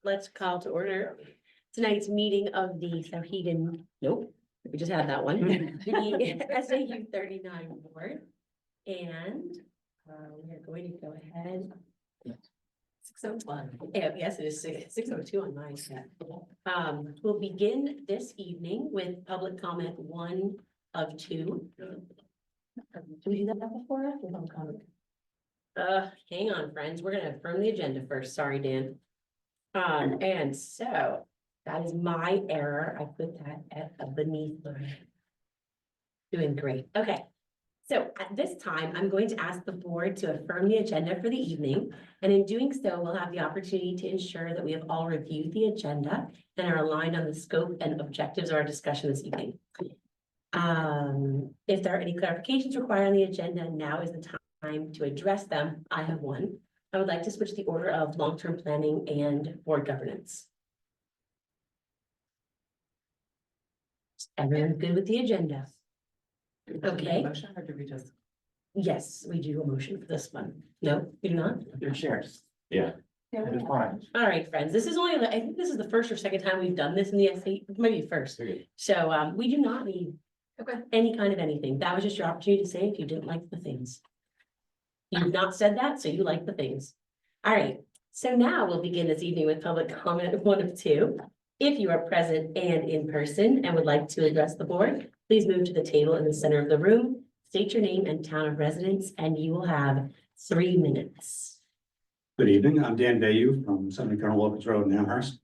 let's call to order tonight's meeting of the Sauhegan, nope, we just had that one. The SAU 39 board. And we are going to go ahead. 6:01. Yeah, yes, it is 6:02 on mine. We'll begin this evening with public comment 1 of 2. Do we do that before? Or after public comment? Hang on, friends. We're gonna affirm the agenda first. Sorry, Dan. And so that is my error. I put that at beneath the. Doing great. Okay. So at this time, I'm going to ask the board to affirm the agenda for the evening. And in doing so, we'll have the opportunity to ensure that we have all reviewed the agenda and are aligned on the scope and objectives of our discussion this evening. If there are any clarifications required on the agenda, now is the time to address them. I have one. I would like to switch the order of long-term planning and board governance. Everyone good with the agenda? Okay. Motion, or did we just? Yes, we do a motion for this one. No, we do not? Your shares. Yeah. It's fine. All right, friends, this is only, I think this is the first or second time we've done this in the SAU, maybe first. Okay. So, we do not need Okay. any kind of anything. That was just your opportunity to say if you didn't like the things. You've not said that, so you like the things. All right, so now we'll begin this evening with public comment 1 of 2. If you are present and in person and would like to address the board, please move to the table in the center of the room, state your name and town of residence, and you will have 3 minutes. Good evening, I'm Dan Bayou from 70 Colonel Wilkins Road in Amherst.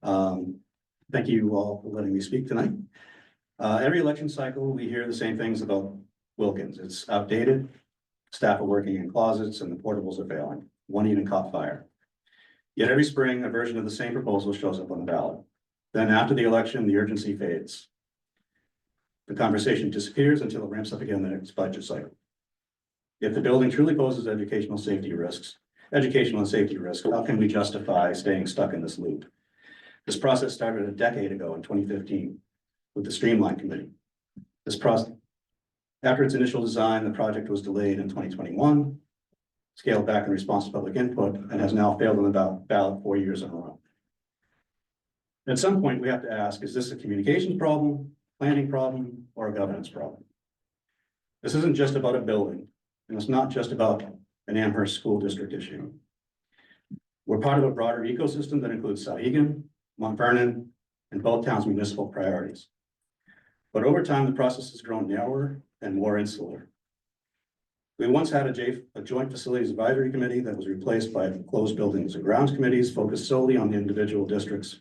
Thank you all for letting me speak tonight. Every election cycle, we hear the same things about Wilkins. It's outdated, staff are working in closets, and the portables are failing. One even caught fire. Yet every spring, a version of the same proposal shows up on the ballot. Then after the election, the urgency fades. The conversation disappears until it ramps up again the next budget cycle. If the building truly poses educational and safety risks, how can we justify staying stuck in this loop? This process started a decade ago in 2015 with the Streamline Committee. After its initial design, the project was delayed in 2021, scaled back in response to public input, and has now failed on the ballot 4 years in a row. At some point, we have to ask, is this a communications problem, planning problem, or a governance problem? This isn't just about a building, and it's not just about an Amherst school district issue. We're part of a broader ecosystem that includes Sauhegan, Mount Vernon, and both towns' municipal priorities. But over time, the process has grown narrower and more insular. We once had a joint facilities advisory committee that was replaced by closed buildings and grounds committees focused solely on the individual districts.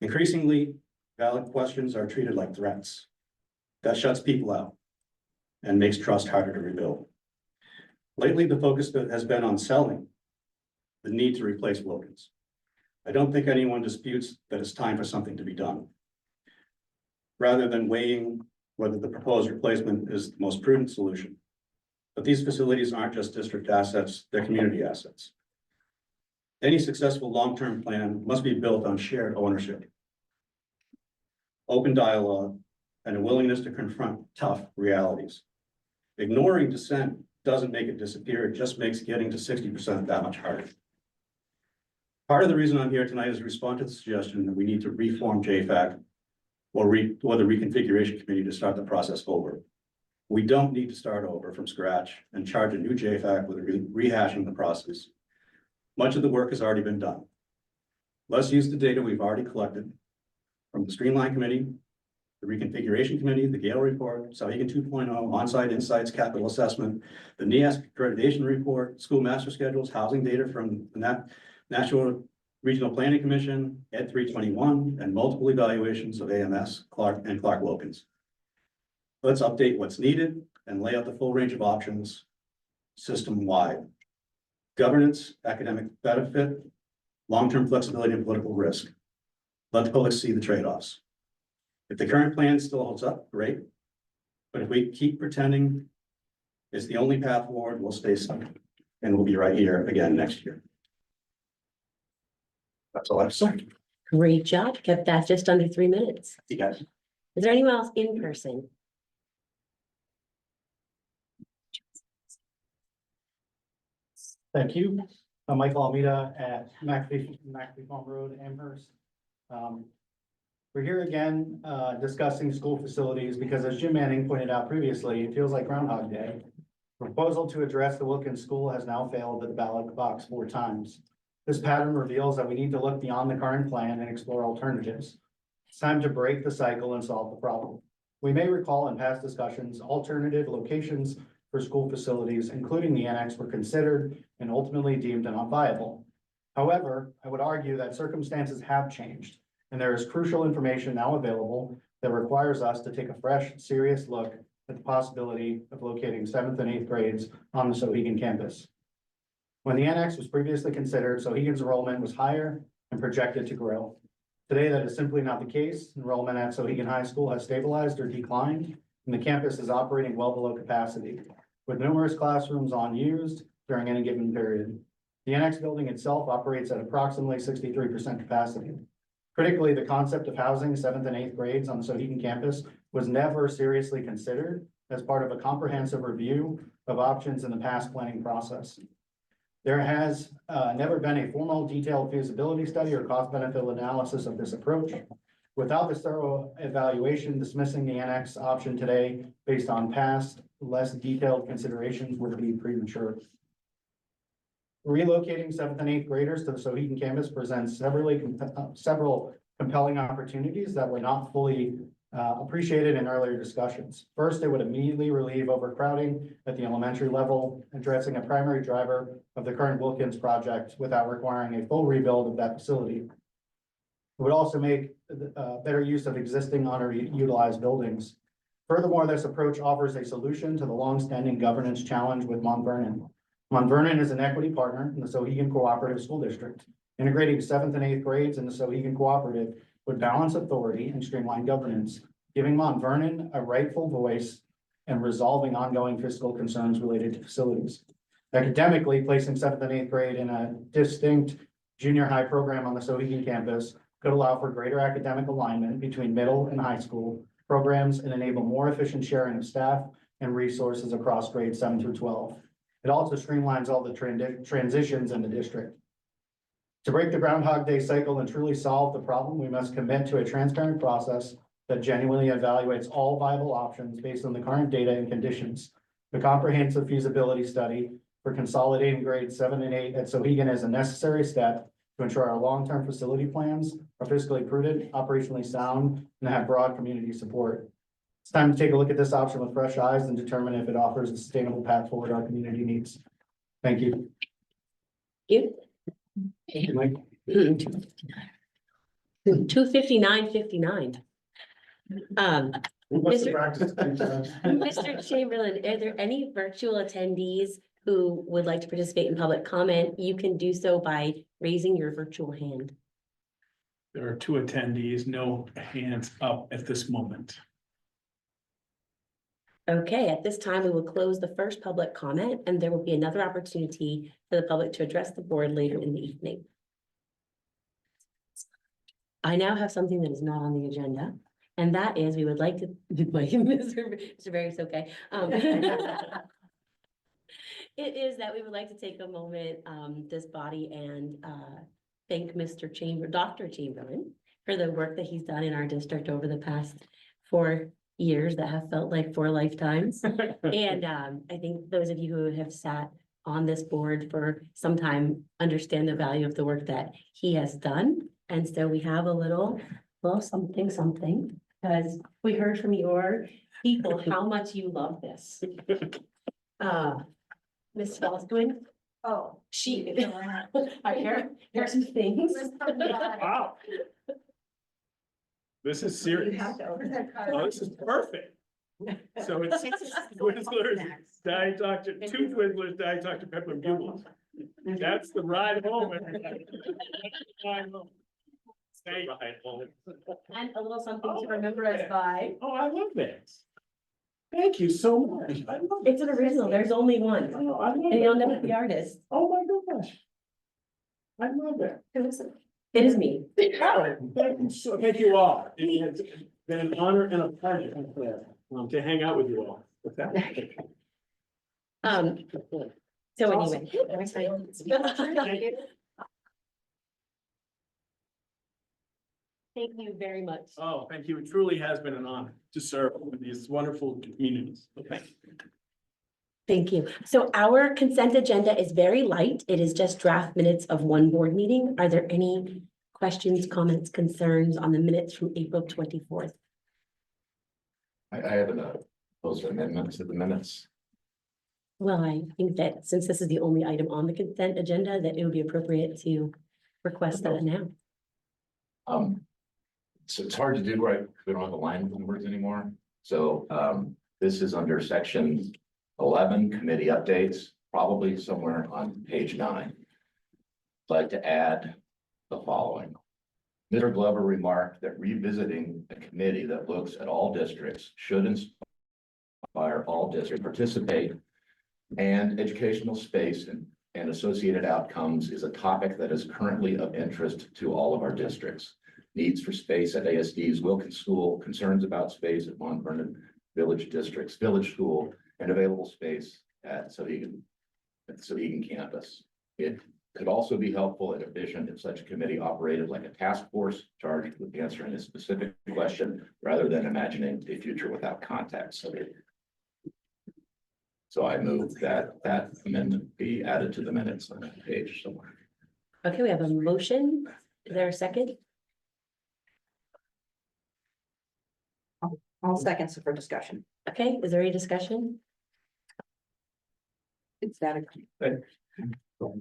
Increasingly, valid questions are treated like threats. That shuts people out and makes trust harder to rebuild. Lately, the focus has been on selling the need to replace Wilkins. I don't think anyone disputes that it's time for something to be done. Rather than weighing whether the proposed replacement is the most prudent solution. But these facilities aren't just district assets, they're community assets. Any successful long-term plan must be built on shared ownership, open dialogue, and a willingness to confront tough realities. Ignoring dissent doesn't make it disappear, it just makes getting to 60% that much harder. Part of the reason I'm here tonight is to respond to the suggestion that we need to reform JFAC or the reconfiguration committee to start the process over. We don't need to start over from scratch and charge a new JFAC with rehashing the process. Much of the work has already been done. Let's use the data we've already collected from the Streamline Committee, the Reconfiguration Committee, the Gale Report, Sauhegan 2.0, On-Site Insights Capital Assessment, the NEASC Accreditation Report, School Master Schedules, housing data from the National Regional Planning Commission, Ed 321, and multiple evaluations of AMS, Clark Wilkins. Let's update what's needed and lay out the full range of options system-wide. Governance, academic benefit, long-term flexibility, and political risk. Let the public see the trade-offs. If the current plan still holds up, great. But if we keep pretending it's the only path forward, we'll stay stuck. And we'll be right here again next year. That's all I have to say. Great job, kept that just under 3 minutes. You guys. Is there anyone else in person? Thank you. Michael Almeida at McAfee Farm Road, Amherst. We're here again, discussing school facilities because as Jim Manning pointed out previously, it feels like Groundhog Day. Proposal to address the Wilkins School has now failed at the ballot box 4 times. This pattern reveals that we need to look beyond the current plan and explore alternatives. It's time to break the cycle and solve the problem. We may recall in past discussions, alternative locations for school facilities, including the annex, were considered and ultimately deemed not viable. However, I would argue that circumstances have changed, and there is crucial information now available that requires us to take a fresh, serious look at the possibility of locating 7th and 8th grades on the Sohegan campus. When the annex was previously considered, Sohegan's enrollment was higher and projected to grow. Today, that is simply not the case. Enrollment at Sohegan High School has stabilized or declined, and the campus is operating well below capacity, with numerous classrooms unused during any given period. The annex building itself operates at approximately 63% capacity. Critically, the concept of housing 7th and 8th grades on the Sohegan campus was never seriously considered as part of a comprehensive review of options in the past planning process. There has never been a formal detailed feasibility study or cost benefit analysis of this approach. Without this thorough evaluation, dismissing the annex option today based on past, less detailed considerations would be premature. Relocating 7th and 8th graders to the Sohegan campus presents several compelling opportunities that were not fully appreciated in earlier discussions. First, it would immediately relieve overcrowding at the elementary level, addressing a primary driver of the current Wilkins project without requiring a full rebuild of that facility. It would also make better use of existing underutilized buildings. Furthermore, this approach offers a solution to the long-standing governance challenge with Mount Vernon. Mount Vernon is an equity partner in the Sohegan Cooperative School District. Integrating 7th and 8th grades in the Sohegan Cooperative would balance authority and streamline governance, giving Mount Vernon a rightful voice and resolving ongoing fiscal concerns related to facilities. Academically, placing 7th and 8th grade in a distinct junior high program on the Sohegan campus could allow for greater academic alignment between middle and high school programs and enable more efficient sharing of staff and resources across grades 7 through 12. It also streamlines all the transitions in the district. To break the Groundhog Day cycle and truly solve the problem, we must commit to a transparent process that genuinely evaluates all viable options based on the current data and conditions. The comprehensive feasibility study for consolidating grades 7 and 8 at Sohegan is a necessary step to ensure our long-term facility plans are fiscally prudent, operationally sound, and have broad community support. It's time to take a look at this option with fresh eyes and determine if it offers a sustainable path forward our community needs. Thank you. You. Mike? 259.59. What's the Mr. practice? Mr. Chamberlain, are there any virtual attendees who would like to participate in public comment? You can do so by raising your virtual hand. There are 2 attendees, no hands up at this moment. Okay, at this time, we will close the first public comment and there will be another opportunity for the public to address the board later in the evening. I now have something that is not on the agenda, and that is we would like to, Mr. Barry's okay. It is that we would like to take a moment, this body and thank Dr. Chamberlain for the work that he's done in our district over the past 4 years that have felt like 4 lifetimes. And I think those of you who have sat on this board for some time understand the value of the work that he has done. And so we have a little something, because we heard from your people how much you love this. Ms. Bosquen? Oh, here's some things. Wow. This is serious. Oh, this is perfect. So it's Twizzlers, Diet Dr. 2 Twizzlers, Diet Dr. Pepper and Bugles. That's the ride home. Ride home. Stay ride home. And a little something to remember us by. Oh, I love this. Thank you so much. I love it. It's an original, there's only one, Oh, I love and you'll it. know the artist. Oh, my gosh. I love it. It is me. Oh, thank you all. It has been an honor and a pleasure to hang out with you all. With that. So Awesome. anyway. Thank you very much. Oh, thank you. It truly has been an honor to serve with these wonderful communities. So thank you. Thank you. So our consent agenda is very light. It is just draft minutes of one board meeting. Are there any questions, comments, concerns on the minutes from April 24th? I have an proposed amendment to the minutes. Well, I think that since this is the only item on the consent agenda, that it would be appropriate to request that now. So it's hard to do, right? We don't have the line numbers anymore. So, this is under section 11, committee updates, probably somewhere on page 9. I'd like to add the following. Mr. Glover remarked that revisiting a committee that looks at all districts should inspire all districts to participate, and educational space and associated outcomes is a topic that is currently of interest to all of our districts. Needs for space at ASDs, Wilkins School, concerns about space at Mount Vernon Village Districts, Village School, and available space at Sauhegan campus. It could also be helpful and efficient if such a committee operated like a task force charged with answering a specific question rather than imagining a future without context. So I move that amendment be added to the minutes on that page somewhere. Okay, we have a motion. Is there a second? All seconds for discussion. Okay, is there any discussion? Is that I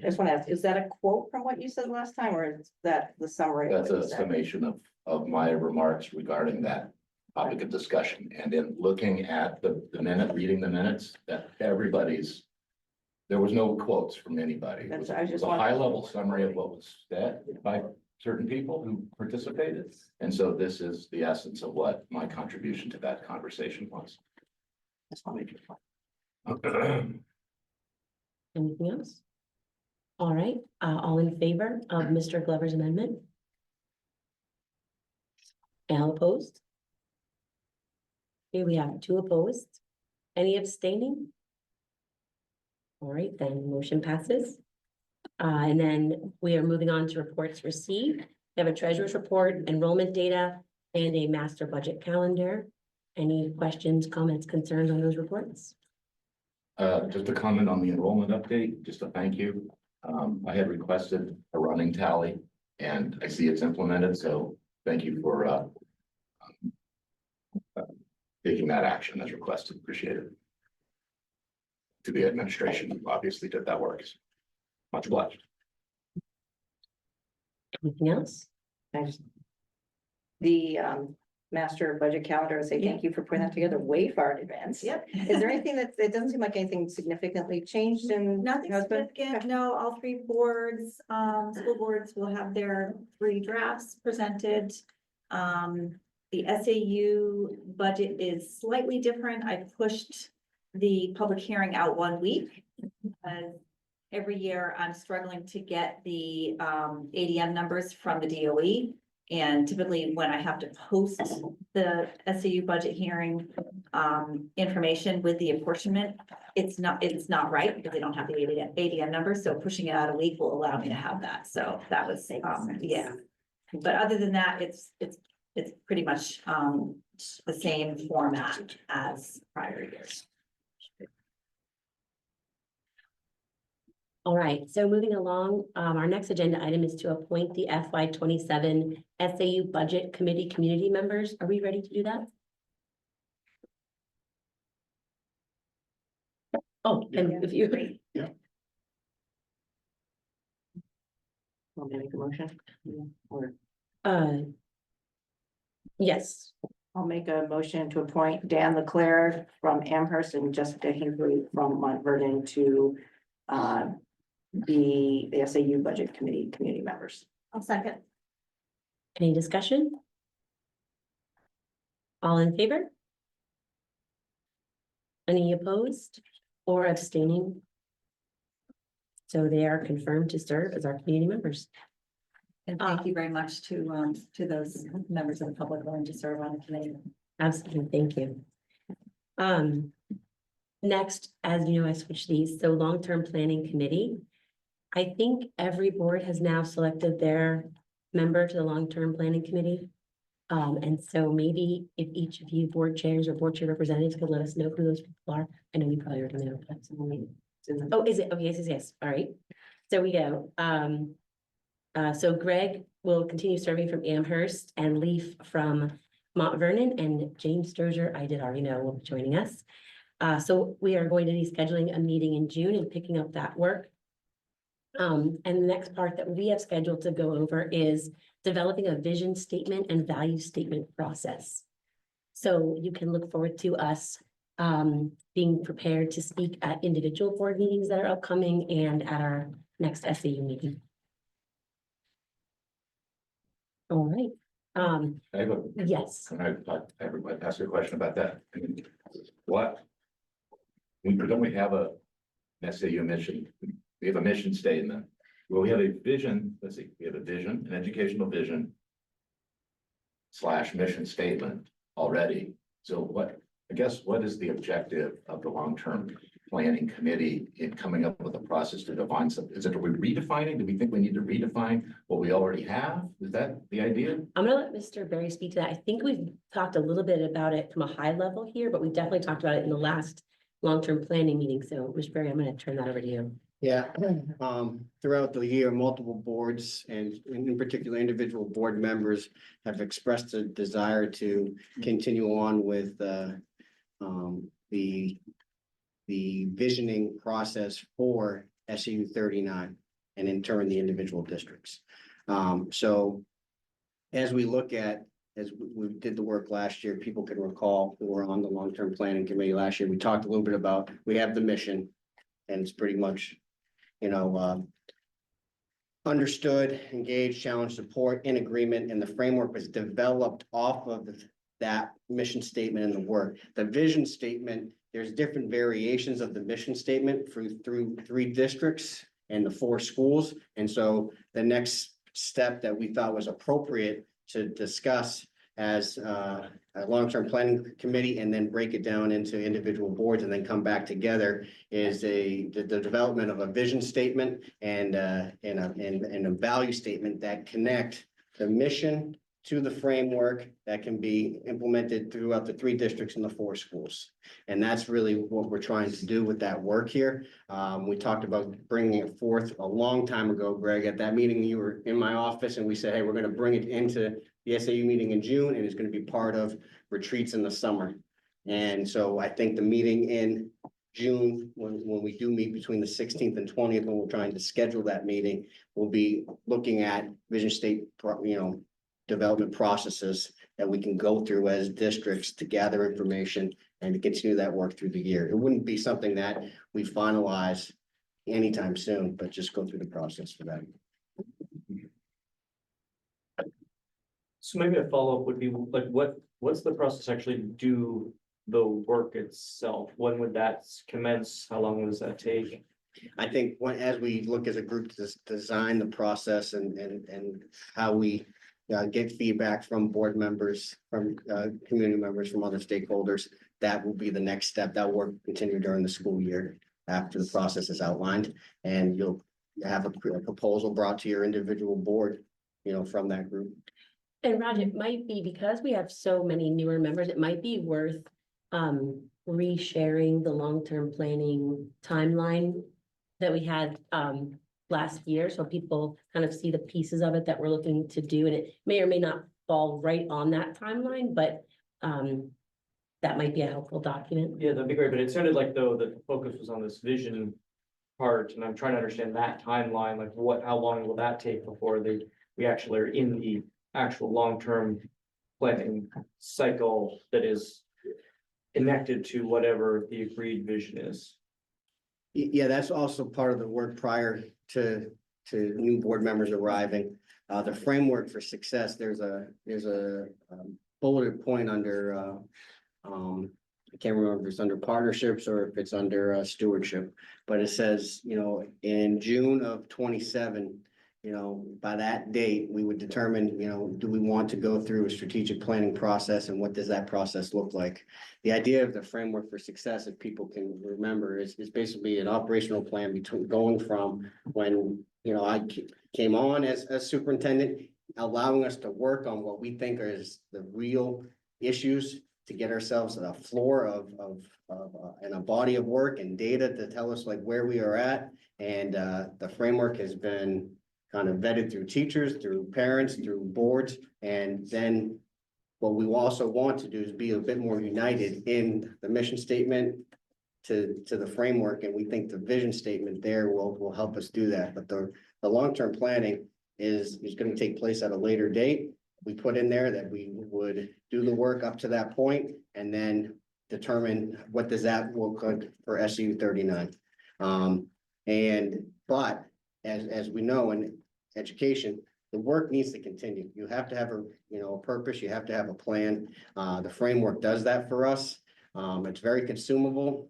just want to ask, is that a quote from what you said last time, or is that the summary? of That's what a you said? summation of my remarks regarding that topic of discussion. And in looking at the minute, reading the minutes, that there was no quotes from anybody. It was That's- I it was just a want- high level summary of what was said by certain people who participated. And so this is the essence of what my contribution to that conversation was. Just want to make sure. Anything else? All right, all in favor of Mr. Glover's amendment? All opposed? Here we have 2 opposed. Any abstaining? All right, then motion passes. And then we are moving on to reports received. We have a treasurer's report, enrollment data, and a master budget calendar. Any questions, comments, concerns on those reports? Just a comment on the enrollment update, just a thank you. I had requested a running tally and I see it's implemented, so thank you for taking that action as requested. Appreciate it. To the administration, who obviously did that work. Much obliged. Anything else? I just- The master budget calendar, I say thank you for putting that together way far in advance. Yep. Is there anything that, it doesn't seem like anything significantly changed in? Nothing has been? significant, no, all 3 boards, school boards will have their 3 drafts presented. The SAU budget is slightly different. I pushed the public hearing out 1 week. Every year I'm struggling to get the ADM numbers from the DOE. And typically when I have to post the SAU budget hearing information with the apportionment, it's not right because they don't have the ADM numbers. So pushing it out a week will allow me to have that. So that was, yeah. But other than that, it's pretty much the same format as prior years. All right, so moving along, our next agenda item is to appoint the FY 27 SAU Budget Committee community members. Are we ready to do that? Oh, and if you, Want me to make a motion? Or yes, I'll make a motion to appoint Dan Leclerc from Amherst and Jessica Hinckley from Mount Vernon to be the SAU Budget Committee community members. I'll second. any discussion? All in favor? Any opposed or abstaining? So they are confirmed to serve as our community members. And thank you very much to those members of the public willing to serve on the committee. Absolutely, thank you. next, as you know, I switched these, so long-term planning committee. I think every board has now selected their member to the long-term planning committee. And so maybe if each of you board chairs or board chair representatives could let us know who those people are. I know you probably already know, but it's only. Oh, is it? Okay, yes. All right. So we go. So Greg will continue serving from Amherst and Leaf from Mount Vernon, and James Sturger, I did already know, will be joining us. So we are going to be scheduling a meeting in June and picking up that work. And the next part that we have scheduled to go over is developing a vision statement and value statement process. So you can look forward to us being prepared to speak at individual board meetings that are upcoming and at our next SAU meeting. All right, I have a, yes, can I everybody ask a question about that? What? Don't we have a SAU mission? We have a mission statement. Well, we have a vision, let's see, we have a vision, an educational vision / mission statement already. So what, I guess, what is the objective of the long-term planning committee in coming up with a process to define something? Is it, are we redefining? Do we think we need to redefine what we already have? Is that the idea? I'm gonna let Mr. Berry speak to that. I think we've talked a little bit about it from a high level here, but we definitely talked about it in the last long-term planning meeting. So Mr. Berry, I'm gonna turn that over to you. Yeah, throughout the year, multiple boards and in particular, individual board members have expressed a desire to continue on with the visioning process for SAU 39 and in turn the individual districts. So as we look at, as we did the work last year, people can recall who were on the long-term planning committee last year, we talked a little bit about, we have the mission and it's pretty much, understood, engaged, challenge, support, in agreement, and the framework was developed off of that mission statement and the work. The vision statement, there's different variations of the mission statement through 3 districts and the 4 schools. And so the next step that we thought was appropriate to discuss as a long-term planning committee and then break it down into individual boards and then come back together is the development of a vision statement and a value statement that connect the mission to the framework that can be implemented throughout the 3 districts and the 4 schools. And that's really what we're trying to do with that work here. We talked about bringing it forth a long time ago, Greg. At that meeting, you were in my office and we said, hey, we're going to bring it into the SAU meeting in June, and it's going to be part of retreats in the summer. And so I think the meeting in June, when we do meet between the 16th and 20th, when we're trying to schedule that meeting, we'll be looking at vision state, development processes that we can go through as districts to gather information and to continue that work through the year. It wouldn't be something that we finalize anytime soon, but just go through the process for that. So maybe a follow-up would be like, what's the process actually do the work itself? When would that commence? How long does that take? I think as we look as a group to design the process and how we get feedback from board members, from community members, from other stakeholders, that will be the next step. That work will continue during the school year after the process is outlined, and you'll have a proposal brought to your individual board, from that group. And Raj, it might be because we have so many newer members, it might be worth resharing the long-term planning timeline that we had last year, so people kind of see the pieces of it that we're looking to do, and it may or may not fall right on that timeline, but that might be a helpful document. Yeah, that'd be great, but it sounded like though that the focus was on this vision part, and I'm trying to understand that timeline, like how long will that take before we actually are in the actual long-term planning cycle that is connected to whatever the agreed vision is. Yeah, that's also part of the work prior to new board members arriving. The framework for success, there's a bulleted point under I can't remember if it's under partnerships or if it's under stewardship, but it says, in June of 27, you know, by that date, we would determine, you know, do we want to go through a strategic planning process and what does that process look like? The idea of the framework for success, if people can remember, is basically an operational plan between going from when, you know, I came on as superintendent, allowing us to work on what we think is the real issues to get ourselves to the floor of and a body of work and data to tell us like where we are at. And the framework has been kind of vetted through teachers, through parents, through boards. And then what we also want to do is be a bit more united in the mission statement to the framework. And we think the vision statement there will help us do that. But the long-term planning is going to take place at a later date. We put in there that we would do the work up to that point and then determine what does that look like for SAU 39. But as we know in education, the work needs to continue. You have to have a purpose, you have to have a plan. The framework does that for us. It's very consumable.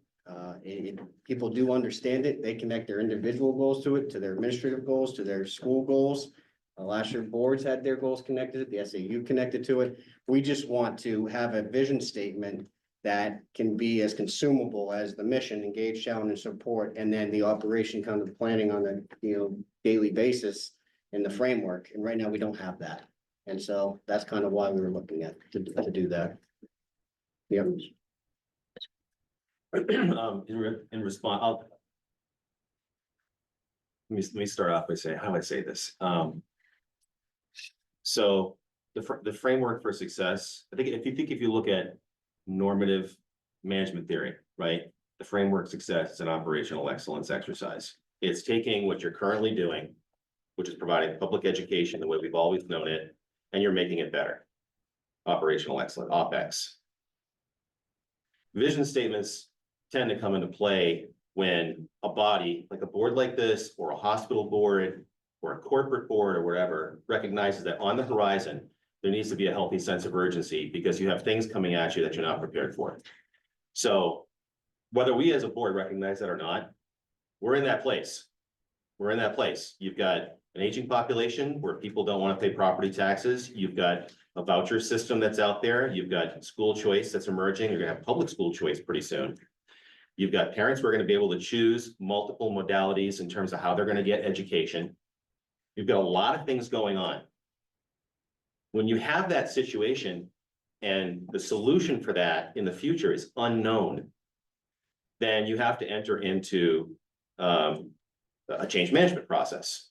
People do understand it. They connect their individual goals to it, to their administrative goals, to their school goals. Last year boards had their goals connected, the SAU connected to it. We just want to have a vision statement that can be as consumable as the mission, engage, challenge, and support, and then the operation kind of planning on a daily basis in the framework. And right now we don't have that. And so that's kind of why we were looking at to do that. Yep. In response, let me start off by saying, how do I say this? So the framework for success, I think if you look at normative management theory, right? The framework success is an operational excellence exercise. It's taking what you're currently doing, which is providing public education the way we've always known it, and you're making it better. Operational excellence, OpEx. Vision statements tend to come into play when a body, like a board like this, or a hospital board, or a corporate board, or whatever, recognizes that on the horizon, there needs to be a healthy sense of urgency because you have things coming at you that you're not prepared for. So whether we as a board recognize that or not, we're in that place. We're in that place. You've got an aging population where people don't want to pay property taxes. You've got a voucher system that's out there. You've got school choice that's emerging. You're gonna have public school choice pretty soon. You've got parents who are going to be able to choose multiple modalities in terms of how they're going to get education. You've got a lot of things going on. When you have that situation and the solution for that in the future is unknown, then you have to enter into a change management process.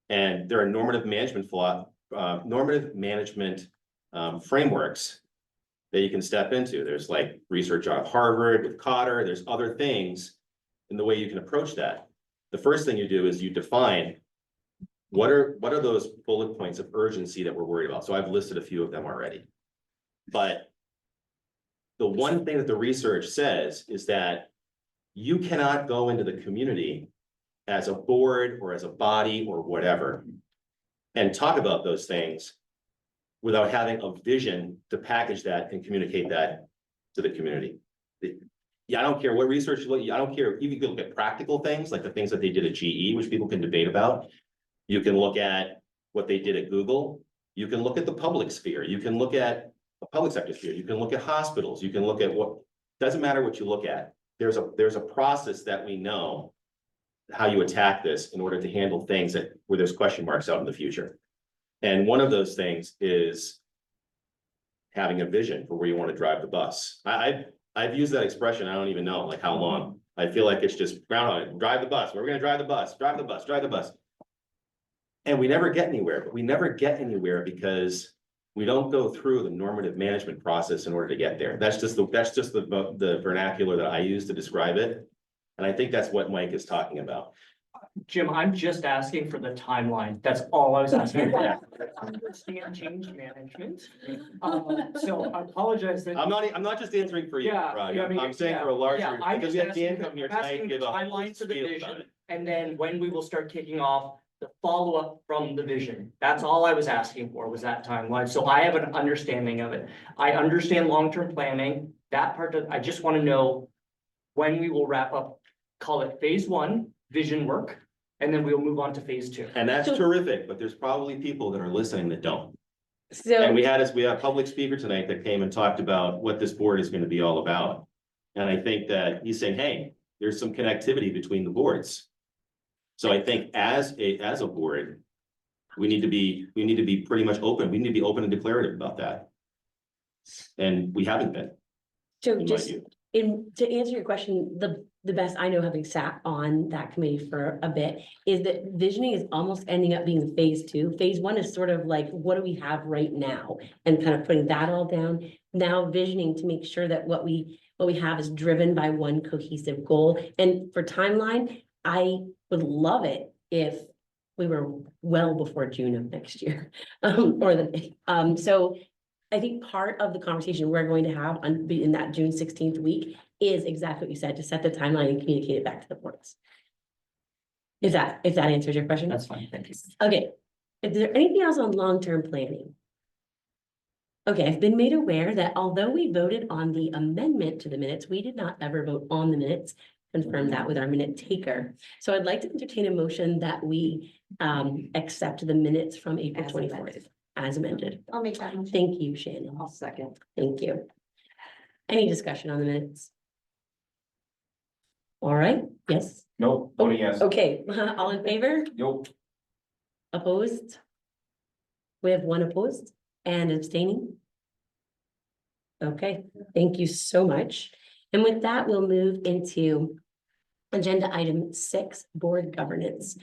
And there are normative management frameworks that you can step into. There's like research out of Harvard with Cotter. There's other things in the way you can approach that. The first thing you do is you define what are those bullet points of urgency that we're worried about. So I've listed a few of them already. But the one thing that the research says is that you cannot go into the community as a board or as a body or whatever and talk about those things without having a vision to package that and communicate that to the community. Yeah, I don't care what research you look, I don't care, you can look at practical things, like the things that they did at GE, which people can debate about. You can look at what they did at Google. You can look at the public sphere. You can look at the public sector sphere. You can look at hospitals. You can look at doesn't matter what you look at. There's a process that we know how you attack this in order to handle things where there's question marks out in the future. And one of those things is having a vision for where you want to drive the bus. I've used that expression, I don't even know like how long. I feel like it's just drive the bus. We're going to drive the bus, drive the bus, drive the bus. And we never get anywhere, but we never get anywhere because we don't go through the normative management process in order to get there. That's just the vernacular that I use to describe it. And I think that's what Mike is talking about. Jim, I'm just asking for the timeline. That's all I was asking. I understand change management. So I apologize that. I'm not just answering for you, Yeah, Rod. yeah, I mean, I'm saying yeah, for a larger, yeah, I'm because just we have Dan asking- come here I'm tonight and asking give a timeline for the spiel vision. about it. And then when we will start kicking off the follow-up from the vision. That's all I was asking for, was that timeline. So I have an understanding of it. I understand long-term planning, that part of, I just want to know when we will wrap up, call it phase one, vision work. and then we'll move on to phase two. And that's So- terrific, but there's probably people that are listening that don't. And So, we had a public speaker tonight that came and talked about what this board is gonna be all about. And I think that he's saying, hey, there's some connectivity between the boards. So I think as a board, we need to be pretty much open. We need to be open and declarative about that. And we haven't been, so in my just view. to answer your question, the best I know, having sat on that committee for a bit, is that visioning is almost ending up being phase two. Phase one is sort of like, what do we have right now? And kind of putting that all down. Now visioning to make sure that what we have is driven by one cohesive goal. And for timeline, I would love it if we were well before June of next year. So I think part of the conversation we're going to have in that June 16th week is exactly what you said, to set the timeline and communicate it back to the boards. If that answers your question. That's fine, thank you. Okay, is there anything else on long-term planning? Okay, I've been made aware that although we voted on the amendment to the minutes, we did not ever vote on the minutes. Confirm that with our minute taker. So I'd like to entertain a motion that we accept the minutes from April As 24th amended. as amended. I'll make that motion. Thank you, Shannon. I'll second. Thank you. Any discussion on the minutes? All right, yes, Nope, voting yes. okay, all in favor? Nope. Opposed? We have one opposed and abstaining. Okay, thank you so much. And with that, we'll move into agenda item 6, board governance.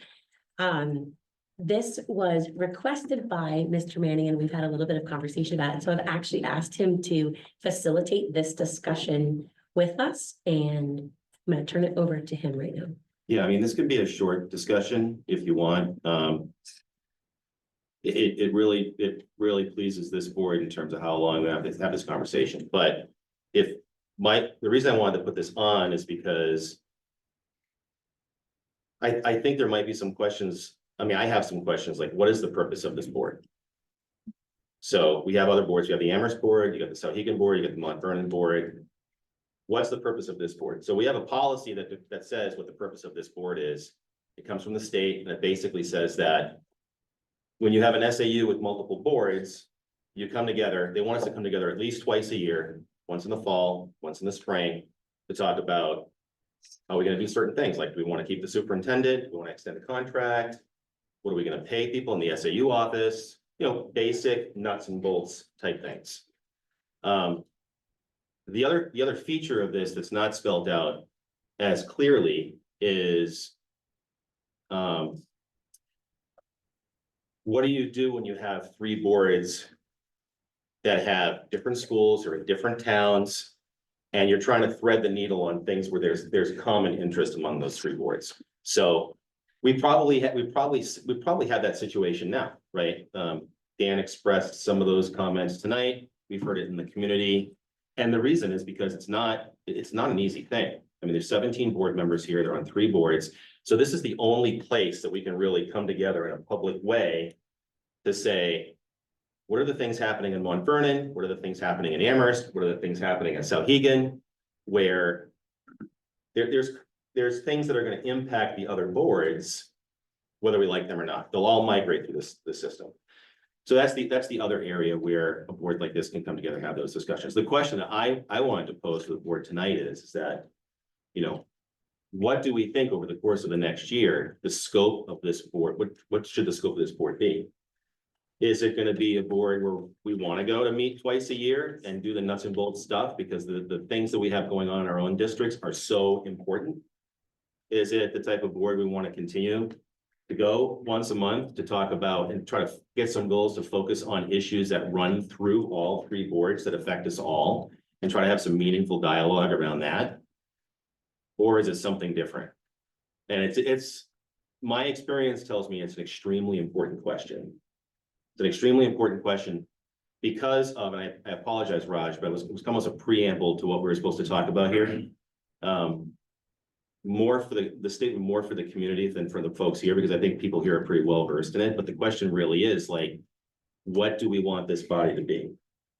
This was requested by Mr. Manning, and we've had a little bit of conversation about it. So I've actually asked him to facilitate this discussion with us, and I'm gonna turn it over to him right now. Yeah, I mean, this could be a short discussion if you want. It really pleases this board in terms of how long we have to have this conversation, but the reason I wanted to put this on is because I think there might be some questions. I mean, I have some questions, like, what is the purpose of this board? So we have other boards. You have the Amherst board, you got the Sauhegan board, you got the Mount Vernon board. What's the purpose of this board? So we have a policy that says what the purpose of this board is. It comes from the state, and it basically says that when you have an SAU with multiple boards, you come together, they want us to come together at least twice a year, once in the fall, once in the spring, to talk about how we're gonna do certain things, like, do we want to keep the superintendent, do we want to extend the contract? What are we gonna pay people in the SAU office? You know, basic nuts and bolts type things. The other feature of this that's not spelled out as clearly is what do you do when you have 3 boards that have different schools or in different towns, and you're trying to thread the needle on things where there's common interest among those 3 boards? So we probably have that situation now, right? Dan expressed some of those comments tonight. We've heard it in the community. And the reason is because it's not an easy thing. I mean, there's 17 board members here. They're on 3 boards. So this is the only place that we can really come together in a public way to say, what are the things happening in Mount Vernon? What are the things happening in Amherst? What are the things happening in Sauhegan? Where there's things that are going to impact the other boards, whether we like them or not. They'll all migrate through this system. So that's the other area where a board like this can come together and have those discussions. The question that I wanted to pose to the board tonight is that, you know, what do we think over the course of the next year, the scope of this board, what should the scope of this board be? Is it going to be a board where we want to go to meet twice a year and do the nuts and bolts stuff because the things that we have going on in our own districts are so important? Is it the type of board we want to continue to go once a month to talk about and try to get some goals to focus on issues that run through all 3 boards that affect us all and try to have some meaningful dialogue around that? Or is it something different? And it's my experience tells me it's an extremely important question. It's an extremely important question because of, and I apologize, Raj, but it was almost a preamble to what we were supposed to talk about here. More for the statement, more for the community than for the folks here, because I think people here are pretty well versed in it. But the question really is, like, what do we want this body to be?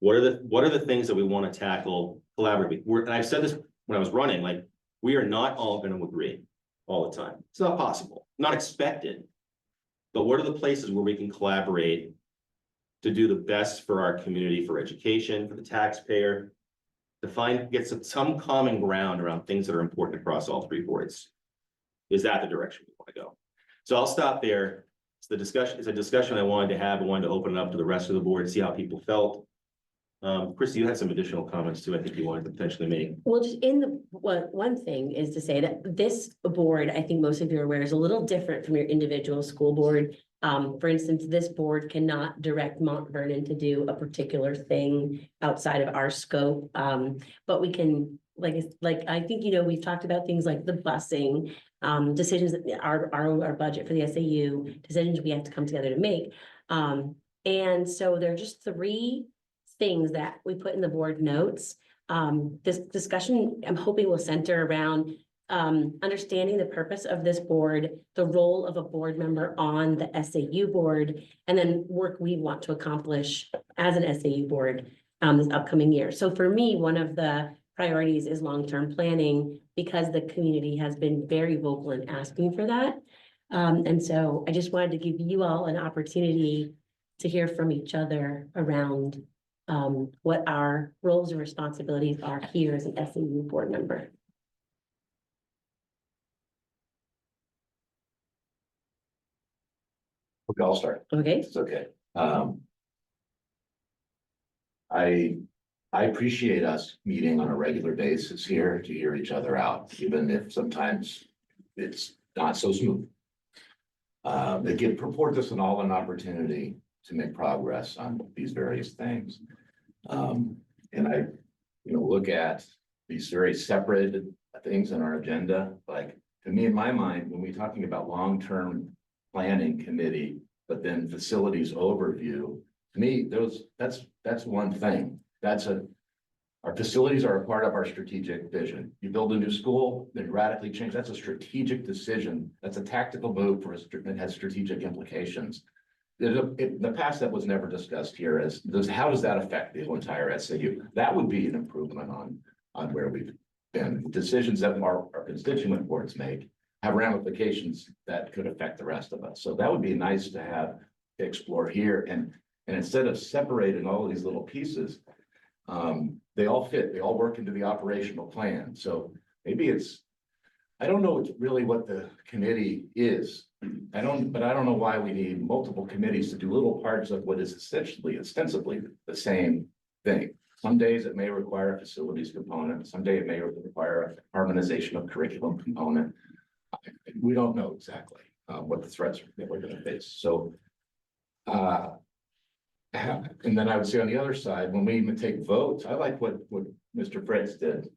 What are the things that we want to tackle collaboratively? And I've said this when I was running, like, we are not all going to agree. all the time. It's not possible, not expected. But what are the places where we can collaborate to do the best for our community, for education, for the taxpayer? To find, get some common ground around things that are important across all three boards. Is that the direction we want to go? So I'll stop there. It's a discussion I wanted to have. I wanted to open it up to the rest of the board, see how people felt. Christy, you had some additional comments too, I think you wanted to potentially make. Well, just in the, one thing is to say that this board, I think most of you are aware, is a little different from your individual school board. For instance, this board cannot direct Mount Vernon to do a particular thing outside of our scope. But we can, like, I think, we've talked about things like the busing, decisions that our budget for the SAU, decisions we have to come together to make. And so there are just three things that we put in the board notes. This discussion, I'm hoping, will center around understanding the purpose of this board, the role of a board member on the SAU board, and then work we want to accomplish as an SAU board this upcoming year. So for me, one of the priorities is long-term planning, because the community has been very vocal in asking for that. And so I just wanted to give you all an opportunity to hear from each other around what our roles and responsibilities are here as an SAU board member. Okay, I'll start. Okay, It's okay. I appreciate us meeting on a regular basis here to hear each other out, even if sometimes it's not so smooth. It purports us all an opportunity to make progress on these various things. And I, look at these very separated things in our agenda, like, to me, in my mind, when we're talking about long-term planning committee, but then facilities overview, to me, that's one thing. Our facilities are a part of our strategic vision. You build a new school, then radically change. That's a strategic decision. That's a tactical move that has strategic implications. In the past, that was never discussed here how does that affect the entire SAU? That would be an improvement on where we've been. Decisions that our constituent boards make have ramifications that could affect the rest of us. So that would be nice to explore here. And instead of separating all of these little pieces, they all fit, they all work into the operational plan. So maybe I don't know really what the committee is. I don't know why we need multiple committees to do little parts of what is ostensibly the same thing. Some days it may require a facilities component. Some day it may require a harmonization of curriculum component. We don't know exactly what the threats that we're going to face. So, and then I would say on the other side, when we even take votes, I like what Mr. Fritz did,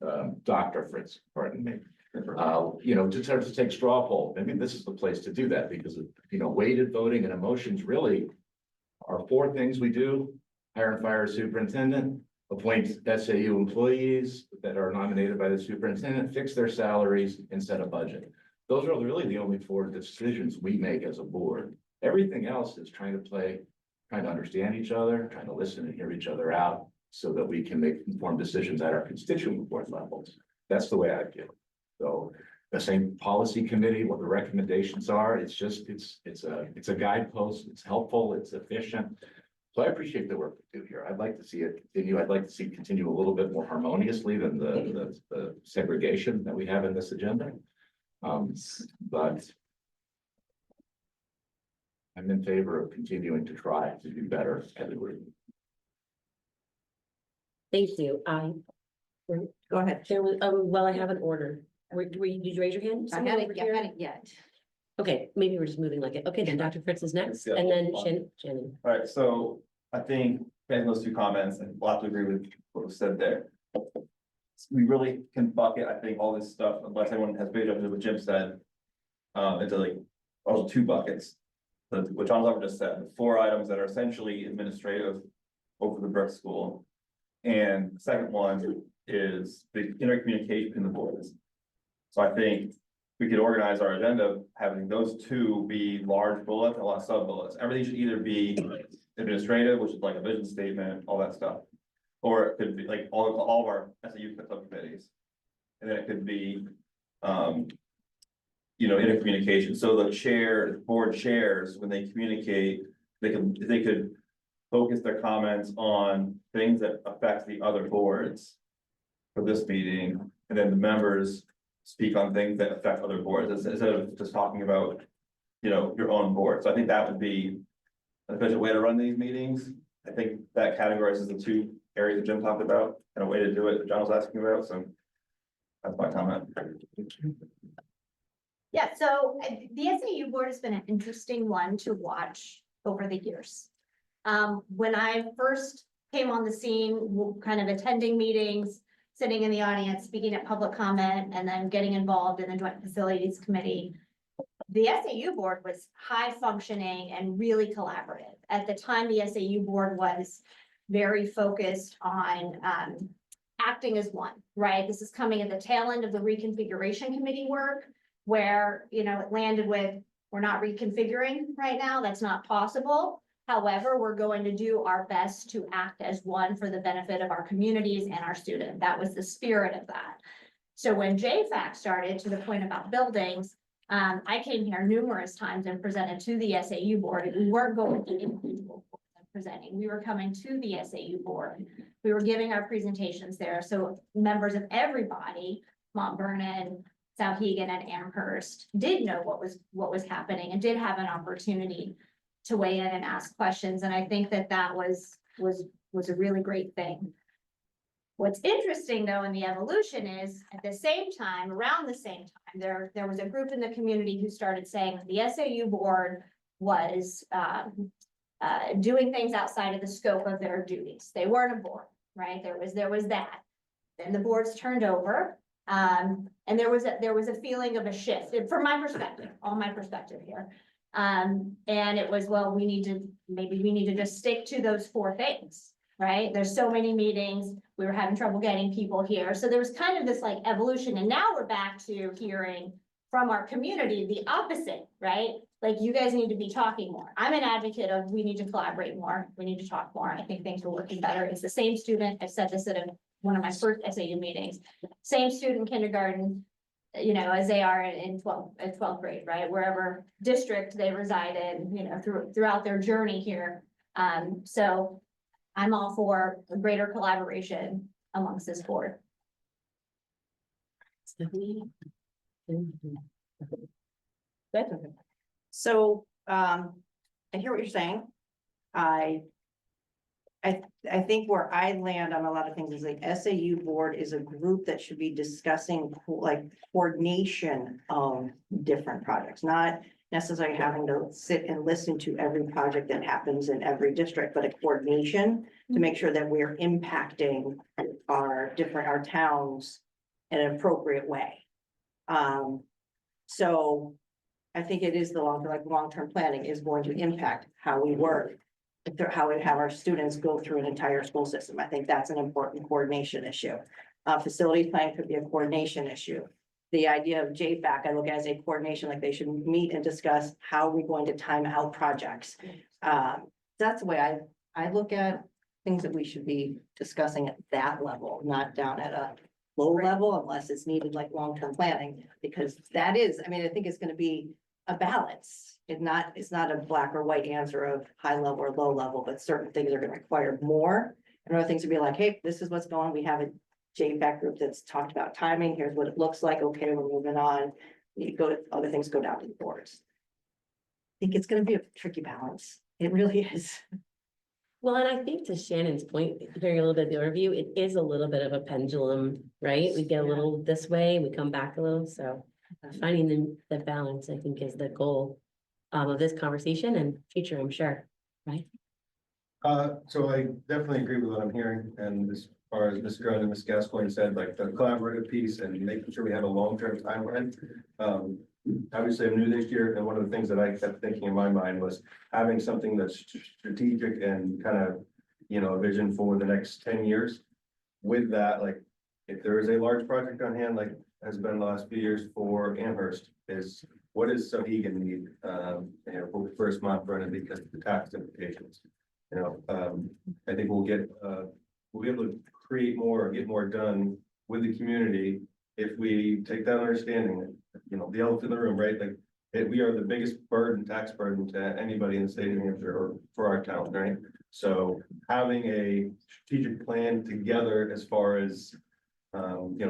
Dr. Fritz, pardon me. To start to take straw poll. I mean, this is the place to do that because weighted voting and emotions really are four things we do: hire and fire a superintendent, appoint SAU employees that are nominated by the superintendent, fix their salaries, and set a budget. Those are really the only four decisions we make as a board. Everything else is trying to understand each other, trying to listen and hear each other out so that we can make informed decisions at our constituent board levels. That's the way I feel. So the same policy committee, what the recommendations are, it's a guidepost, it's helpful, it's efficient. So I appreciate the work we do here. I'd like to see it continue. I'd like to see it continue a little bit more harmoniously than the segregation that we have in this agenda. But I'm in favor of continuing to try to do better as a group. thank you. Go ahead. There was, well, I have an order. Did you raise your hand? I Someone haven't, over I here? haven't yet. Okay, maybe we're just moving like it. Okay, then Dr. Fritz is next, and then Shannon. All right, so I think in those two comments, and we'll have to agree with what was said there. We really can bucket, I think, all this stuff, unless anyone has paid up to what Jim said, into like also two buckets. What John Glover just said, the 4 items that are essentially administrative over the Brook School. And the second one is the intercommunication in the boards. So I think we could organize our agenda, having those two be large bullets and a lot of sub bullets. Everything should either be administrative, which is like a vision statement, all that stuff. Or it could be like all of our SAU subcommittees. And then it could be in communication, so the board chairs, when they communicate, they could focus their comments on things that affect the other boards for this meeting, and then the members speak on things that affect other boards, instead of just talking about, your own board. So I think that would be an efficient way to run these meetings. I think that categorizes the two areas that Jim talked about, and a way to do it that John was asking about, so that's my comment. Yeah, so the SAU board has been an interesting one to watch over the years. When I first came on the scene, kind of attending meetings, sitting in the audience, speaking at public comment, and then getting involved in the Joint Facilities Committee. The SAU board was high functioning and really collaborative. At the time, the SAU board was very focused on acting as one, right? This is coming at the tail end of the reconfiguration committee work, where, it landed with, we're not reconfiguring right now, that's not possible. However, we're going to do our best to act as one for the benefit of our communities and our students. That was the spirit of that. So when JFAC started, to the point about buildings, I came here numerous times and presented to the SAU board. We weren't going to individual boards and presenting. We were coming to the SAU board. We were giving our presentations there. So members of everybody, Mount Vernon, Souhegan, and Amherst, did know what was happening and did have an opportunity to weigh in and ask questions. And I think that was a really great thing. What's interesting, though, in the evolution is, at the same time, around the same time, there was a group in the community who started saying the SAU board was doing things outside of the scope of their duties. They weren't a board, right? There was that. Then the boards turned over, and there was a feeling of a shift, from my perspective, all my perspective here. And it was, well, maybe we need to just stick to those four things, right? There's so many meetings, we were having trouble getting people here. So there was kind of this like evolution, and now we're back to hearing from our community the opposite, right? Like, you guys need to be talking more. I'm an advocate of, we need to collaborate more, we need to talk more. I think things are working better. It's the same student, I've said this at one of my first SAU meetings, same student kindergarten, as they are in 12th grade, right? Wherever district they reside in, throughout their journey here. So I'm all for a greater collaboration amongst this board. So, I hear what you're saying. I think where I land on a lot of things is like SAU board is a group that should be discussing like coordination of different projects, not necessarily having to sit and listen to every project that happens in every district, but a coordination to make sure that we're impacting our towns in an appropriate way. So I think it is the long-term planning is going to impact how we work, how we have our students go through an entire school system. I think that's an important coordination issue. Facilities planning could be a coordination issue. The idea of JFAC, I look at as a coordination, like they should meet and discuss how we're going to time out projects. That's the way I look at things that we should be discussing at that level, not down at a low level unless it's needed like long-term planning, because that is, I think it's going to be a balance. It's not a black or white answer of high level or low level, but certain things are going to require more. And other things would be like, hey, this is what's going on. We have a JFAC group that's talked about timing. Here's what it looks like. Okay, we're moving on. Other things go down to the boards. I think it's going to be a tricky balance. It really is. Well, and I think to Shannon's point, hearing a little bit of the overview, it is a little bit of a pendulum, right? We get a little this way, we come back a little, so finding the balance, I think, is the goal of this conversation and future, I'm sure, right? So I definitely agree with what I'm hearing, and as far as Ms. Grund and Ms. Gascoigne said, like the collaborative piece and making sure we have a long-term timeline. Obviously, I'm new this year, and one of the things that I kept thinking in my mind was having something that's strategic and kind of, a vision for the next 10 years. With that, like, if there is a large project on hand, like has been the last few years for Amherst, is what does Souhegan need, for first Mount Vernon because of the tax implications. I think we'll be able to create more or get more done with the community if we take that understanding, the elephant in the room, right? Like, we are the biggest tax burden to anybody in the state of New Hampshire or for our town, right? So having a strategic plan together as far as,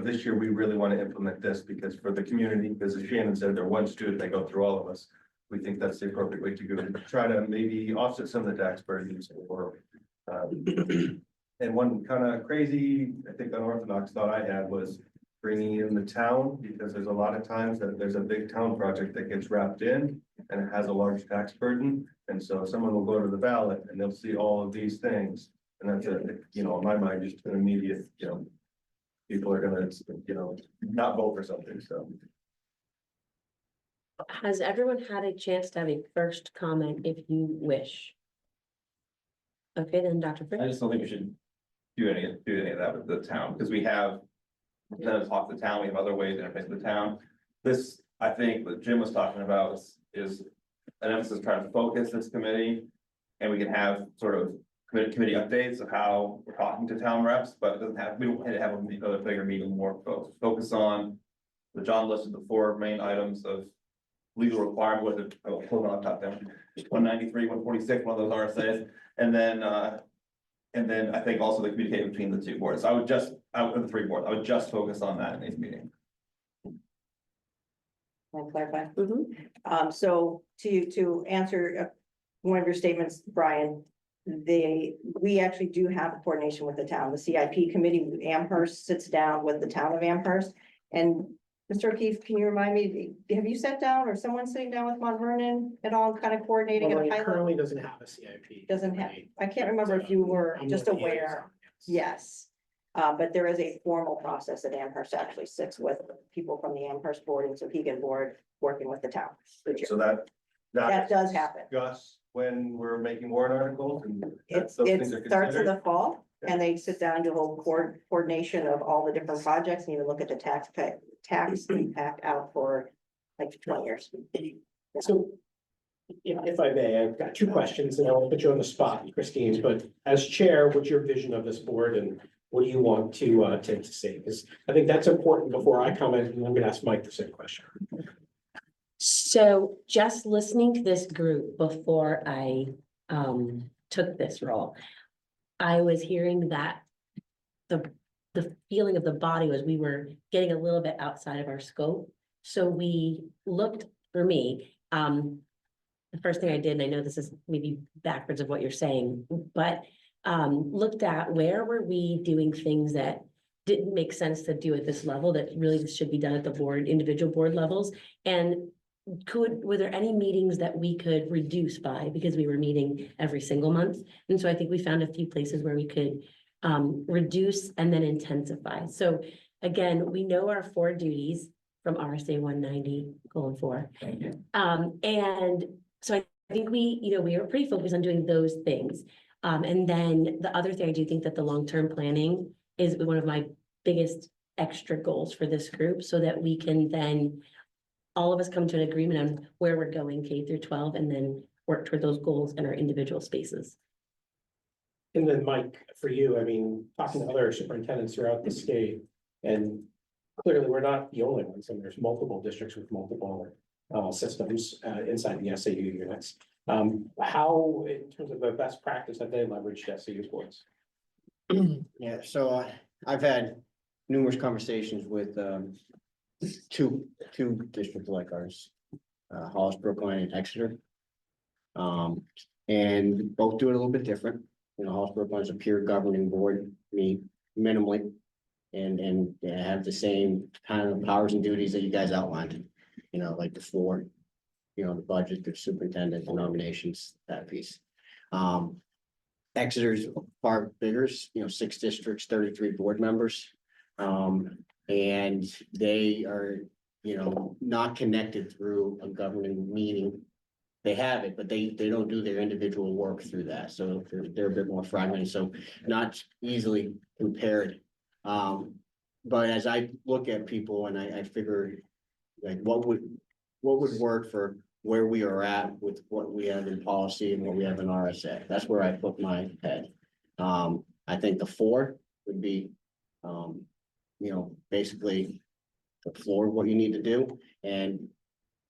this year, we really want to implement this because for the community, because as Shannon said, they're one student, they go through all of us. We think that's the appropriate way to go, try to maybe offset some of the tax burdens or, and one kind of crazy, I think unorthodox thought I had was bringing in the town, because there's a lot of times that there's a big town project that gets wrapped in and it has a large tax burden. And so someone will go to the ballot and they'll see all of these things. And that's in my mind, just an immediate, people are gonna, not vote for something, so. Has everyone had a chance to have a first comment if you wish? Okay, then Dr. I Fritz. just don't think we should do any of that with the town, because we have, instead of talk to the town, we have other ways to interface with the town. This, I think, what Jim was talking about is an emphasis trying to focus this committee. And we can have sort of committee updates of how we're talking to town reps, but it doesn't have, we don't have a bigger meeting, more focus on. The John listed the 4 main items of legal requirement, with it, hold on top down, 193, 146, one of those RSAs. And then I think also the communication between the 2 boards. The 3 boards, I would just focus on that in these meetings. Can I clarify? Mhm. So to answer one of your statements, Brian, we actually do have a coordination with the town. The CIP committee, Amherst sits down with the town of Amherst. And Mr. O'Keefe, can you remind me, have you sat down or someone sitting down with Mount Vernon at all, kind of coordinating? Well, at a it high level? currently doesn't have a CIP. Doesn't have, I can't remember if you were I'm just with the aware. liaison, Yes, but there is a formal process that Amherst actually sits with people from the Amherst board and Sohegan board, working with the town. So that does happen. discuss when we're making warrant articles and It those things are starts in considered. the fall, and they sit down to whole coordination of all the different projects, and even look at the tax impact out for like 20 years. So, if I may, I've got 2 questions, and I'll put you on the spot, Christine, but as chair, what's your vision of this board and what do you want to say? Because I think that's important before I comment, and I'm gonna ask Mike the same question. So just listening to this group before I took this role, I was hearing that the feeling of the body was we were getting a little bit outside of our scope. So we looked, for me, the first thing I did, and I know this is maybe backwards of what you're saying, but looked at where were we doing things that didn't make sense to do at this level that really should be done at the board, individual board levels. And were there any meetings that we could reduce by, because we were meeting every single month? And so I think we found a few places where we could reduce and then intensify. So again, we know our 4 duties from RSA 190:4. And so I think we were pretty focused on doing those things. And then the other thing, I do think that the long-term planning is one of my biggest extra goals for this group, so that we can then all of us come to an agreement on where we're going K through 12 and then work toward those goals in our individual spaces. And then Mike, for you, I mean, talking to other superintendents throughout the state, and clearly we're not the only ones, and there's multiple districts with multiple systems inside the SAU units. How, in terms of the best practice, have they leveraged SAU boards? Yeah, so I've had numerous conversations with two districts like ours, Hollis, Brookline, and Exeter. And both do it a little bit different. Hollis, Brookline is a peer governing board, meet minimally. And they have the same kind of powers and duties that you guys outlined, like the 4, the budget, the superintendent, the nominations, that piece. Exeter's far bigger, 6 districts, 33 board members. And they are, not connected through a governing meeting. They have it, but they don't do their individual work through that. So they're a bit more fragmented, so not easily compared. But as I look at people and I figure like what would work for where we are at with what we have in policy and what we have in RSA, that's where I put my head. I think the 4 would be, basically the floor of what you need to do, and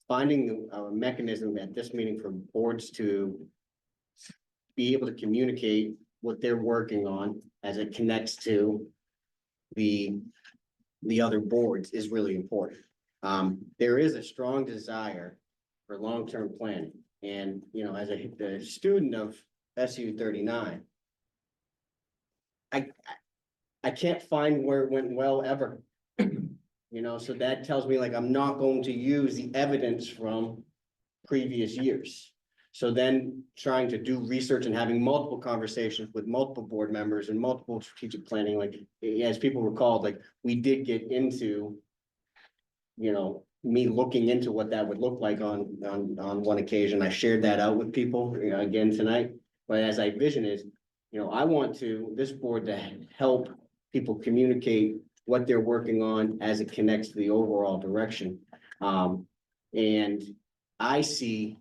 finding a mechanism at this meeting for boards to be able to communicate what they're working on as it connects to the other boards is really important. There is a strong desire for long-term planning, and, you know, as a student of SU 39, I can't find where it went well ever. You know, so that tells me like I'm not going to use the evidence from previous years. So then trying to do research and having multiple conversations with multiple board members and multiple strategic planning, like as people recall, like we did get into, you know, me looking into what that would look like on one occasion. I shared that out with people, you know, again tonight. But as I vision is, you know, I want this board to help people communicate what they're working on as it connects to the overall direction. And I see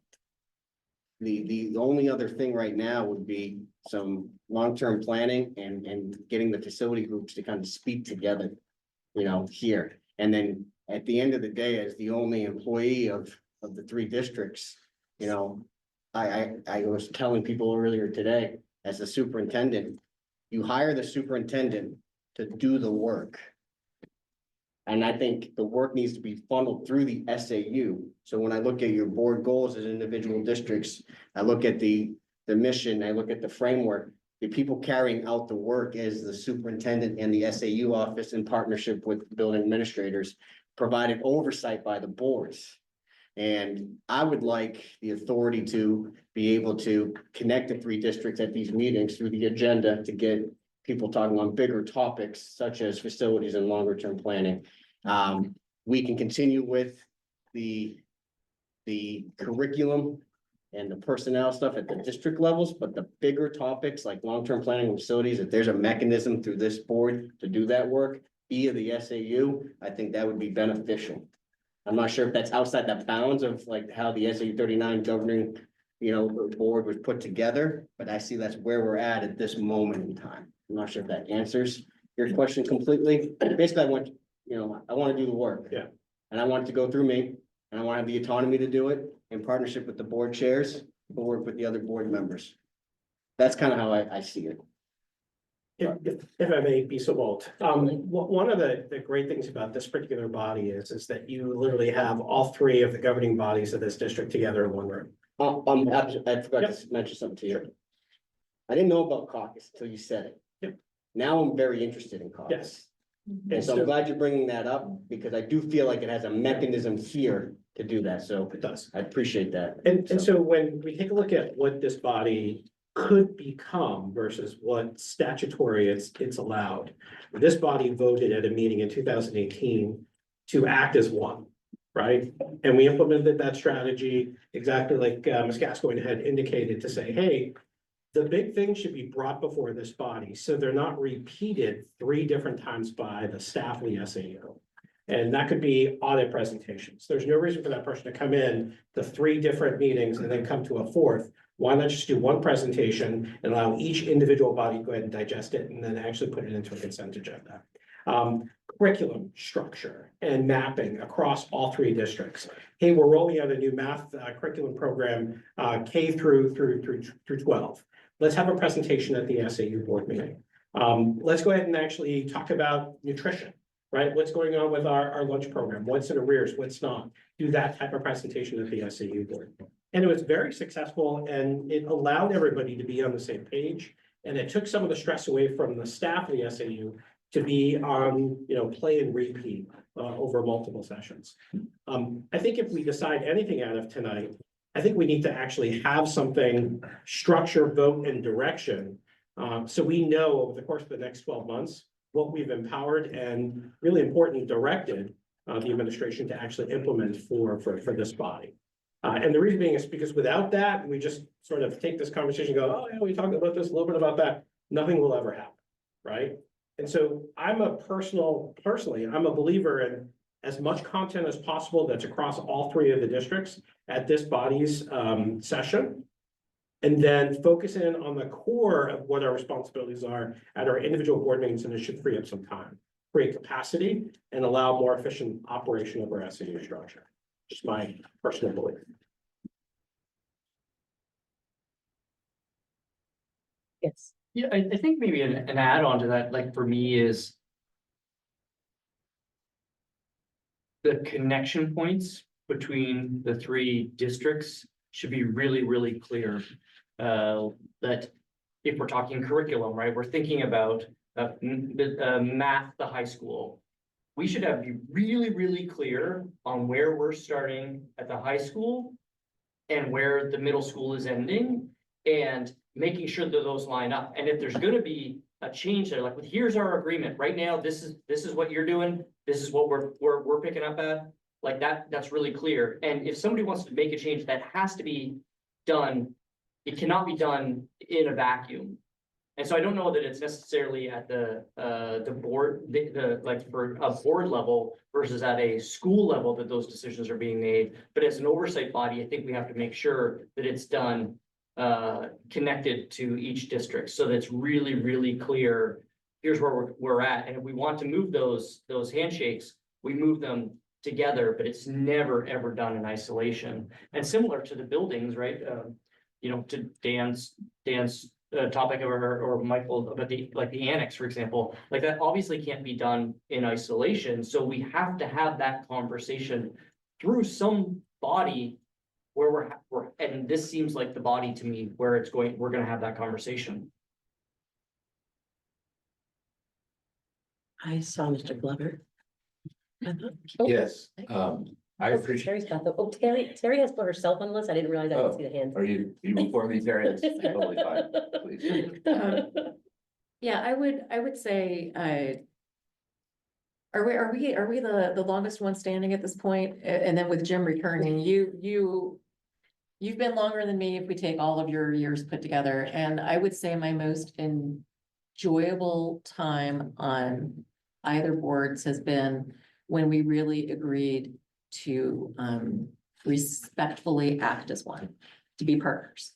the only other thing right now would be some long-term planning and getting the facility groups to kind of speak together, you know, here. And then at the end of the day, as the only employee of the 3 districts, you know, I was telling people earlier today, as the superintendent, you hire the superintendent to do the work. And I think the work needs to be funneled through the SAU. So when I look at your board goals as individual districts, I look at the mission, I look at the framework, the people carrying out the work is the superintendent and the SAU office in partnership with building administrators, provided oversight by the boards. And I would like the authority to be able to connect the 3 districts at these meetings through the agenda to get people talking on bigger topics such as facilities and longer term planning. We can continue with the curriculum and the personnel stuff at the district levels, but the bigger topics like long-term planning and facilities, if there's a mechanism through this board to do that work via the SAU, I think that would be beneficial. I'm not sure if that's outside the bounds of like how the SAU 39 governing, you know, board was put together, but I see that's where we're at this moment in time. I'm not sure if that answers your question completely. Basically, I want to do the work. Yeah. And I want it to go through me, and I want to have the autonomy to do it in partnership with the board chairs, but work with the other board members. That's kind of how I see it. If I may be so bold, one of the great things about this particular body is that you literally have all 3 of the governing bodies of this district together in one room. I forgot to mention something to you. I didn't know about caucus until you said it. Yep. Now I'm very interested in caucus. Yes. And so I'm glad you're bringing that up because I do feel like it has a mechanism here to do that. So It does. I appreciate that. And so when we take a look at what this body could become versus what statutory it's allowed. This body voted at a meeting in 2018 to act as one, right? And we implemented that strategy exactly like Ms. Gascoigne had indicated to say, hey, the big thing should be brought before this body, so they're not repeated 3 different times by the staff of the SAU. And that could be audit presentations. There's no reason for that person to come in to 3 different meetings and then come to a 4th. Why not just do one presentation and allow each individual body to go ahead and digest it and then actually put it into a consent agenda? Curriculum structure and mapping across all 3 districts. Hey, we're rolling out a new math curriculum program, K through 12. Let's have a presentation at the SAU board meeting. Let's go ahead and actually talk about nutrition, right? What's going on with our lunch program? What's in arrears? What's not? Do that type of presentation at the SAU board. And it was very successful and it allowed everybody to be on the same page. And it took some of the stress away from the staff of the SAU to be on, play and repeat over multiple sessions. I think if we decide anything out of tonight, I think we need to actually have something structure, vote, and direction. So we know over the course of the next 12 months, what we've empowered and really important directed the administration to actually implement for this body. And the reason being is because without that, we just sort of take this conversation and go, oh yeah, we talked about this, a little bit about that. Nothing will ever happen, right? And so personally, I'm a believer in as much content as possible that's across all 3 of the districts at this body's session. And then focus in on the core of what our responsibilities are at our individual board meetings, and it should free up some time. create capacity and allow more efficient operation of our SAU structure. Just my personal belief. Yes. Yeah, I think maybe an add-on to that, like for me is. The connection points between the three districts should be really, really clear. That if we're talking curriculum, right, we're thinking about math, the high school. We should have be really, really clear on where we're starting at the high school. And where the middle school is ending, and making sure that those line up. And if there's gonna be a change there, like, here's our agreement, right now, this is what you're doing, this is what we're picking up at. Like that's really clear. And if somebody wants to make a change, that has to be done. It cannot be done in a vacuum. And so I don't know that it's necessarily at the board, like for a board level versus at a school level that those decisions are being made. But as an oversight body, I think we have to make sure that it's done connected to each district. So that's really, really clear. Here's where we're at. And if we want to move those handshakes, we move them together, but it's never, ever done in isolation. And similar to the buildings, right? You know, to Dan's topic or Michael about the annex, for example, like that obviously can't be done in isolation. So we have to have that conversation through some body where we're and this seems like the body to me where we're going to have that conversation. I saw Mr. Glover. Oh, Yes, I oh, appreciate. Terry's got the, Terry has put herself on the list. I didn't realize I didn't see the hand. Are you before me, Terry? It's totally fine, please. Yeah, I would say, are we the longest one standing at this point? And then with Jim returning, you've been longer than me if we take all of your years put together. And I would say my most enjoyable time on either boards has been when we really agreed to respectfully act as one, to be partners.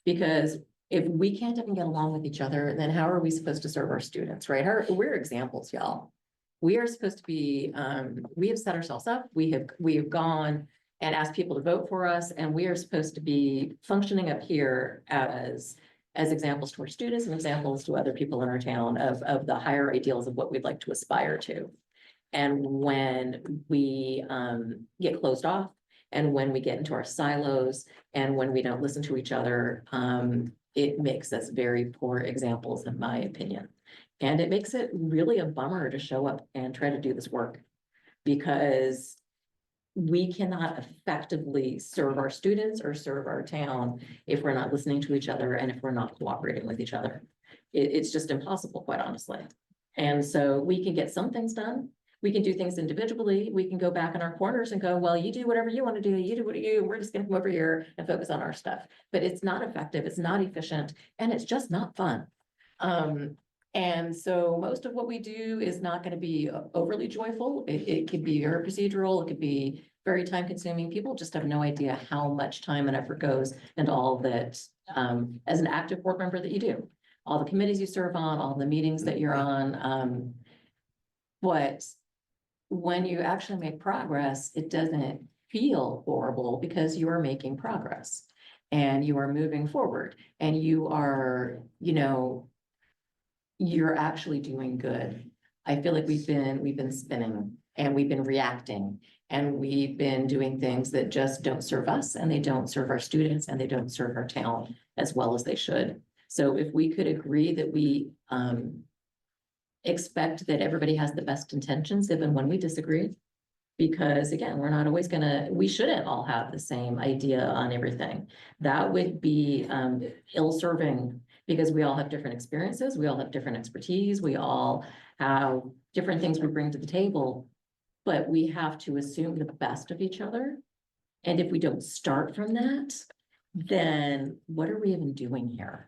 Because if we can't even get along with each other, then how are we supposed to serve our students, right? We're examples, y'all. We are supposed to be, we have set ourselves up, we have gone and asked people to vote for us, and we are supposed to be functioning up here as examples to our students and examples to other people in our town of the higher ideals of what we'd like to aspire to. And when we get closed off, and when we get into our silos, and when we don't listen to each other, it makes us very poor examples, in my opinion. And it makes it really a bummer to show up and try to do this work, because we cannot effectively serve our students or serve our town if we're not listening to each other and if we're not cooperating with each other. It's just impossible, quite honestly. And so we can get some things done. We can do things individually. We can go back in our corners and go, well, you do whatever you want to do. You do what you, we're just going to come over here and focus on our stuff. But it's not effective. It's not efficient, and it's just not fun. And so most of what we do is not going to be overly joyful. It could be very procedural. It could be very time consuming. People just have no idea how much time and effort goes into all that, as an active board member that you do, all the committees you serve on, all the meetings that you're on. But when you actually make progress, it doesn't feel horrible, because you are making progress and you are moving forward, and you are, you're actually doing good. I feel like we've been spinning, and we've been reacting, and we've been doing things that just don't serve us, and they don't serve our students, and they don't serve our town as well as they should. So if we could agree that we expect that everybody has the best intentions, even when we disagree, because again, we're not always we shouldn't all have the same idea on everything. That would be ill-serving, because we all have different experiences, we all have different expertise, we all have different things we bring to the table, but we have to assume the best of each other. And if we don't start from that, then what are we even doing here?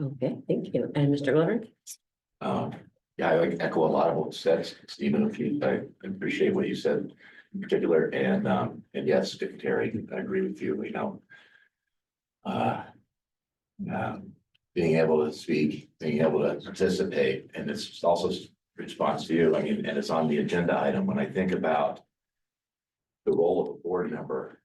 Okay, thank you. And Mr. Glover? Yeah, I like echo a lot of what was said, Stephen. I appreciate what you said in particular, and yes, Terry, I agree with you. being able to speak, being able to participate, and it's also response to you, I mean, and it's on the agenda item, when I think about the role of a board member,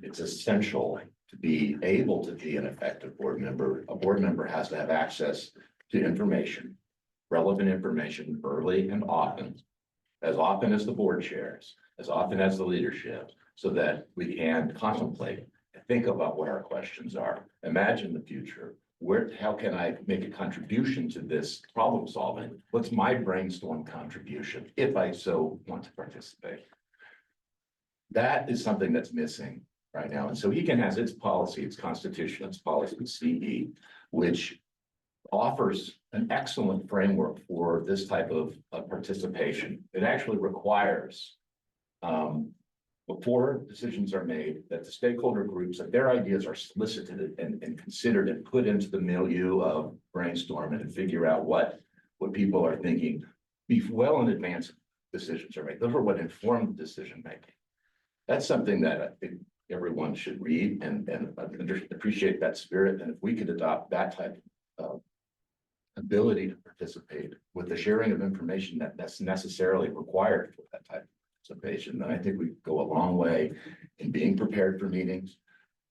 it's essential to be able to be an effective board member. A board member has to have access to information, relevant information early and often as the board chairs, as often as the leadership, so that we can contemplate and think about what our questions are. Imagine the future. How can I make a contribution to this problem solving? What's my brainstorm contribution if I so want to participate? That is something that's missing right now. And so Egan has its policy, its constitution, its policy, CE, which offers an excellent framework for this type of participation. It actually requires, before decisions are made, that the stakeholder groups, that their ideas are solicited and considered and put into the milieu of brainstorming and figure out what people are thinking well in advance of decisions are made. Those are what inform decision making. That's something that I think everyone should read and appreciate that spirit. And if we could adopt that type of ability to participate with the sharing of information that's necessarily required for that type of participation, then I think we go a long way in being prepared for meetings,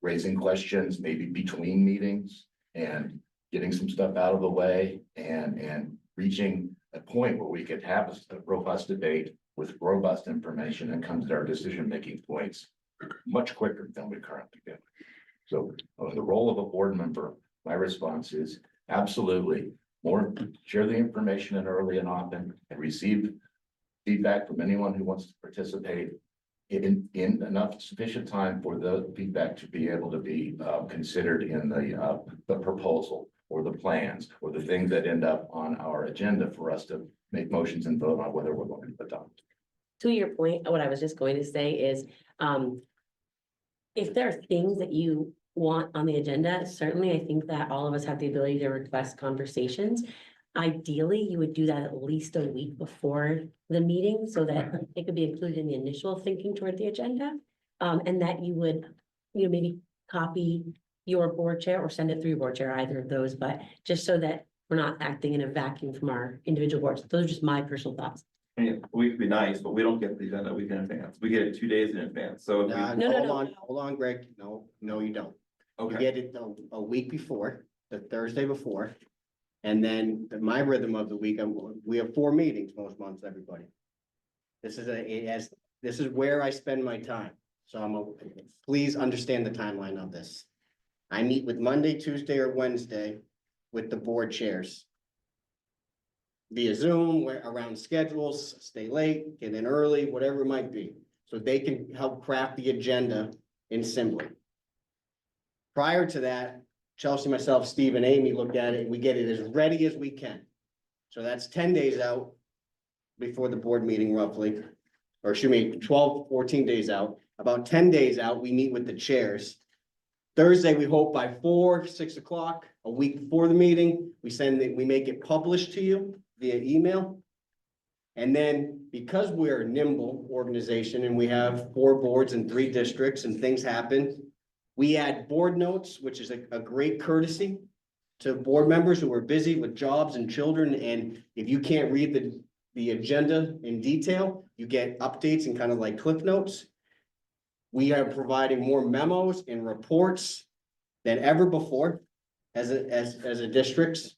raising questions, maybe between meetings, and getting some stuff out of the way and reaching a point where we could have a robust debate with robust information and come to our decision-making points much quicker than we currently do. So the role of a board member, my response is absolutely more share the information and early and often and receive feedback from anyone who wants to participate in enough sufficient time for the feedback to be able to be considered in the proposal or the plans or the things that end up on our agenda for us to make motions and vote on whether we're going to adopt. To your point, what I was just going to say is, if there are things that you want on the agenda, certainly I think that all of us have the ability to request conversations. Ideally, you would do that at least a week before the meeting so that it could be included in the initial thinking toward the agenda. And that you would, maybe copy your board chair or send it through your board chair, either of those, but just so that we're not acting in a vacuum from our individual boards. Those are just my personal thoughts. I mean, a week would be nice, but we don't get the agenda a week in advance. We get it 2 days in advance. So if we, Hold on, Greg. No, you don't. You okay, get it a week before, the Thursday before. And then my rhythm of the week, we have 4 meetings most months, everybody. This is where I spend my time. So please understand the timeline of this. I meet with Monday, Tuesday, or Wednesday with the board chairs. Via Zoom, around schedules, stay late, get in early, whatever it might be. So they can help craft the agenda in Assembly. Prior to that, Chelsea, myself, Steve, and Amy looked at it, and we get it as ready as we can. So that's 10 days out before the board meeting roughly, or excuse me, 12, 14 days out. About 10 days out, we meet with the chairs. Thursday, we hope by 4, 6 o'clock, a week before the meeting, we make it published to you via email. And then because we're a nimble organization and we have 4 boards and 3 districts and things happen, we add board notes, which is a great courtesy to board members who are busy with jobs and children. And if you can't read the agenda in detail, you get updates and kind of like cliff notes. We are providing more memos and reports than ever before as a district.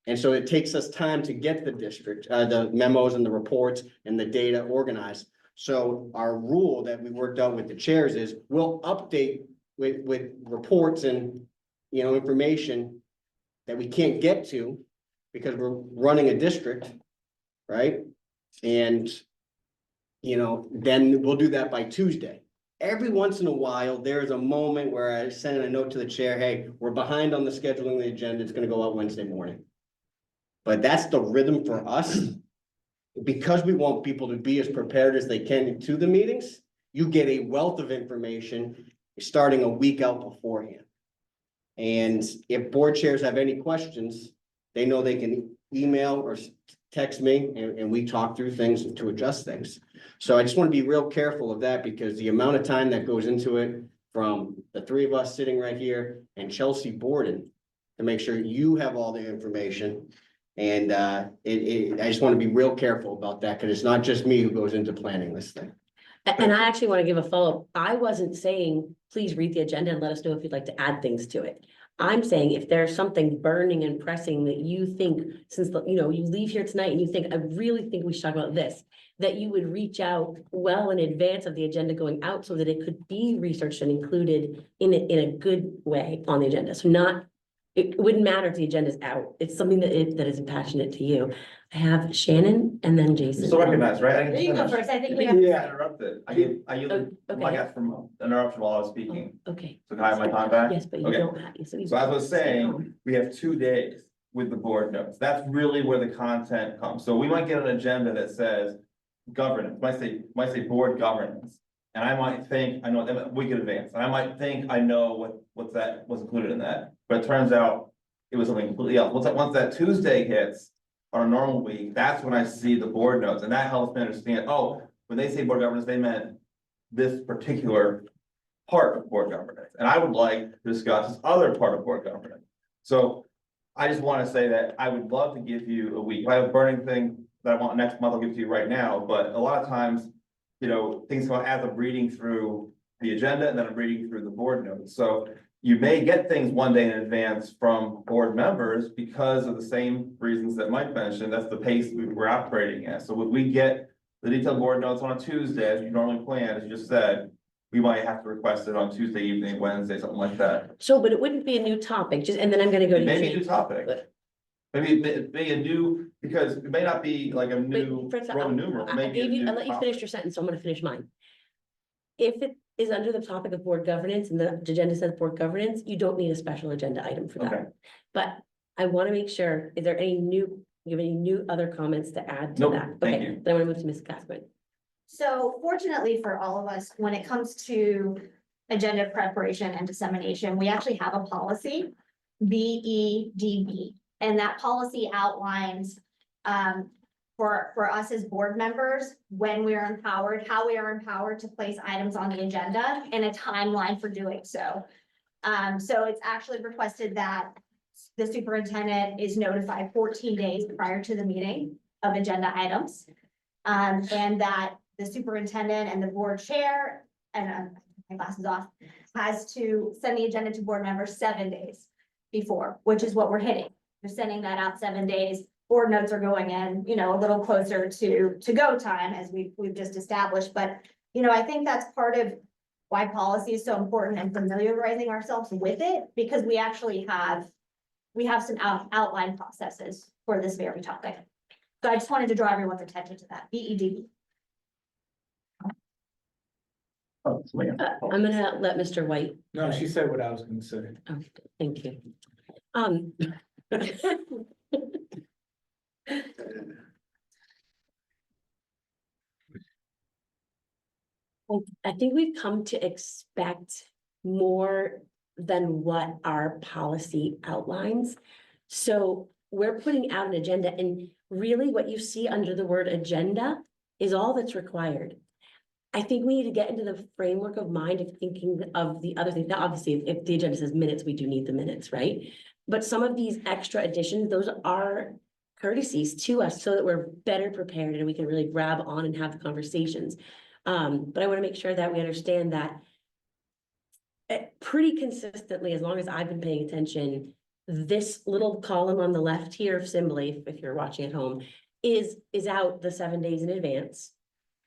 And so it takes us time to get the memos and the reports and the data organized. So our rule that we worked out with the chairs is we'll update with reports and, information that we can't get to because we're running a district, right? And, then we'll do that by Tuesday. Every once in a while, there's a moment where I send a note to the chair, hey, we're behind on the scheduling of the agenda. It's going to go out Wednesday morning. But that's the rhythm for us. Because we want people to be as prepared as they can to the meetings, you get a wealth of information starting a week out beforehand. And if board chairs have any questions, they know they can email or text me and we talk through things to adjust things. So I just want to be real careful of that because the amount of time that goes into it from the 3 of us sitting right here and Chelsea Borden, to make sure you have all the information. And I just want to be real careful about that, because it's not just me who goes into planning this thing. And I actually want to give a follow-up. I wasn't saying, please read the agenda and let us know if you'd like to add things to it. I'm saying if there's something burning and pressing that you think, since, you know, you leave here tonight and you think, I really think we should talk about this, that you would reach out well in advance of the agenda going out so that it could be researched and included in a good way on the agenda. So not, it wouldn't matter if the agenda's out. It's something that is passionate to you. I have Shannon and then Jason. Still recognized, right? I There didn't you go finish. first, I think we have. Yeah, interrupted. I yielded, I Okay. got from interruption while I was speaking. Okay, So can I have my time back? yes, but you Okay. don't have. So So as I was saying, we have 2 days with the board notes. That's really where the content comes. So we might get an agenda that says governance, might say board governance. And I might think, I know, we could advance, and I might think I know what's included in that, but it turns out it was something completely else. Once that Tuesday hits on a normal week, that's when I see the board notes, and that helps me understand, oh, when they say board governance, they meant this particular part of board governance, and I would like to discuss this other part of board governance. So I just want to say that I would love to give you a week. If I have a burning thing that I want next month, I'll give it to you right now, but a lot of times, you know, things go as I'm reading through the agenda and then I'm reading through the board notes. So you may get things one day in advance from board members because of the same reasons that Mike mentioned. That's the pace we're operating at. So when we get the detailed board notes on a Tuesday, as you normally plan, as you just said, we might have to request it on Tuesday evening, Wednesday, something like that. So, but it wouldn't be a new topic, just, and then I'm gonna go to. Maybe a Jane. new topic. Maybe a new, because it may not be like a new Fritz, Roman numeral. I maybe a gave you, new I let you topic. finish your sentence, so I'm gonna finish mine. If it is under the topic of board governance and the agenda says board governance, you don't need a special agenda item for Okay. that. But I want to make sure, is there any new, you have any new other comments to add to Nope, that? thank Okay, you. then I'm gonna move to Ms. Gaskin. So fortunately for all of us, when it comes to agenda preparation and dissemination, we actually have a policy, BEDB. And that policy outlines for us as board members, when we are empowered, how we are empowered to place items on the agenda and a timeline for doing so. So it's actually requested that the superintendent is notified 14 days prior to the meeting of agenda items. And that the superintendent and the board chair, and my glasses off, has to send the agenda to board members 7 days before, which is what we're hitting. We're sending that out 7 days. Board notes are going in, you know, a little closer to go time, as we've just established. But, you know, I think that's part of why policy is so important and familiarizing ourselves with it, because we actually have some outline processes for this very topic. So I just wanted to draw everyone's attention to that, BEDB. Oh, somebody else. I'm gonna let Mr. White. No, she said what I was gonna say. Oh, thank you. I think we've come to expect more than what our policy outlines. So we're putting out an agenda, and really what you see under the word agenda is all that's required. I think we need to get into the framework of mind of thinking of the other things. Now, obviously, if the agenda says minutes, we do need the minutes, right? But some of these extra additions, those are courtesies to us so that we're better prepared and we can really grab on and have the conversations. But I want to make sure that we understand that pretty consistently, as long as I've been paying attention, this little column on the left here of Assembly, if you're watching at home, is out the 7 days in advance.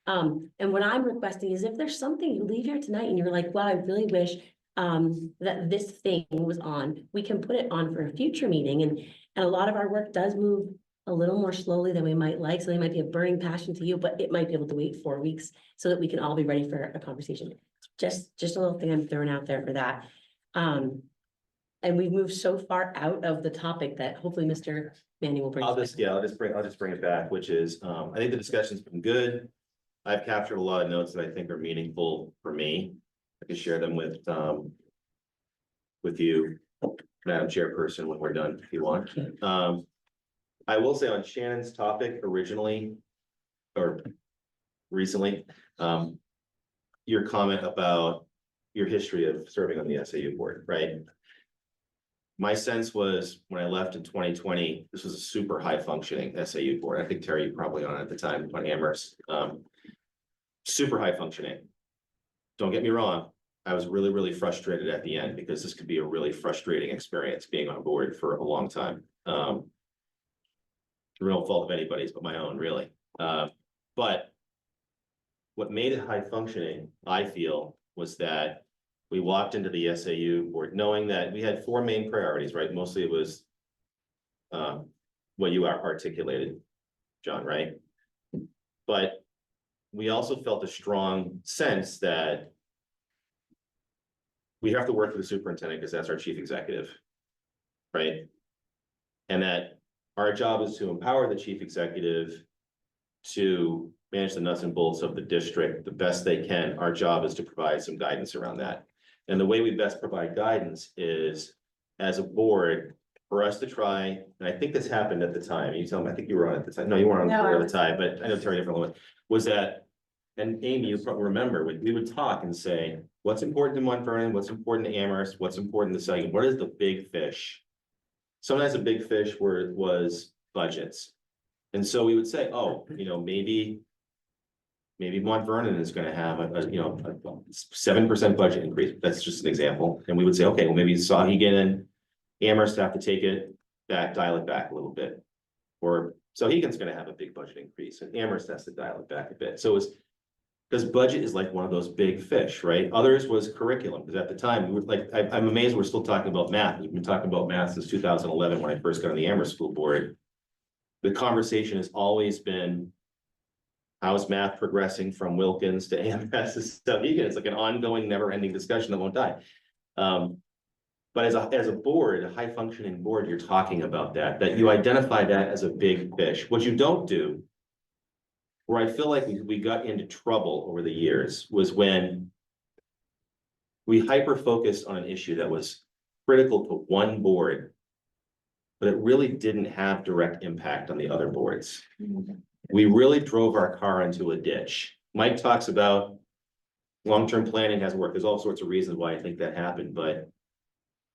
And what I'm requesting is if there's something you leave here tonight and you're like, wow, I really wish that this thing was on, we can put it on for a future meeting. And a lot of our work does move a little more slowly than we might like. So they might be a burning passion to you, but it might be able to wait 4 weeks so that we can all be ready for a conversation. Just a little thing I'm throwing out there for that. And we've moved so far out of the topic that hopefully Mr. Manning will bring. I'll just bring it back, which is, I think the discussion's been good. I've captured a lot of notes that I think are meaningful for me. I can share them with you, Madam Chairperson, when we're done, if you want. I will say on Shannon's topic originally, or recently, your comment about your history of serving on the SAU board, right? my sense was when I left in 2020, this was a super high functioning SAU board. I think Terry, you were probably on it at the time on Amherst. Super high functioning. Don't get me wrong. I was really, really frustrated at the end because this could be a really frustrating experience being on board for a long time. Real fault of anybody's but my own, really. But what made it high functioning, I feel, was that we walked into the SAU board knowing that we had four main priorities, right? Mostly it was what you articulated, John, right? But we also felt a strong sense that we have to work with the superintendent because that's our chief executive, right? And that our job is to empower the chief executive to manage the nuts and bolts of the district the best they can. Our job is to provide some guidance around that. And the way we best provide guidance is, as a board, for us to try, and I think this happened at the time, you tell me, I think you were on at the time, no, you weren't on the board at the time, but I know Terry different, was that, and Amy, you probably remember, we would talk and say, what's important to Mount Vernon, what's important to Amherst, what's important to SAU, what is the big fish? Sometimes the big fish was budgets. And so we would say, oh, maybe Mount Vernon is gonna have a 7% budget increase. That's just an example. And we would say, okay, well, maybe Sauhegan and Amherst have to take it back, dial it back a little bit. Or Sauhegan's gonna have a big budget increase and Amherst has to dial it back a bit. So it's because budget is like one of those big fish, right? Others was curriculum, because at the time, we were like, I'm amazed we're still talking about math. We've been talking about math since 2011 when I first got on the Amherst School Board. The conversation has always been, how is math progressing from Wilkins to AMS to Sauhegan? It's like an ongoing, never-ending discussion that won't die. But as a board, a high-functioning board, you're talking about that you identify that as a big fish. What you don't do, where I feel like we got into trouble over the years, was when we hyper-focused on an issue that was critical to one board, but it really didn't have direct impact on the other boards. We really drove our car into a ditch. Mike talks about long-term planning hasn't worked. There's all sorts of reasons why I think that happened, but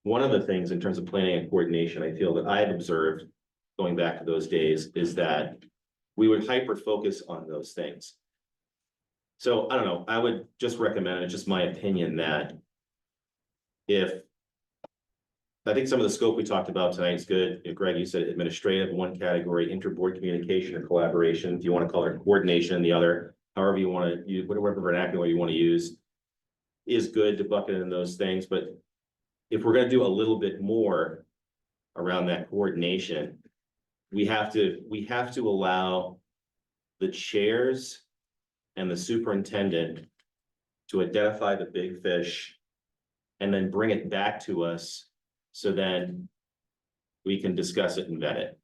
one of the things in terms of planning and coordination, I feel that I've observed going back to those days is that we would hyper-focus on those things. So I don't know, I would just recommend, it's just my opinion, that I think some of the scope we talked about tonight is good. Greg, you said administrative, one category, inter-board communication or collaboration, if you want to call it coordination, and the other, however you want to use, whatever vernacular you want to use, is good to bucket in those things. But if we're going to do a little bit more around that coordination, we have to allow the chairs and the superintendent to identify the big fish and then bring it back to us. So then we can discuss it and vet it.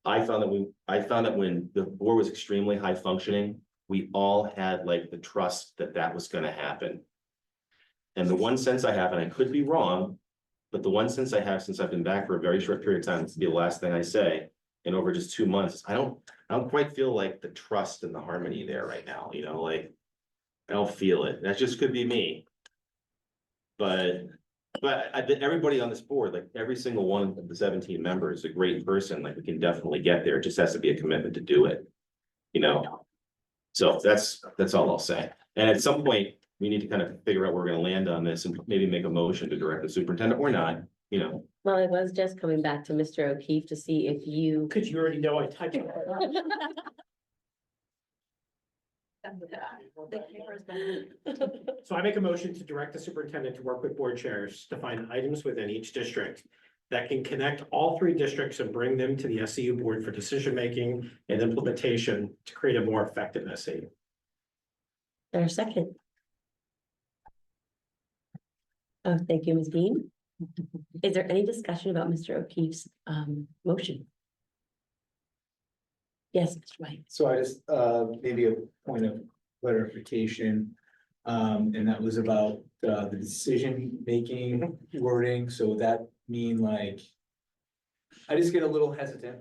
I found that when the board was extremely high functioning, we all had like the trust that was going to happen. And the one sense I have, and I could be wrong, but the one sense I have since I've been back for a very short period of time, this will be the last thing I say, in over just 2 months, I don't quite feel like the trust and the harmony there right now, like I don't feel it. That just could be me. But everybody on this board, like every single one of the 17 members, is a great person. Like we can definitely get there. It just has to be a commitment to do it. So that's all I'll say. And at some point, we need to kind of figure out where we're going to land on this and maybe make a motion to direct the superintendent or not. Well, I was just coming back to Mr. O'Keefe to see if you. Cause you already know I typed it. So I make a motion to direct the superintendent to work with board chairs to find items within each district that can connect all three districts and bring them to the SAU board for decision-making and implementation to create a more effective SAU. There's a second. Oh, thank you, Ms. Dean. Is there any discussion about Mr. O'Keefe's motion? Yes, Mr. White. So I just, maybe a point of clarification, and that was about, the decision-making wording, so would that mean like, I just get a little hesitant.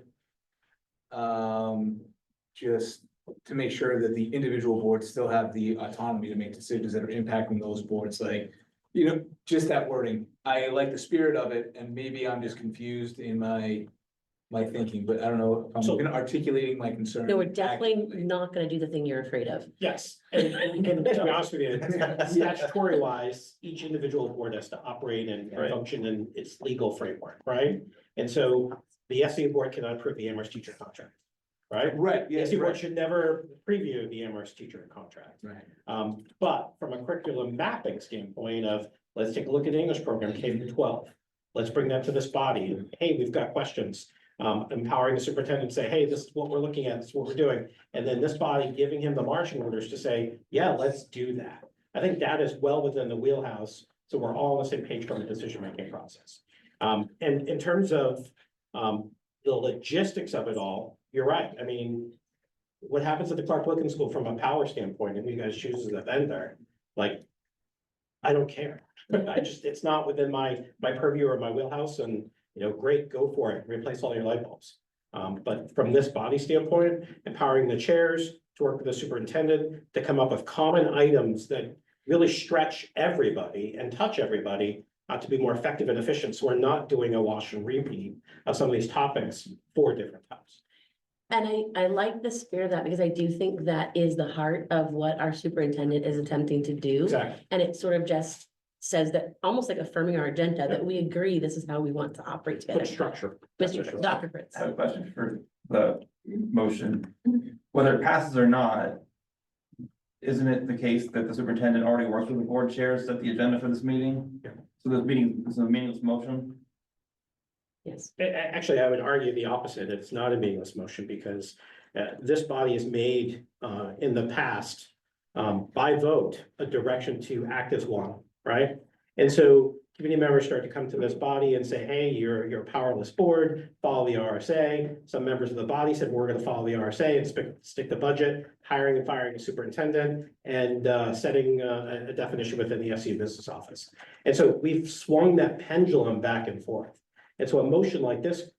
Just to make sure that the individual boards still have the autonomy to make decisions that are impacting those boards, like, You know, just that wording. I like the spirit of it and maybe I'm just confused in my thinking, but I don't know if I'm articulating my concern. No, we're definitely accurately. not gonna do the thing you're afraid of. Yes, and to be honest with you, statutory wise, each individual board has to operate and Right. function in its legal framework, right? And so the SAU board cannot approve the Amherst teacher contract, right? Right, The yes, SAU board right. should never preview the Amherst teacher contract. Right. But from a curriculum mapping standpoint of, let's take a look at the English program, K through 12. Let's bring that to this body. Hey, we've got questions. Empowering the superintendent to say, hey, this is what we're looking at, this is what we're doing. And then this body giving him the marching orders to say, yeah, let's do that. I think that is well within the wheelhouse. So we're all on the same page from a decision-making process. And in terms of the logistics of it all, you're right. I mean, what happens at the Clark Wilkins School from a power standpoint, and you guys choose as a vendor, like, I don't care. I just, it's not within my purview or my wheelhouse, and, you know, great, go for it, replace all your light bulbs. But from this body standpoint, empowering the chairs to work with the superintendent to come up with common items that really stretch everybody and touch everybody to be more effective and efficient. So we're not doing a wash and repeat of some of these topics 4 different times. And I like the spirit of that because I do think that is the heart of what our superintendent is attempting to do. Exactly. And it sort of just says that, almost like affirming our agenda, that we agree this is how we want to operate together. Put structure. Mr. Dr. Fritz. I have a question for the motion. Whether it passes or not, isn't it the case that the superintendent already works with the board chairs to set the agenda for this meeting? Yeah. So this meeting is a meaningless motion? Yes. Actually, I would argue the opposite. It's not a meaningless motion because this body has made in the past by vote, a direction to act as one, right? And so committee members start to come to this body and say, hey, you're a powerless board, follow the RSA. Some members of the body said, we're gonna follow the RSA and stick the budget, hiring and firing a superintendent, and setting a definition within the SU business office. And so we've swung that pendulum back and forth. And so a motion like this,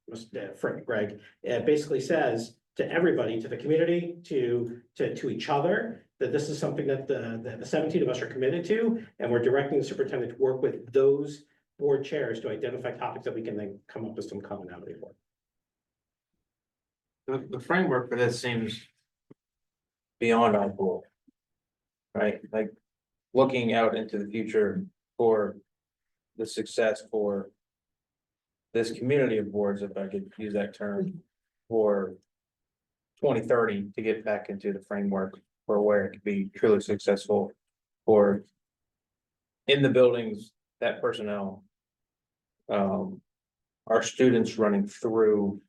Greg, basically says to everybody, to the community, to each other, that this is something that the 17 of us are committed to, and we're directing the superintendent to work with those board chairs to identify topics that we can then come up with some commonality for. The framework for this seems beyond our goal. Right, like looking out into the future for the success for this community of boards, if I could use that term, for 2030 to get back into the framework for where it could be truly successful for in the buildings, that personnel, our students running through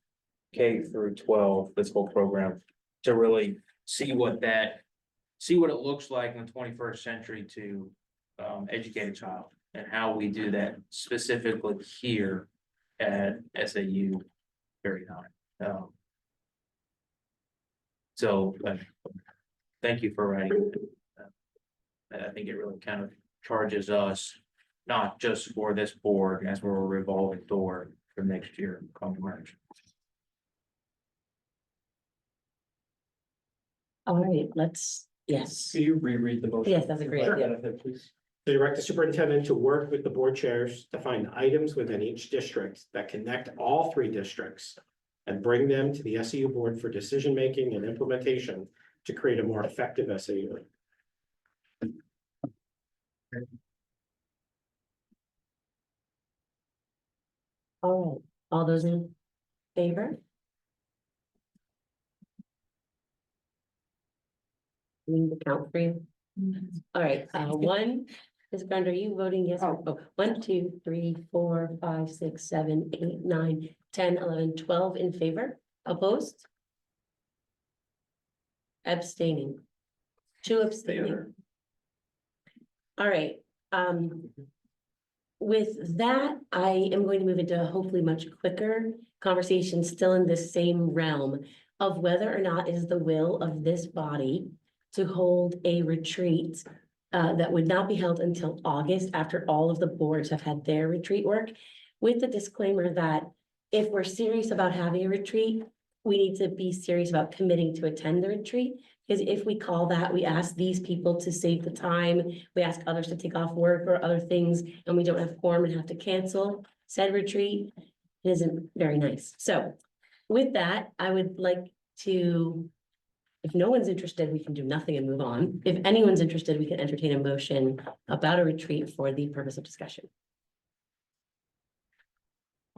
K through 12, this whole program, to really see what it looks like in the 21st century to educate a child, and how we do that specifically here at SAU 39. So thank you for writing. I think it really kind of charges us, not just for this board as we're a revolving door for next year come March. All right, yes. Can you reread the motion? Yes, that's a great idea. Benefit, please. To direct the superintendent to work with the board chairs to find items within each district that connect all 3 districts and bring them to the SAU board for decision-making and implementation to create a more effective SAU. All right, all those in favor? We need to count for you. All right, 1, Ms. Grund, are you voting yes? Oh, 1, 2, 3, 4, 5, 6, 7, 8, 9, 10, 11, 12 in favor, opposed? Abstaining. 2 abstaining. All right, with that, I am going to move into a hopefully much quicker conversation, still in the same realm of whether or not it is the will of this body to hold a retreat that would not be held until August, after all of the boards have had their retreat work, with the disclaimer that if we're serious about having a retreat, we need to be serious about committing to attend the retreat, Because if we call that, we ask these people to save the time, we ask others to take off work or other things, and we don't have quorum and have to cancel said retreat. It isn't very nice. So with that, I would like to, if no one's interested, we can do nothing and move on. If anyone's interested, we can entertain a motion about a retreat for the purpose of discussion.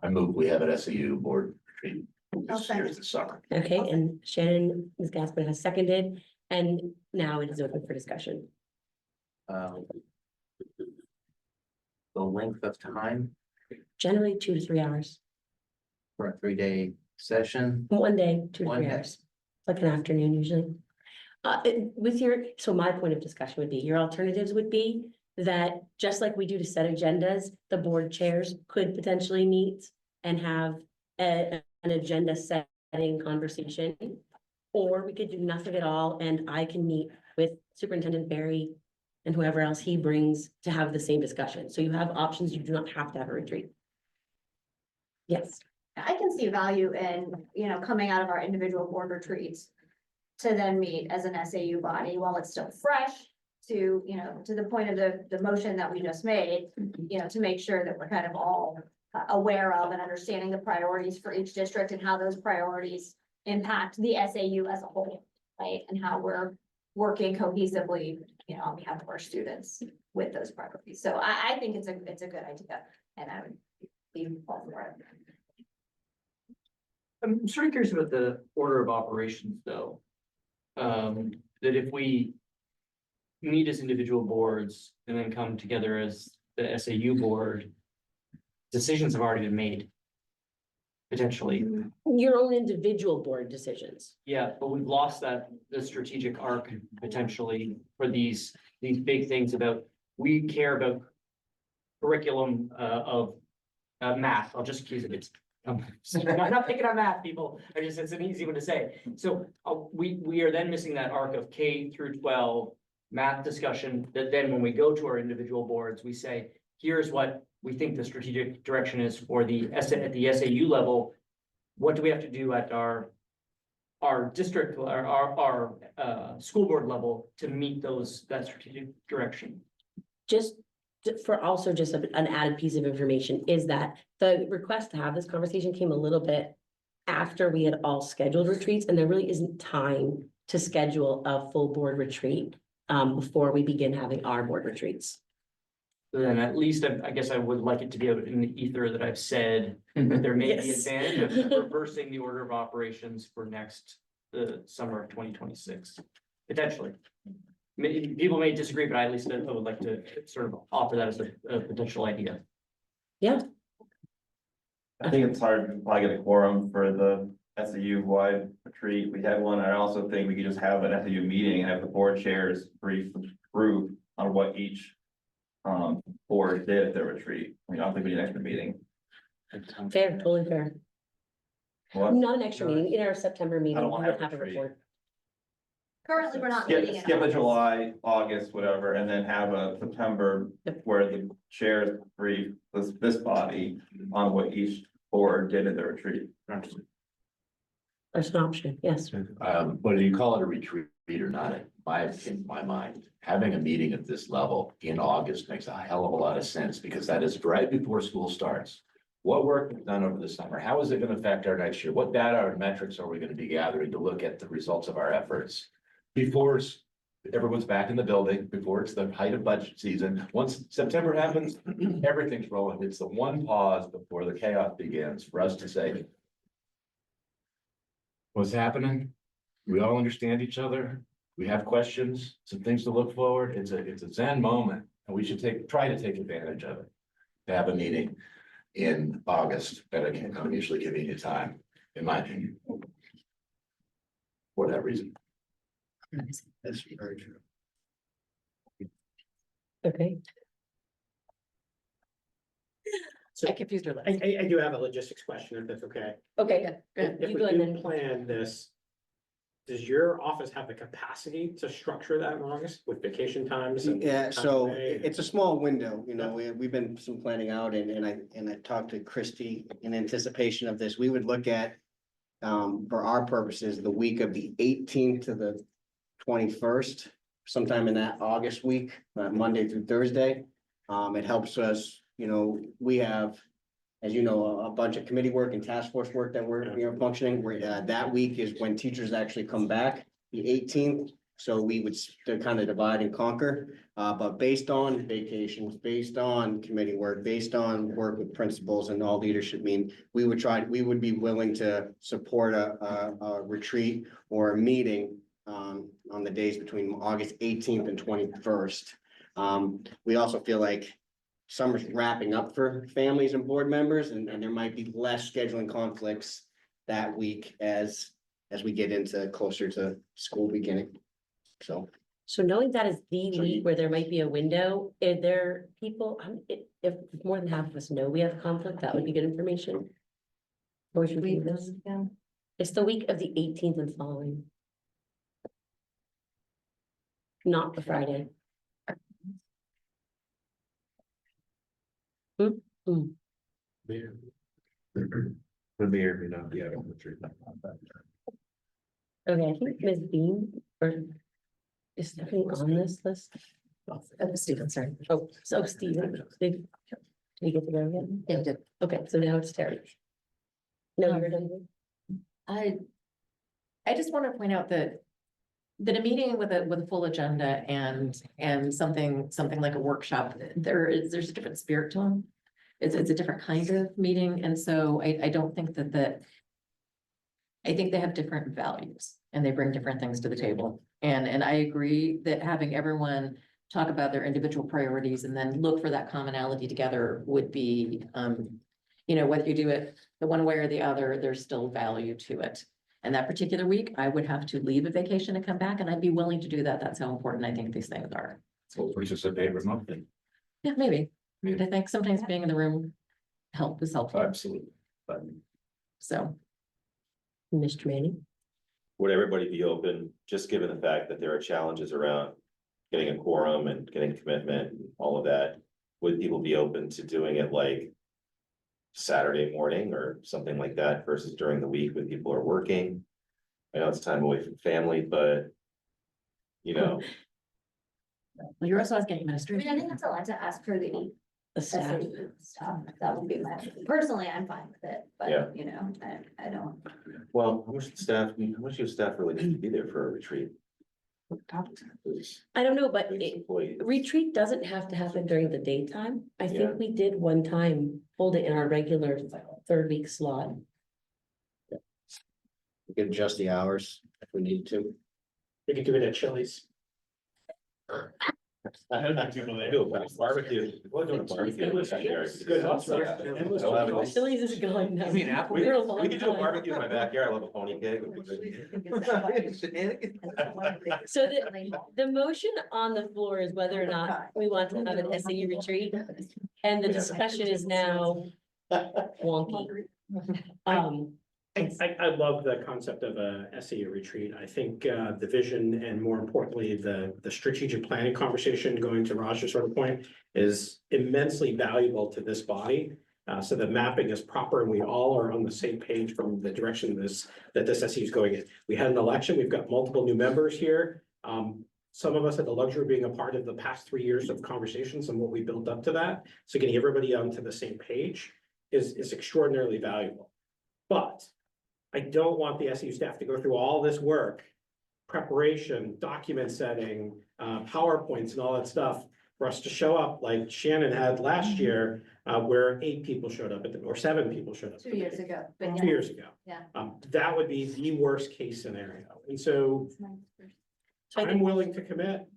I move we have an SAU board retreat I'll this year's this summer. Okay, and Shannon, Ms. Gaspar has seconded, and now it is open for discussion. The length of time Generally 2 to 3 hours, for a 3-day session. one day, 2 to One 3 day. hours, like an afternoon usually. With your, so my point of discussion would be, your alternatives would be that just like we do to set agendas, the board chairs could potentially meet and have an agenda setting conversation. Or we could do nothing at all, and I can meet with Superintendent Barry and whoever else he brings to have the same discussion. So you have options, you do not have to have a retreat. Yes, I can see value in, you know, coming out of our individual board retreats to then meet as an SAU body while it's still fresh to, you know, to the point of the motion that we just made, you know, to make sure that we're kind of all aware of and understanding the priorities for each district and how those priorities impact the SAU as a whole, right? And how we're working cohesively, you know, on behalf of our students with those priorities. So I think it's a good idea, and I would be all for it. I'm sort of curious about the order of operations, though. That if we meet as individual boards and then come together as the SAU board, decisions have already been made. Potentially, your own individual board decisions. yeah, but we've lost the strategic arc potentially for these big things about, we care about curriculum of math. I'll just use it. I'm not picking on math, people. It's an easy one to say. So we are then missing that arc of K through 12 math discussion, that then when we go to our individual boards, we say, here's what we think the strategic direction is for at the SAU level. What do we have to do at our district, our school board level to meet that strategic direction? Just for also just an added piece of information is that the request to have this conversation came a little bit after we had all scheduled retreats, and there really isn't time to schedule a full board retreat before we begin having our board retreats. So then at least I guess I would like it to be out in the ether that I've said that there may be Yes. advantage of reversing the order of operations for the summer of 2026, potentially. People may disagree, but I at least I would like to sort of offer that as a potential idea. Yeah, I think it's hard to probably get a quorum for the SAU wide retreat. We had one. I also think we could just have an SAU meeting and have the board chairs brief the group on what each board did at their retreat. I mean, I don't think we need an extra meeting. fair, totally fair. What? Not an extra meeting, in our September meeting, I we don't would have a have a retreat. report. Currently, we're not meeting. in Skip a August. July, August, whatever, and then have a September Yep. where the chairs brief this body on what each board did at their retreat. That's an option, yes. Whether you call it a retreat or not, in my mind, having a meeting at this level in August makes a hell of a lot of sense, because that is right before school starts. What work was done over the summer? How is it going to affect our next year? What data or metrics are we going to be gathering to look at the results of our efforts? Before everyone's back in the building, before it's the height of budget season. Once September happens, everything's rolling. It's the one pause before the chaos begins for us to say, what's happening? We all understand each other. We have questions, some things to look forward. It's a Zen moment, and we should try to take advantage of it. To have a meeting in August at a unusually convenient time, in my opinion. For that reason. That's very true. Okay, So I confused her. I do have a logistics question, if that's okay. okay, go ahead. If You we go and do then, plan this, does your office have the capacity to structure that in August with vacation times? and Yeah, time so away and- it's a small window, you know, we've been some planning out and I talked to Christy in anticipation of this. We would look at, for our purposes, the week of the 18th to the 21st, sometime in that August week, Monday through Thursday. It helps us, we have, as you know, a bunch of committee work and task force work that we're functioning. That week is when teachers actually come back, the 18th. So we would kind of divide and conquer, but based on vacations, based on committee work, based on work with principals and all leadership, we would be willing to support a retreat or a meeting on the days between August 18th and 21st. We also feel like summer's wrapping up for families and board members, and there might be less scheduling conflicts that week as we get into closer to school beginning. So knowing that is the So week you- where there might be a window, are there people, if more than half of us know we have conflict, that would be good information. Or should we do this? It's the week of the 18th and following. Not the Friday. The mayor, yeah. Okay, I think Ms. Bean, or is Stephanie on this list? Stephen, sorry. Oh, so Steven, did we get to go again? Yeah, we did. Okay, so now it's Terry. No, you're done. I just want to point out that a meeting with a full agenda and something like a workshop, there's a different spirit to them. It's a different kind of meeting, and so I don't think that I think they have different values and they bring different things to the table. And I agree that having everyone talk about their individual priorities and then look for that commonality together would be, whether you do it the one way or the other, there's still value to it. And that particular week, I would have to leave a vacation and come back, and I'd be willing to do that. That's how important I think these things are. So we just said remotely. Yeah, maybe. But I think sometimes being in the room is helpful. Absolutely. But So, Mr. Manning? Would everybody be open, just given the fact that there are challenges around getting a quorum and getting commitment, and all of that? Would people be open to doing it like Saturday morning or something like that versus during the week when people are working? I know it's time away from family, but well, you're also asking I mean, I administration. think that's a lot to ask for the Staff. SAU stuff. That would be personally, I'm fine with it, Yeah. but I don't. well, how much staff really need to be there for a retreat? I don't know, but Employees. retreat doesn't have to happen during the daytime. I Yeah. think we did one time, hold it in our regular third week slot. We could adjust the hours if we need to. We could do it at Chili's. I heard people there do a barbecue. We're doing a barbecue. in the backyard. Good hustle. Chili's is going now. We For a long could do a time. barbecue in my backyard. I love a pony cake. So the motion on the floor is whether or not we want to have an SAU retreat, and the discussion is now wonky. I love the concept of a SAU retreat. I think the vision and more importantly, the strategic planning conversation, going to Roger's sort of point, is immensely valuable to this body. So the mapping is proper and we all are on the same page from the direction that this SAU is going in. We had an election, we've got multiple new members here. Some of us had the luxury of being a part of the past 3 years of conversations and what we built up to that. So getting everybody onto the same page is extraordinarily valuable. But I don't want the SAU staff to go through all this work, preparation, document setting, PowerPoints and all that stuff for us to show up like Shannon had last year, where 8 people showed up or 7 people showed up. 2 years ago, but 2 years ago. Yeah. That would be the worst case scenario. And so So I I'm think willing to commit.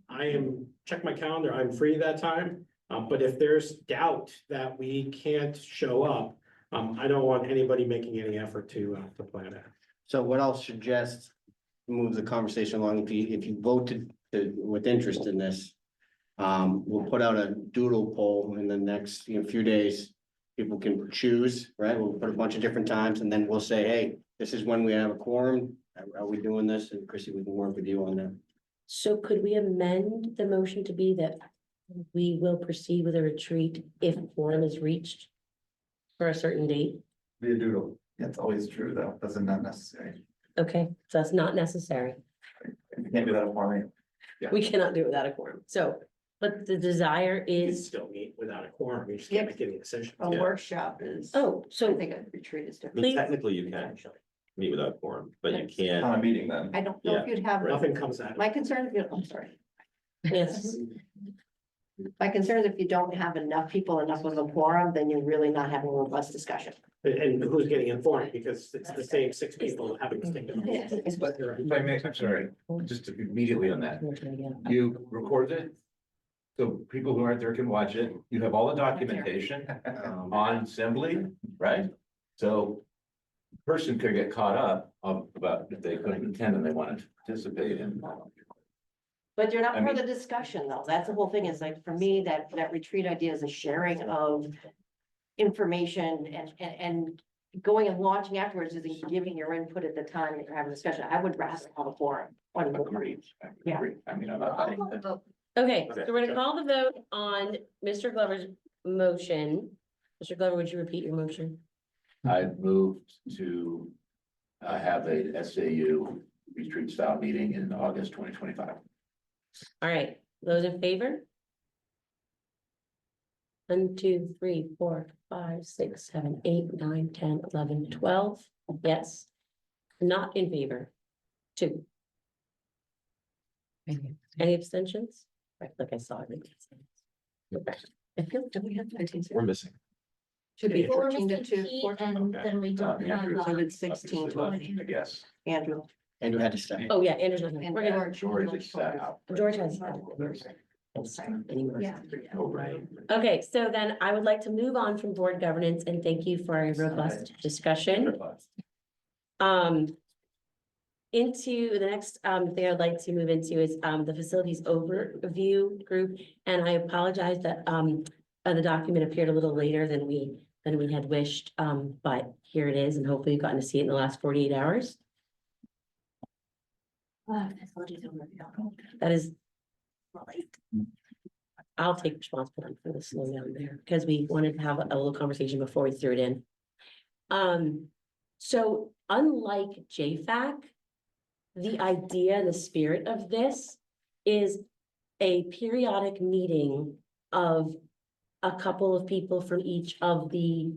Check my calendar, I'm free that time. But if there's doubt that we can't show up, I don't want anybody making any effort to plan it. So what I'll suggest, move the conversation along, if you vote with interest in this. We'll put out a doodle poll in the next, few days. People can choose, right? We'll put a bunch of different times and then we'll say, hey, this is when we have a quorum. Are we doing this? And Chrissy, we can work with you on that. So could we amend the motion to be that we will proceed with a retreat if quorum is reached for a certain date? Be a doodle. That's always true, though. That's not necessary. Okay, so that's not necessary. Can't do that at farming. We cannot do it without a quorum, so, but the desire You can is, still meet without a quorum, you just can't make any decisions. A workshop is. oh, I so think a retreat is I different. mean, Please. technically you can Potentially. meet without a quorum, but you On can't. a meeting then. I don't know if you'd have, Nothing comes out of it. my concern, if you, I'm sorry. yes, My concern is if you don't have enough people, enough of a quorum, then you're really not having a robust discussion. And who's getting informed, because it's the same six people having to think. If I may, I'm sorry, just immediately on that, you record it. So people who aren't there can watch it. You have all the documentation on assembly, right? So. Person could get caught up about if they couldn't attend and they wanted to participate in. But you're not I part of the discussion, though. That's the whole thing, is like, for me, that retreat idea is a sharing of information and going and launching afterwards is giving your input at the time that you're having a discussion. I would rather have a forum. Agreed. Yeah. Agreed. I mean, I'm not. fighting that. okay, so we're gonna call the vote on Mr. Glover's motion. Mr. Glover, would you repeat your motion? I moved to have a SAU retreat style meeting in August 2025. All right, those in favor? 1, 2, 3, 4, 5, 6, 7, 8, 9, 10, 11, 12. Yes. Not in favor. 2. Any abstentions? Right, like I saw it. Okay. I feel, do we have 19? We're missing. Should be Well, we're 14 to missing 2. Pete, and then we don't have, Andrew's So it's 16 to obviously left, I guess. Andrew. Andrew had to stay. Oh, yeah, Andrew's not. And We're gonna, George is out. George has. Anymore. Yeah. Oh, right. Okay, so then I would like to move on from board governance and thank you for a robust discussion. Into the next thing I'd like to move into is the facilities overview group. And I apologize that the document appeared a little later than we had wished. But here it is, and hopefully you've gotten to see it in the last 48 hours. That is. I'll take responsibility for the slowdown there, because we wanted to have a little conversation before we threw it in. So unlike JFAC, the idea and the spirit of this is a periodic meeting of a couple of people from each of the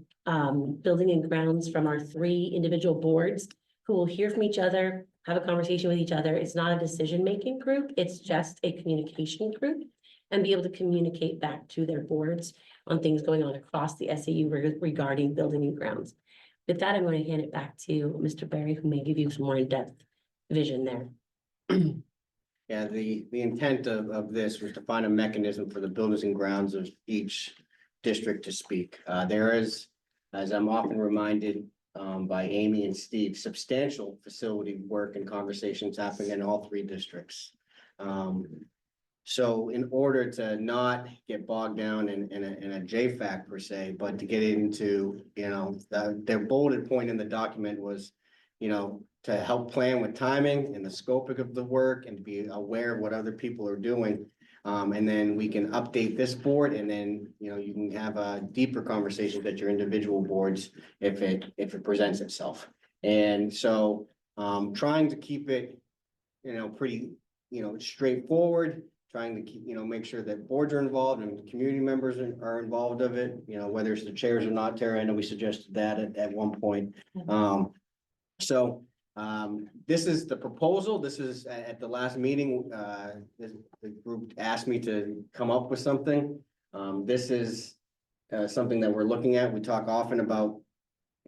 building and grounds from our 3 individual boards who will hear from each other, have a conversation with each other. It's not a decision-making group, it's just a communication group, and be able to communicate back to their boards on things going on across the SAU regarding building and grounds. With that, I'm going to hand it back to Mr. Barry, who may give you some more in-depth vision there. Yeah, the intent of this was to find a mechanism for the buildings and grounds of each district to speak. There is, as I'm often reminded by Amy and Steve, substantial facility work and conversations happening in all 3 districts. So in order to not get bogged down in a JFAC per se, but to get into, you know, their bulleted point in the document was, you know, to help plan with timing and the scoping of the work and to be aware of what other people are doing. And then we can update this board, and then, you know, you can have a deeper conversation at your individual boards if it presents itself. And so trying to keep it, you know, pretty, you know, straightforward, trying to keep, you know, make sure that boards are involved and community members are involved of it, you know, whether it's the chairs or not, Tara, I know we suggested that at one point. This is the proposal. This is at the last meeting, the group asked me to come up with something. This is something that we're looking at. We talk often about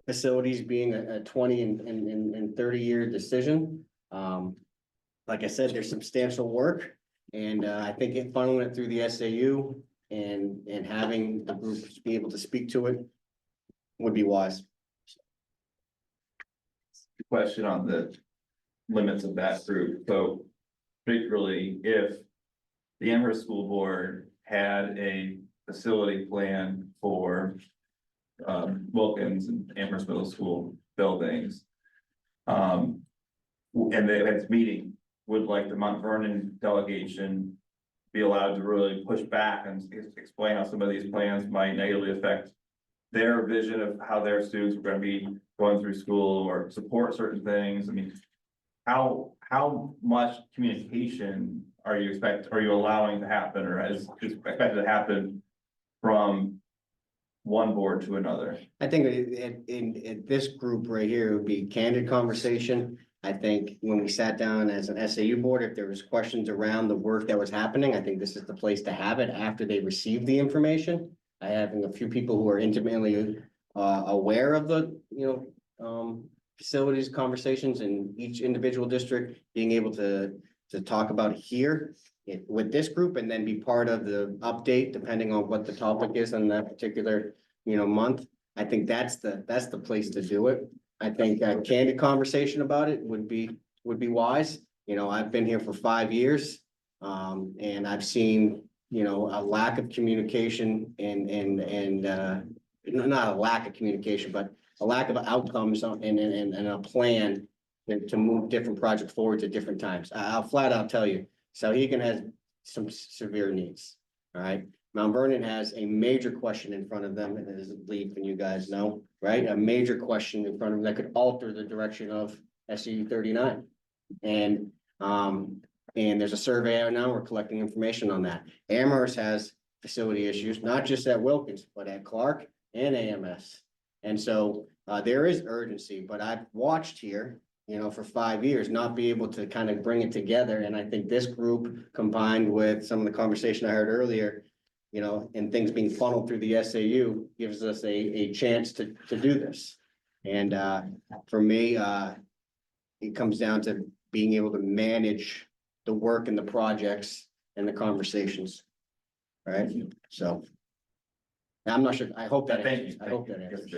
facilities being a 20 and 30-year decision. Like I said, there's substantial work, and I think funneling it through the SAU and having the groups be able to speak to it would be wise. Question on the limits of that group, so particularly if the Amherst School Board had a facility plan for Wilkins and Amherst Middle School buildings. And they had its meeting, would like the Mount Vernon delegation be allowed to really push back and explain how some of these plans might negatively affect their vision of how their students are going to be going through school or support certain things? I mean, how much communication are you allowing to happen or is expected to happen from one board to another? I think in this group right here, it would be candid conversation. I think when we sat down as an SAU board, if there was questions around the work that was happening, I think this is the place to have it after they receive the information. I have a few people who are intimately aware of the, facilities conversations in each individual district, being able to talk about it here with this group and then be part of the update, depending on what the topic is on that particular, month. I think that's the place to do it. I think a candid conversation about it would be wise. I've been here for 5 years. And I've seen, a lack of communication and not a lack of communication, but a lack of outcomes and a plan to move different projects forward to different times. I'll flat out tell you, Sauhegan has some severe needs. All right. Mount Vernon has a major question in front of them, and it is a leap, and you guys know, right? A major question in front of them that could alter the direction of SAU 39. And there's a survey out now, we're collecting information on that. Amherst has facility issues, not just at Wilkins, but at Clark and AMS. And so there is urgency, but I've watched here, for 5 years, not be able to kind of bring it together. And I think this group combined with some of the conversation I heard earlier, and things being funneled through the SAU gives us a chance to do this. And for me, it comes down to being able to manage the work and the projects and the conversations. Right? So I'm not sure. I hope that answers. I hope that answers.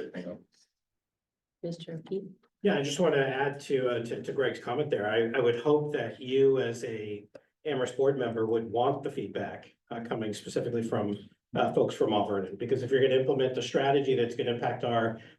Mr. Pete? Yeah, I just want to add to Greg's comment there. I would hope that you as a Amherst board member would want the feedback coming specifically from folks from Mount Vernon, because if you're going to implement a strategy that's going to impact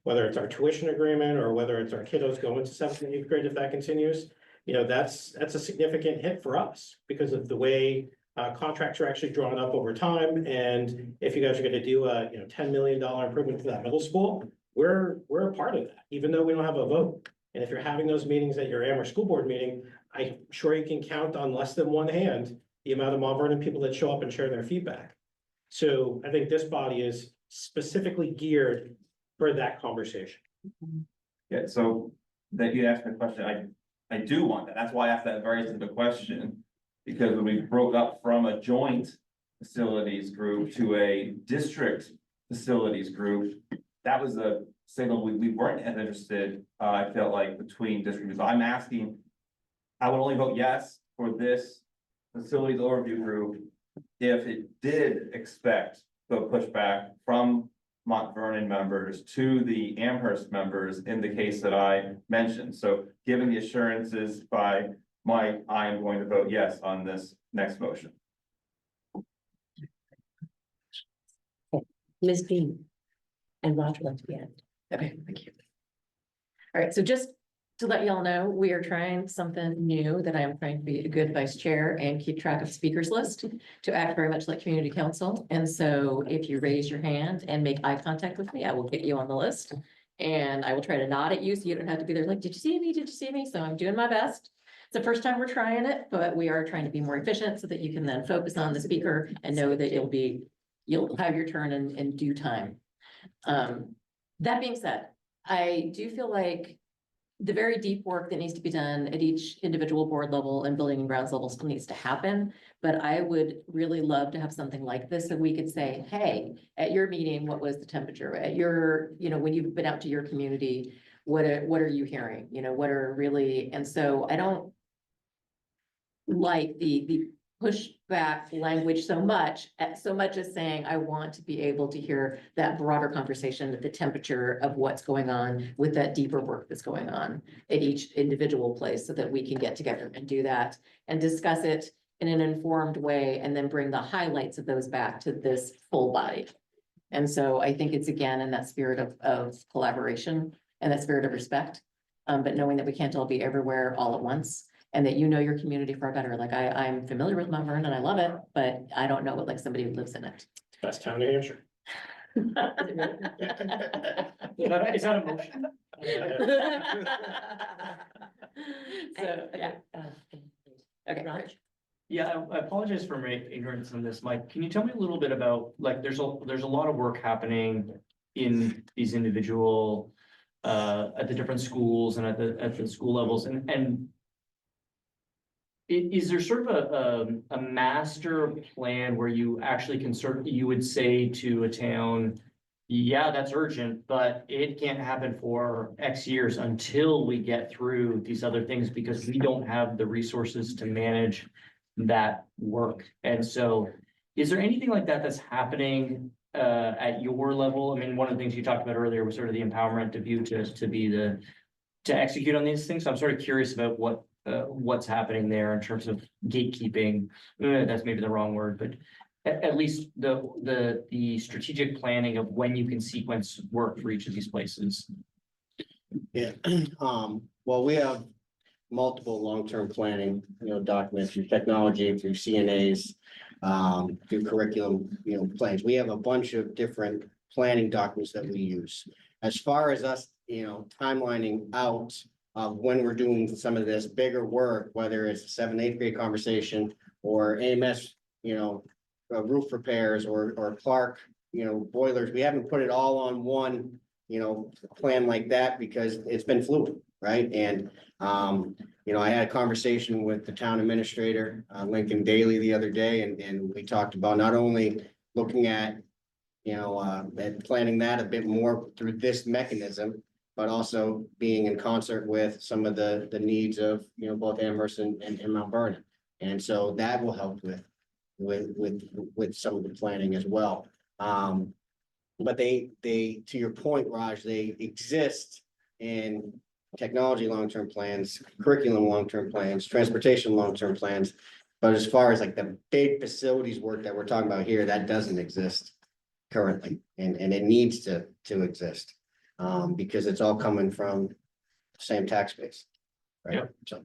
whether it's our tuition agreement or whether it's our kiddos going to 7th and 8th grade, if that continues, that's a significant hit for us because of the way contracts are actually drawn up over time. And if you guys are going to do a $10 million improvement to that middle school, we're a part of that, even though we don't have a vote. And if you're having those meetings at your Amherst school board meeting, I'm sure you can count on less than one hand the amount of Mount Vernon people that show up and share their feedback. So I think this body is specifically geared for that conversation. Yeah, so that you asked me a question, I do want that. That's why I asked that very specific question. Because when we broke up from a joint facilities group to a district facilities group, that was a signal we weren't as interested, I felt like, between districts. I'm asking, I would only vote yes for this facilities overview group if it did expect the pushback from Mount Vernon members to the Amherst members in the case that I mentioned. So given the assurances by Mike, I am going to vote yes on this next motion. Ms. Bean? And Roger left to the end. Okay, thank you. All right, so just to let y'all know, we are trying something new that I am trying to be a good vice chair and keep track of speakers list to act very much like community council. And so if you raise your hand and make eye contact with me, I will get you on the list. And I will try to nod at you so you don't have to be there like, did you see me? Did you see me? So I'm doing my best. It's the first time we're trying it, but we are trying to be more efficient so that you can then focus on the speaker and know that you'll have your turn in due time. That being said, I do feel like the very deep work that needs to be done at each individual board level and building and grounds level still needs to happen. But I would really love to have something like this that we could say, hey, at your meeting, what was the temperature? At your, when you've been out to your community, what are you hearing? What are really, and so I don't like the pushback language so much as saying, I want to be able to hear that broader conversation, the temperature of what's going on with that deeper work that's going on at each individual place so that we can get together and do that and discuss it in an informed way and then bring the highlights of those back to this full body. And so I think it's again in that spirit of collaboration and that spirit of respect, but knowing that we can't all be everywhere all at once. And that your community far better. Like I'm familiar with Mount Vernon and I love it, but I don't know what like somebody who lives in it. Best town in New Hampshire. Is that a motion? So, yeah. Okay, Raj? Yeah, I apologize for my ignorance on this, Mike. Can you tell me a little bit about, like, there's a lot of work happening in these individual, at the different schools and at the school levels and is there sort of a master plan where you actually can you would say to a town, yeah, that's urgent, but it can't happen for X years until we get through these other things because we don't have the resources to manage that work. And so is there anything like that that's happening at your level? I mean, one of the things you talked about earlier was sort of the empowerment of you to execute on these things. So I'm sort of curious about what's happening there in terms of gatekeeping. That's maybe the wrong word, but at least the strategic planning of when you can sequence work for each of these places. Yeah, well, we have multiple long-term planning, documents through technology, through CNAs, through curriculum, plans. We have a bunch of different planning documents that we use. As far as us, timelining out of when we're doing some of this bigger work, whether it's 7th, 8th grade conversation or AMS, roof repairs or Clark, boilers, we haven't put it all on one, plan like that because it's been fluid, right? And, I had a conversation with the town administrator, Lincoln Daly the other day, and we talked about not only looking at, at planning that a bit more through this mechanism, but also being in concert with some of the needs of, both Amherst and Mount Vernon. And so that will help with some of the planning as well. But they, to your point, Raj, they exist in technology long-term plans, curriculum long-term plans, transportation long-term plans. But as far as like the big facilities work that we're talking about here, that doesn't exist currently, and it needs to exist. Because it's all coming from the same tax base. Right? Yep. So,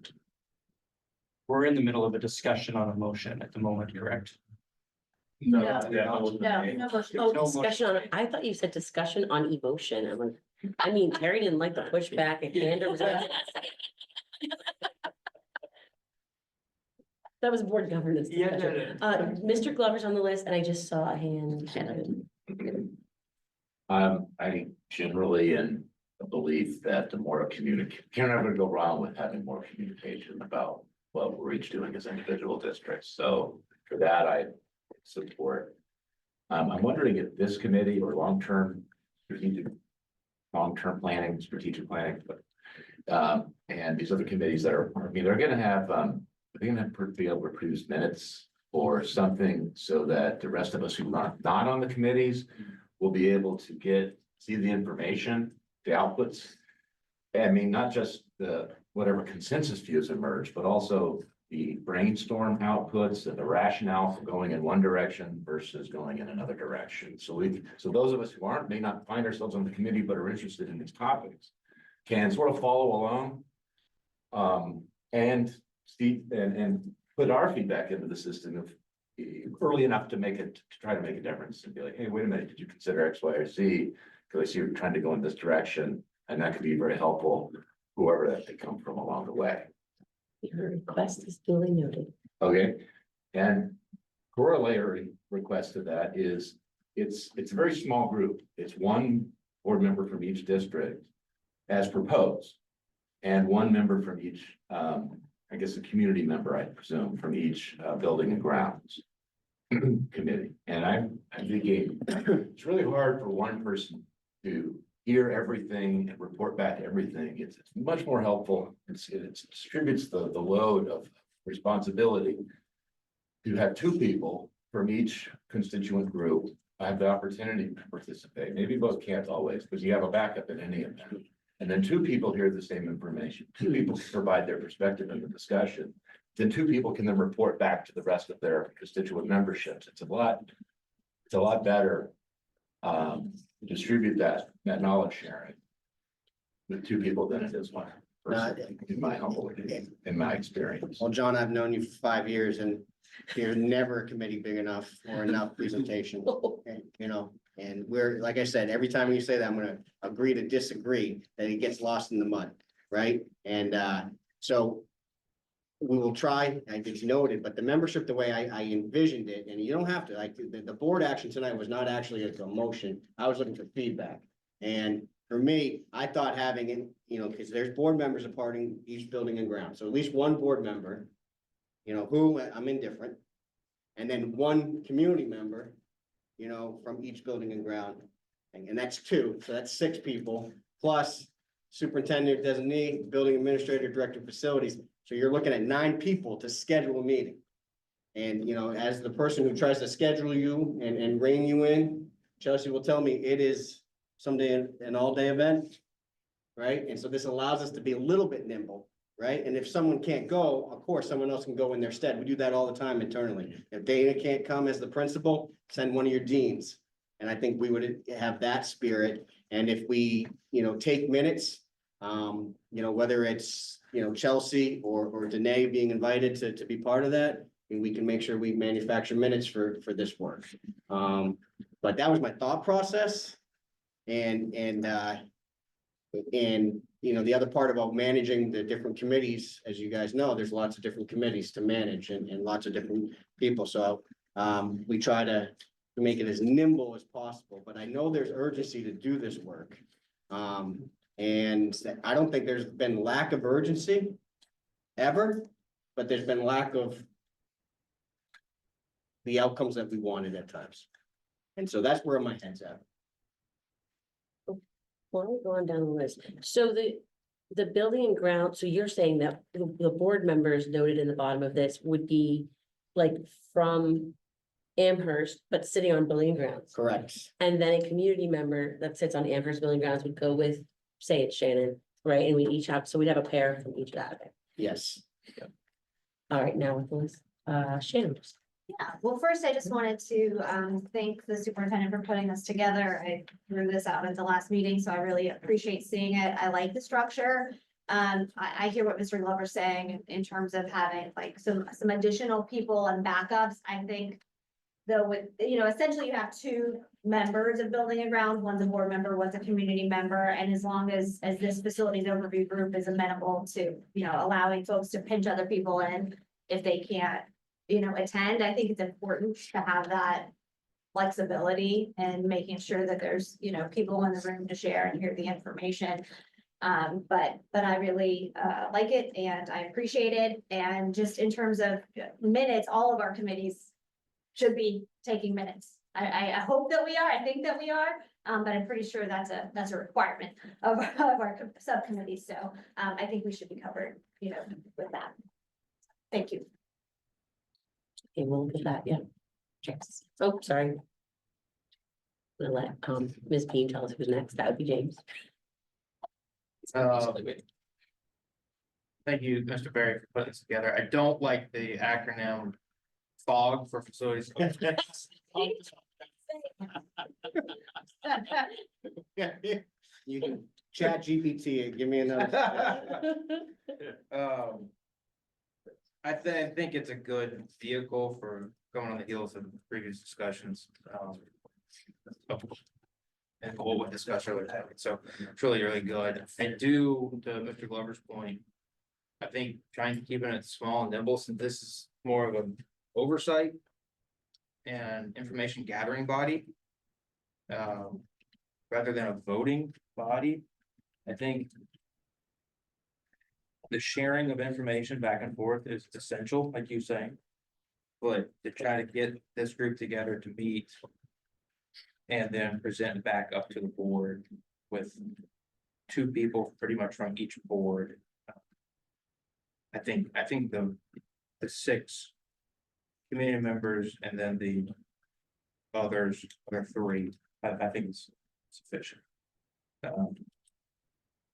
We're in the middle of a discussion on a motion at the moment, correct? No, No. yeah, No motion. Oh, No discussion on, I thought you said discussion on emotion. I'm like, I mean, Terry didn't like the pushback and candor was. That was board governance. Yeah, discussion. no. Mr. Glover's on the list and I just saw a hand. I generally in the belief that the more you're not gonna go wrong with having more communication about what we're each doing as individual districts. So for that, I support. I'm wondering if this committee or long-term strategic planning, but and these other committees that are, they're gonna have, be able to produce minutes or something so that the rest of us who are not on the committees will be able to see the information, the outputs. I mean, not just the whatever consensus views emerge, but also the brainstorm outputs and the rationale for going in one direction versus going in another direction. So those of us who may not find ourselves on the committee, but are interested in these topics can sort of follow along. And see, and put our feedback into the system of early enough to try to make a difference and be like, hey, wait a minute, did you consider X, Y, or Z? Because I see you're trying to go in this direction, and that could be very helpful, whoever that they come from along the way. Your request is duly noted. Okay, and corollary request to that is it's a very small group. It's one board member from each district as proposed, and one member from each, I guess a community member, I presume, from each building and grounds committee. And I'm thinking it's really hard for one person to hear everything and report back everything. It's much more helpful. It distributes the load of responsibility to have two people from each constituent group have the opportunity to participate. Maybe both can't always, but you have a backup in any of them. And then two people hear the same information. Two people provide their perspective in the discussion. Then two people can then report back to the rest of their constituent memberships. It's a lot better to distribute that knowledge sharing with two people than it is one person, in my humble opinion, in my experience. well, John, I've known you for 5 years and there's never a committee big enough or enough presentation, and we're, like I said, every time you say that, I'm gonna agree to disagree that it gets lost in the mud, right? And, So we will try, and it's noted, but the membership, the way I envisioned it, and you don't have to, like, the board action tonight was not actually a motion. I was looking for feedback. And for me, I thought having it, you know, because there's board members departing each building and ground, so at least one board member, you know, who I'm indifferent. And then one community member, you know, from each building and ground. And that's two, so that's six people, plus superintendent designee, building administrator, director of facilities. So you're looking at 9 people to schedule a meeting. And, you know, as the person who tries to schedule you and rein you in, Chelsea will tell me it is someday an all-day event. Right? And so this allows us to be a little bit nimble, right? And if someone can't go, of course, someone else can go in their stead. We do that all the time internally. If Dana can't come as the principal, send one of your deans. And I think we would have that spirit. And if we, you know, take minutes, you know, whether it's, you know, Chelsea or Danae being invited to be part of that, and we can make sure we manufacture minutes for this work. But that was my thought process. And you know, the other part about managing the different committees, as you guys know, there's lots of different committees to manage and lots of different people. So we try to make it as nimble as possible, but I know there's urgency to do this work. And I don't think there's been lack of urgency ever, but there's been lack of the outcomes that we wanted at times. And so that's where my head's at. Why don't we go on down the list? So the building and ground, so you're saying that the board members noted in the bottom of this would be like from Amherst, but sitting on building and grounds. Correct. And then a community member that sits on Amherst building grounds would go with, say it's Shannon, right? And we each have, so we'd have a pair from each of that. Yes. All right, now with Liz, Shannon. Yeah, well, first, I just wanted to thank the superintendent for putting this together. I threw this out at the last meeting, so I really appreciate seeing it. I like the structure. I hear what Mr. Glover's saying in terms of having like some additional people and backups. I think though with, you know, essentially you have 2 members of building and ground, one's a board member, one's a community member. And as long as this facilities overview group is amenable to, you know, allowing folks to pinch other people in if they can't, you know, attend, I think it's important to have that flexibility and making sure that there's, you know, people in the room to share and hear the information. But I really like it and I appreciate it. And just in terms of minutes, all of our committees should be taking minutes. I hope that we are, I think that we are, but I'm pretty sure that's a requirement of our subcommittees. So I think we should be covered, you know, with that. Thank you. Okay, we'll look at that, yeah. Yes. Oh, sorry. We'll let Ms. Bean tell us who's next. That would be James. Thank you, Mr. Berry, for putting this together. I don't like the acronym FOG for facilities. You can chat GPT and give me another. I think it's a good vehicle for going on the heels of previous discussions. And what discussion we're having, so it's really good. I do, to Mr. Glover's point, I think trying to keep it small and nimble, since this is more of an oversight and information gathering body, rather than a voting body. I think the sharing of information back and forth is essential, like you saying. But to try to get this group together to meet and then present back up to the board with 2 people pretty much from each board. I think the 6 community members and then the other 3, I think it's sufficient.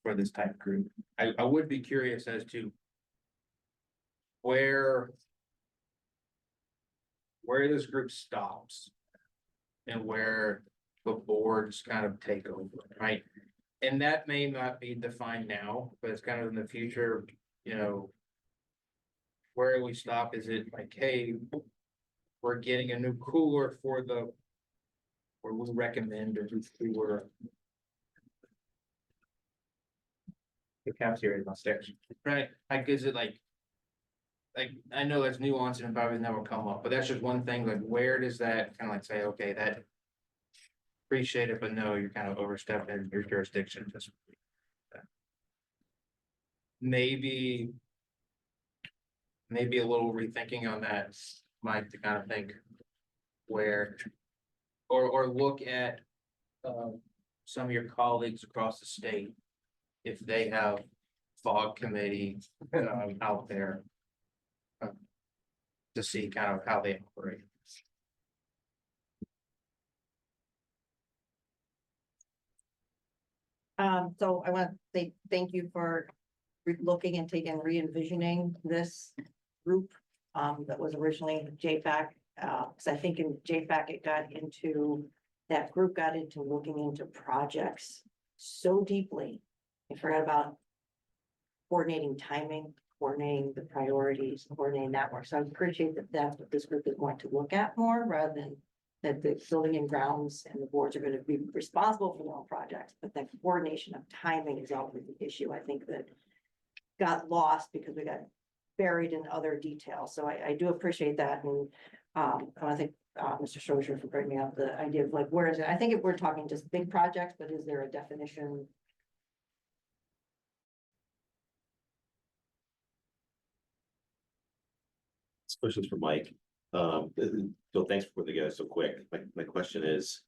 For this type of group. I would be curious as to where this group stops and where the boards kind of take over, right? And that may not be defined now, but it's kind of in the future, you know, where we stop. Is it like, hey, we're getting a new cooler for or we recommend, or we were The cafeteria downstairs. Right, like, is it like? Like, I know there's nuance and probably never come up, but that's just one thing, like, where does that kind of like say, okay, that. Appreciate it, but no, you're kind of overstepping your jurisdiction, just. Maybe. Maybe a little rethinking on that, Mike, to kind of think. Where. Or look at. Some of your colleagues across the state. If they have fog committee out there. To see kind of how they operate. So I want to say thank you for looking and taking, re-envisioning this group that was originally JFAC. Because I think in JFAC, that group got into looking into projects so deeply. I forgot about coordinating timing, coordinating the priorities, coordinating that work. So I appreciate that that's what this group is going to look at more, rather than that the building and grounds and the boards are going to be responsible for their own projects, but the coordination of timing is always the issue. I think that got lost because we got buried in other details. So I do appreciate that. And I think Mr. Strozier for bringing up the idea of like, where is it? I think if we're talking just big projects, but is there a definition? This question's for Mike. Phil, thanks for putting together so quick. My question is,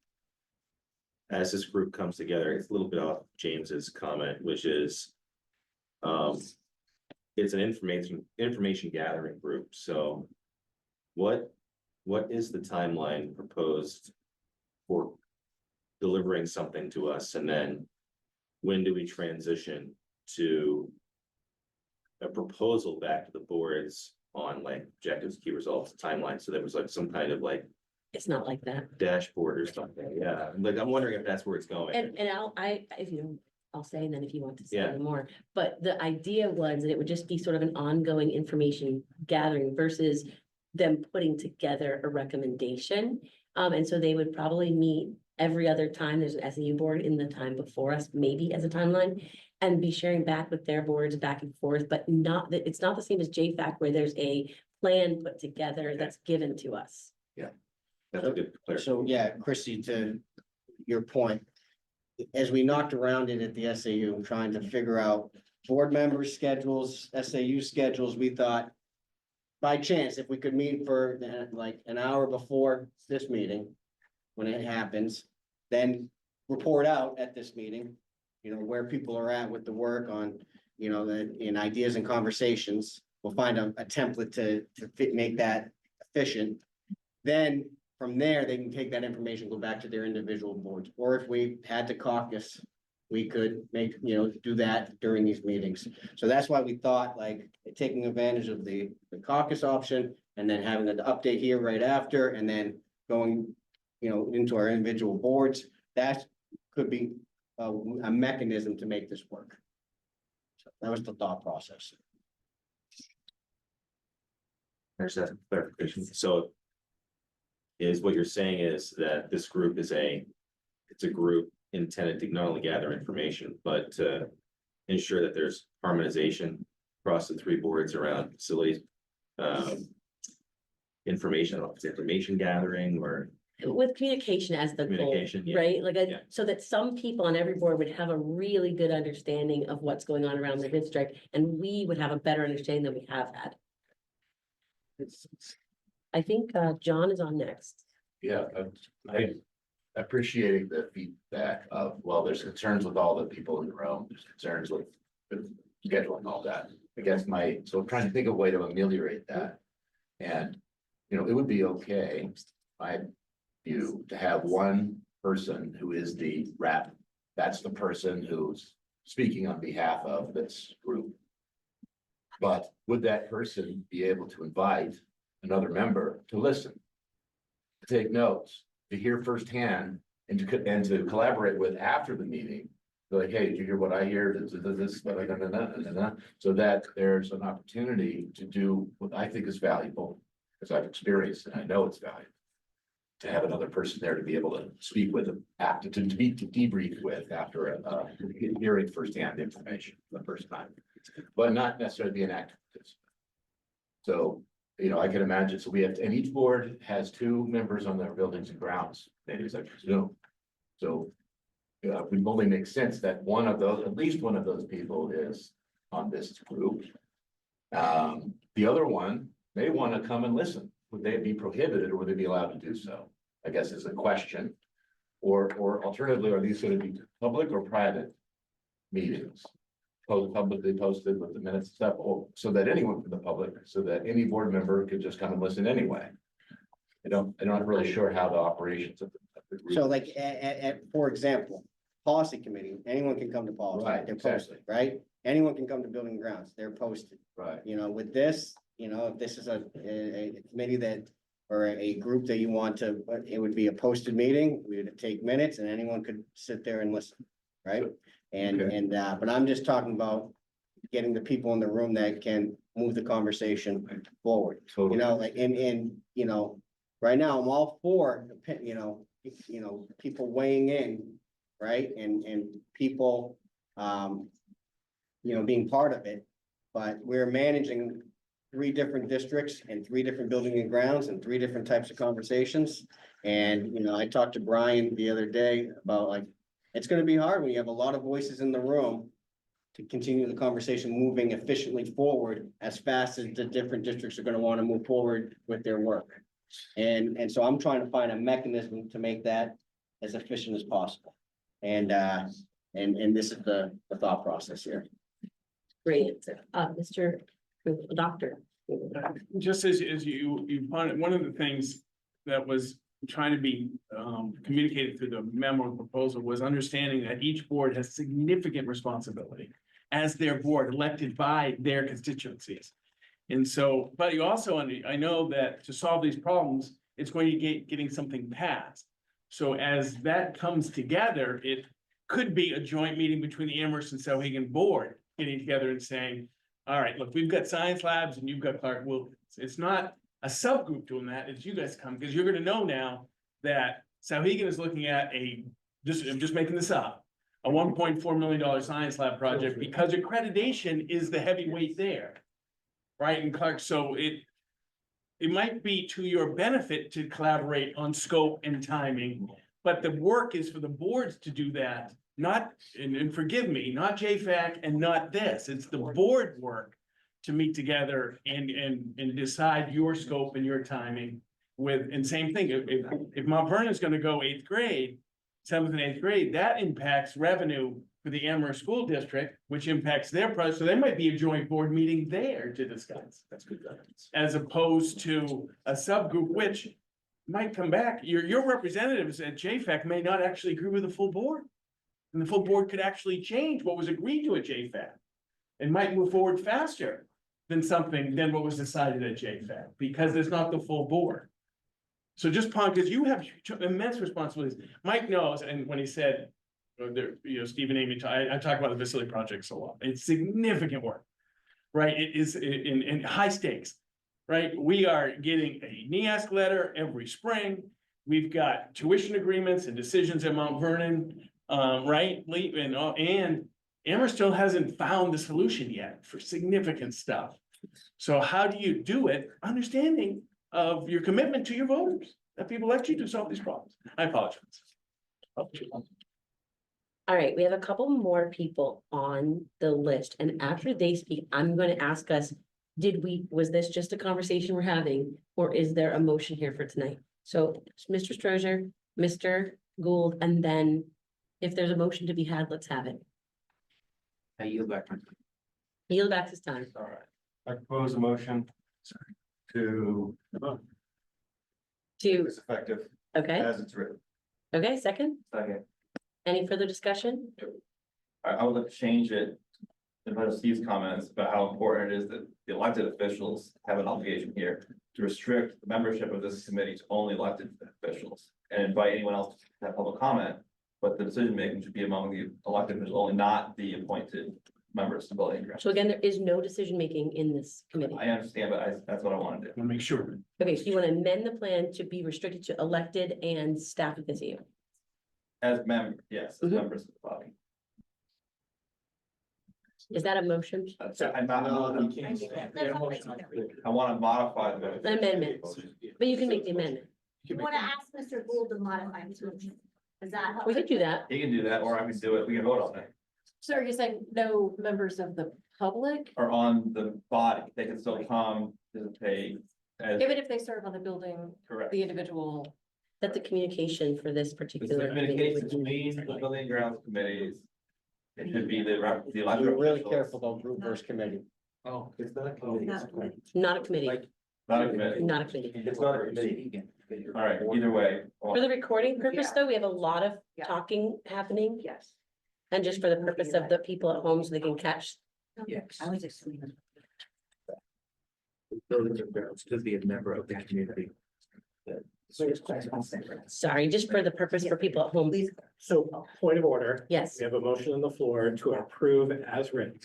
as this group comes together, it's a little bit off James's comment, which is, it's an information gathering group. So what is the timeline proposed for delivering something to us? And then when do we transition to a proposal back to the boards on like objectives, key results, timeline? So there was like some kind of like, It's not like that. dashboard or something. Yeah, like I'm wondering if that's where it's going. And I'll say, and then if you want to say Yeah. any more, but the idea was that it would just be sort of an ongoing information gathering versus them putting together a recommendation. And so they would probably meet every other time there's an SAU board in the time before us, maybe as a timeline, and be sharing back with their boards back and forth, but not that, it's not the same as JFAC where there's a plan put together that's given to us. That's a good clarification. So, yeah, Chrissy, to your point, as we knocked around it at the SAU, trying to figure out board members' schedules, SAU schedules, we thought by chance, if we could meet for like an hour before this meeting, when it happens, then report out at this meeting, where people are at with the work on, in ideas and conversations. We'll find a template to make that efficient. Then from there, they can take that information, go back to their individual boards, or if we had to caucus, we could do that during these meetings. So that's why we thought like taking advantage of the caucus option and then having an update here right after, and then going, into our individual boards, that could be a mechanism to make this work. So that was the thought process. There's that clarification. So is what you're saying is that this group it's a group intended to not only gather information, but to ensure that there's harmonization across the three boards around facilities, information gathering or With communication as the goal, communication, yeah. right? Like, Yeah. so that some people on every board would have a really good understanding of what's going on around the district, and we would have a better understanding than we have had. I think, John is on next. Yeah, I appreciating the feedback of, well, there's concerns with all the people in the room, there's concerns with scheduling all that. I guess so I'm trying to think of a way to ameliorate that. And, it would be okay, my view, to have one person who is the rep. That's the person who's speaking on behalf of this group. But would that person be able to invite another member to listen? To take notes, to hear firsthand, and to collaborate with after the meeting. Like, hey, did you hear what I hear? This, so that there's an opportunity to do what I think is valuable, because I've experienced and I know it's valuable. to have another person there to be able to speak with, after, to debrief with after hearing firsthand information for the first time, but not necessarily be an active participant. So, you know, I can imagine, so we have, and each board has 2 members on their buildings and grounds, maybe I presume. So, it would only make sense that one of those, at least one of those people is on this group. The other one may want to come and listen. Would they be prohibited or would they be allowed to do so? I guess is a question. Or alternatively, are these going to be public or private meetings? Publicly posted with the minutes and stuff, or so that anyone from the public, so that any board member could just come and listen anyway. I'm not really sure how the operations of the group. So like, for example, policy committee, anyone can come to policy, Right, they're exactly. posted, right? Anyone can come to building and grounds, they're posted. Right. You know, with this, you know, if this is a committee that, or a group that you want to, it would be a posted meeting, we would take minutes and anyone could sit there and listen, right? But I'm just talking about getting the people in the room that can move the conversation forward. Totally. You know, like, you know, right now, I'm all for, people weighing in, right? And people, being part of it. But we're managing 3 different districts and 3 different building and grounds and 3 different types of conversations. And, you know, I talked to Brian the other day about like, it's gonna be hard when you have a lot of voices in the room to continue the conversation moving efficiently forward as fast as the different districts are gonna wanna move forward with their work. And so I'm trying to find a mechanism to make that as efficient as possible. And this is the thought process here. Great, Mr. Doctor. Just as you find, one of the things that was trying to be communicated through the memo and proposal was understanding that each board has significant responsibility as their board elected by their constituencies. And so, but you also, I know that to solve these problems, it's going to be getting something passed. So as that comes together, it could be a joint meeting between the Amherst and Sauhegan board getting together and saying, all right, look, we've got science labs and you've got Clark Wilkins. It's not a subgroup doing that, it's you guys come, because you're gonna know now that Sauhegan is looking at I'm just making this up, a $1.4 million science lab project because accreditation is the heavyweight there. Right, and Clark, so it might be to your benefit to collaborate on scope and timing, but the work is for the boards to do that, not, and forgive me, not JFAC and not this, it's the board work to meet together and decide your scope and your timing with, and same thing, if Mount Vernon is gonna go 8th grade, 7th and 8th grade, that impacts revenue for the Amherst School District, which impacts their price, so there might be a joint board meeting there to discuss. That's good governance. As opposed to a subgroup, which might come back, your representatives at JFAC may not actually agree with the full board. And the full board could actually change what was agreed to at JFAC. And might move forward faster than what was decided at JFAC, because there's not the full board. So just because you have immense responsibilities, Mike knows, and when he said, Steve and Amy, I talk about the facility projects a lot, it's significant work, right? It is in high stakes, right? We are getting a NEASC letter every spring. We've got tuition agreements and decisions at Mount Vernon, right? And Amherst still hasn't found the solution yet for significant stuff. So how do you do it? Understanding of your commitment to your voters, that people elect you to solve these problems. I apologize. All right, we have a couple more people on the list, and after they speak, I'm going to ask us, was this just a conversation we're having, or is there a motion here for tonight? So Mr. Strozier, Mr. Gould, and then if there's a motion to be had, let's have it. I yield back. Yield back his time. All right, I propose a motion to To, It's effective okay, as it's written. okay, second, Second. any further discussion? I would like to change it, in light of Steve's comments about how important it is that the elected officials have an obligation here to restrict the membership of this committee to only elected officials and invite anyone else to have public comment, but the decision making should be among the elected officials, only not the appointed members to building grounds. So again, there is no decision-making in this committee. I understand, but that's what I want to do. Wanna make sure. Okay, so you want to amend the plan to be restricted to elected and staff of the SAU. As members, yes, as Mhm. members of the body. Is that a motion? So I'm not, I want to modify the. Amendment. But you can make the amendment. You wanna ask Mr. Gould to modify his motion? Is that? how- We could do that. He can do that, or I can do it, we can vote on it, So are you saying no members of the public, or on the body, they can still come, participate as even if they serve on the building, correct. the individual? That the communication for this It's the particular. communication between the building grounds committees. It should be the elected Be really officials, careful though, group versus committee. Oh. It's not a committee. Not a committee. Not a committee, not a committee. not a committee. It's not a committee. All right, either way. For the recording purpose, Yeah. though, we have a lot of Yeah. talking happening, Yes. and just for the purpose of the people at home, so they can catch. Yes. I was assuming. Buildings and grounds could be a member of the community. Sorry, just for the purpose for people at home. Please. So, point of order. Yes. We have a motion on the floor to approve as written.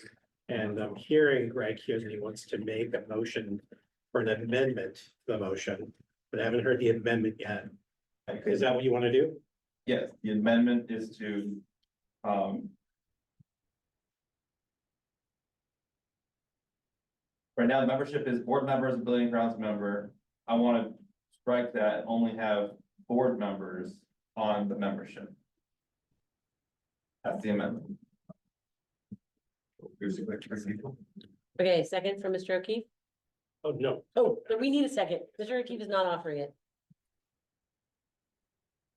And I'm hearing Greg here that he wants to make a motion for an amendment to the motion, but I haven't heard the amendment yet. Is that what you want to do? Yes, the amendment is to, right now, the membership is board members, a building grounds member. I want to strike that, and only have board members on the membership. That's the amendment. Okay, second from Mr. O'Keefe. Oh, no. Oh, we need a second. Mr. O'Keefe is not offering it.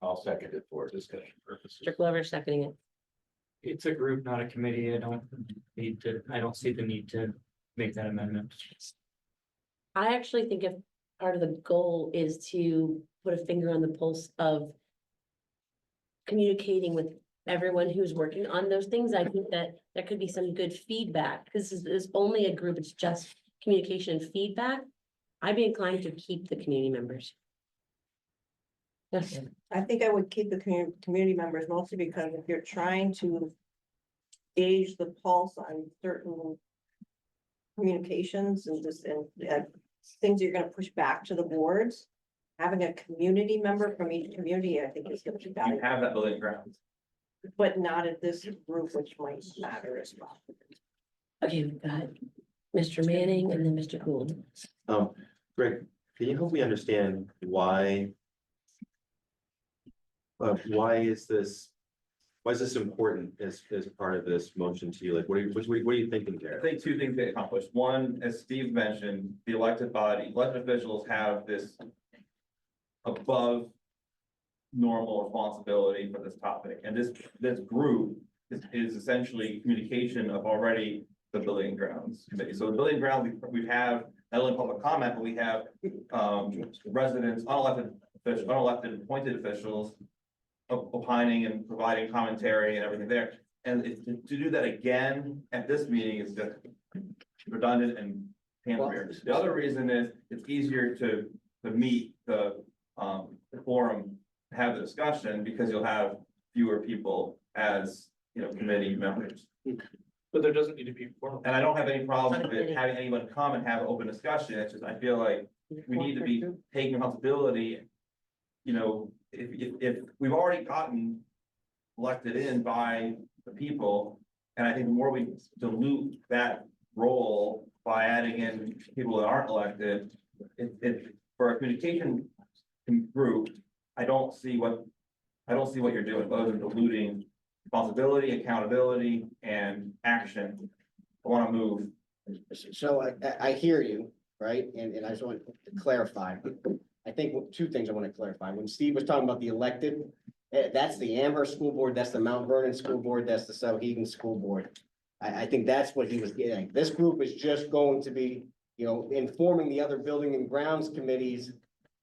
I'll second it for discussion purposes. Mr. Glover seconding it. It's a group, not a committee. I don't see the need to make that amendment. I actually think if part of the goal is to put a finger on the pulse of communicating with everyone who's working on those things, I think that there could be some good feedback, because this is only a group, it's just communication and feedback. I'd be inclined to keep the community members. Yes, I think I would keep the community members mostly because if you're trying to gauge the pulse on certain communications and just, things you're gonna push back to the boards, having a community member from each community, I think is gonna be You valuable, have that building grounds. but not at this group, which might matter as well. okay, we've got Mr. Manning and then Mr. Gould. Greg, can you help me understand why? Why is this important as part of this motion to you? Like, what are you thinking I there? think two things get accomplished. One, as Steve mentioned, the elected officials have this above normal responsibility for this topic. And this group is essentially communication of already the building grounds committee. So the building grounds, we have not only public comment, but we have residents, unelected appointed officials opining and providing commentary and everything there. And to do that again at this meeting is just redundant and hand-weird. The other reason is it's easier to meet the forum, have the discussion, because you'll have fewer people as, committee members. But there doesn't need to be. And I don't have any problem with having anyone come and have an open discussion. It's just, I feel like we need to be taking responsibility. If we've already gotten elected in by the people, and I think the more we dilute that role by adding in people that aren't elected, for a communication group, I don't see what you're doing, other than diluting responsibility, accountability, and action. I want to move. So I hear you, right? And I just want to clarify. I think two things I want to clarify. When Steve was talking about the elected, that's the Amherst School Board, that's the Mount Vernon School Board, that's the Sauhegan School Board. I think that's what he was getting. This group is just going to be, informing the other building and grounds committees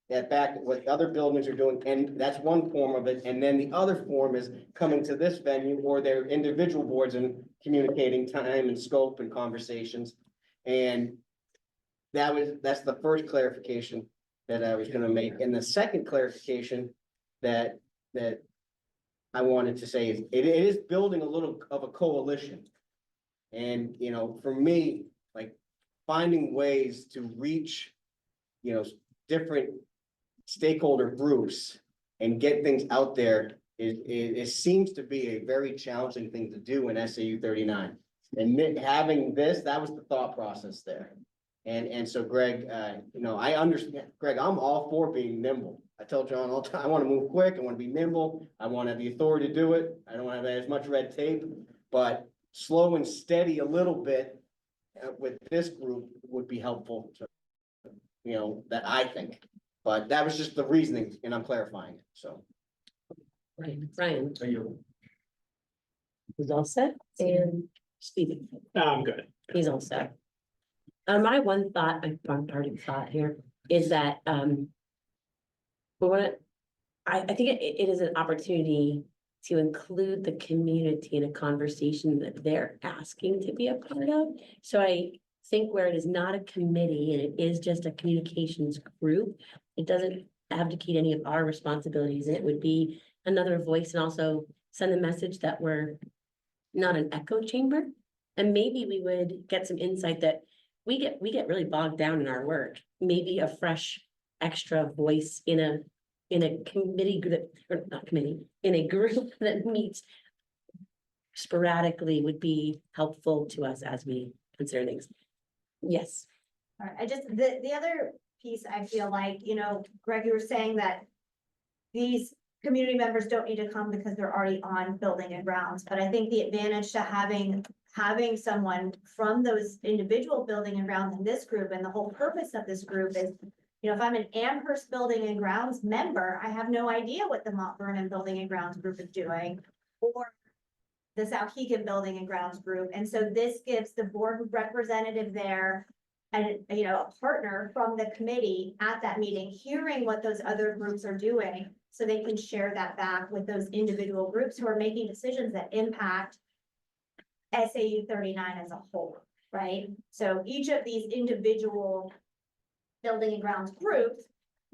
that back what other buildings are doing, and that's one form of it. And then the other form is coming to this venue or their individual boards and communicating time and scope and conversations. And that's the first clarification that I was gonna make. And the second clarification that I wanted to say is it is building a little of a coalition. And, for me, like, finding ways to reach, different stakeholder groups and get things out there, it seems to be a very challenging thing to do in SAU 39. And having this, that was the thought process there. And so Greg, I understand, Greg, I'm all for being nimble. I tell John all the time, I want to move quick, I want to be nimble, I want to have the authority to do it, I don't have as much red tape, but slow and steady a little bit with this group would be helpful to, that I think. But that was just the reasoning, and I'm clarifying, so. Right, Brian. He's all set, and Stephen, I'm good. he's all set. My one thought, I'm parting thought here, is that, I think it is an opportunity to include the community in a conversation that they're asking to be a part of. So I think where it is not a committee and it is just a communications group, it doesn't abdicate any of our responsibilities. It would be another voice and also send a message that we're not an echo chamber. And maybe we would get some insight that we get really bogged down in our work. Maybe a fresh extra voice in a committee group, or not committee, in a group that meets sporadically would be helpful to us as we consider things. Yes. All right, the other piece, I feel like, Greg, you were saying that these community members don't need to come because they're already on building and grounds, but I think the advantage to having someone from those individual building and grounds in this group, and the whole purpose of this group is, if I'm an Amherst Building and Grounds member, I have no idea what the Mount Vernon Building and Grounds group is doing, or the Sauhegan Building and Grounds group. And so this gives the board representative there and, a partner from the committee at that meeting, hearing what those other groups are doing, so they can share that back with those individual groups who are making decisions that impact SAU 39 as a whole, right? So each of these individual building and grounds groups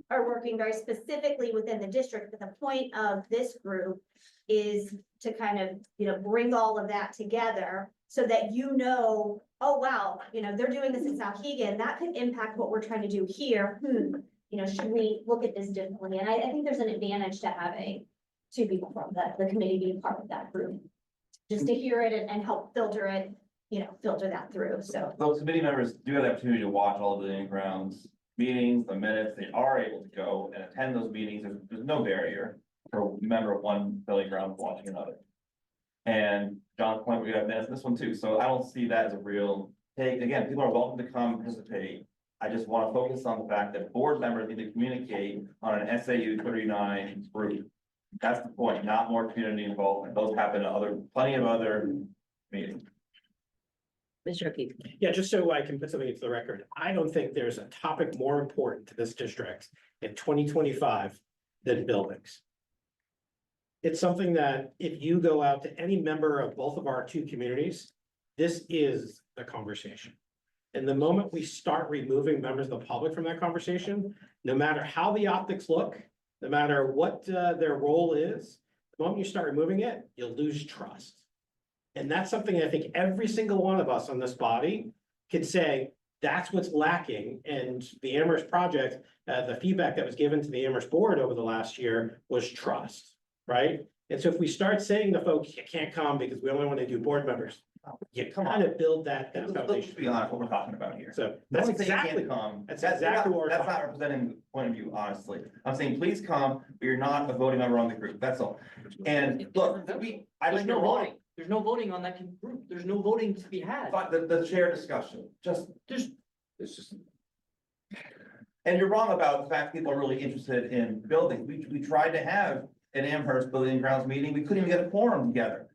are working very specifically within the district, but the point of this group is to kind of, bring all of that together so that oh, wow, they're doing this in Sauhegan, that could impact what we're trying to do here. Should we look at this differently? And I think there's an advantage to having two people from the committee being part of that group, just to hear it and help filter it, filter that through, so. Those committee members do have the opportunity to watch all the building grounds meetings, the minutes, they are able to go and attend those meetings, there's no barrier for a member of one building ground watching another. And John's point, we have minutes in this one too, so I don't see that as a real take. Again, people are welcome to come participate. I just want to focus on the fact that board members need to communicate on an SAU 39 group. That's the point, not more community involvement. Those happen at plenty of other meetings. Mr. O'Keefe. Yeah, just so I can put something into the record, I don't think there's a topic more important to this district in 2025 than buildings. It's something that if you go out to any member of both of our two communities, this is the conversation. And the moment we start removing members of the public from that conversation, no matter how the optics look, no matter what their role is, the moment you start removing it, you'll lose trust. And that's something I think every single one of us on this body could say, that's what's lacking. And the Amherst project, the feedback that was given to the Amherst board over the last year was trust, right? And so if we start saying to folks, you can't come because we only want to do board members, you kind of build that Let's foundation. be honest, what we're talking about here. So that's Don't say you can't exactly, come. that's exactly what we're That's talking not representing the point of view, honestly. I'm saying, please come, but you're not a voting member on the group, that's all. And look, I There's think no you're wrong. voting. There's no voting on that group. There's no voting to be had. But the chair discussion, There's, it's just. And you're wrong about the fact people are really interested in buildings. We tried to have an Amherst Building and Grounds meeting. We couldn't even get a quorum together.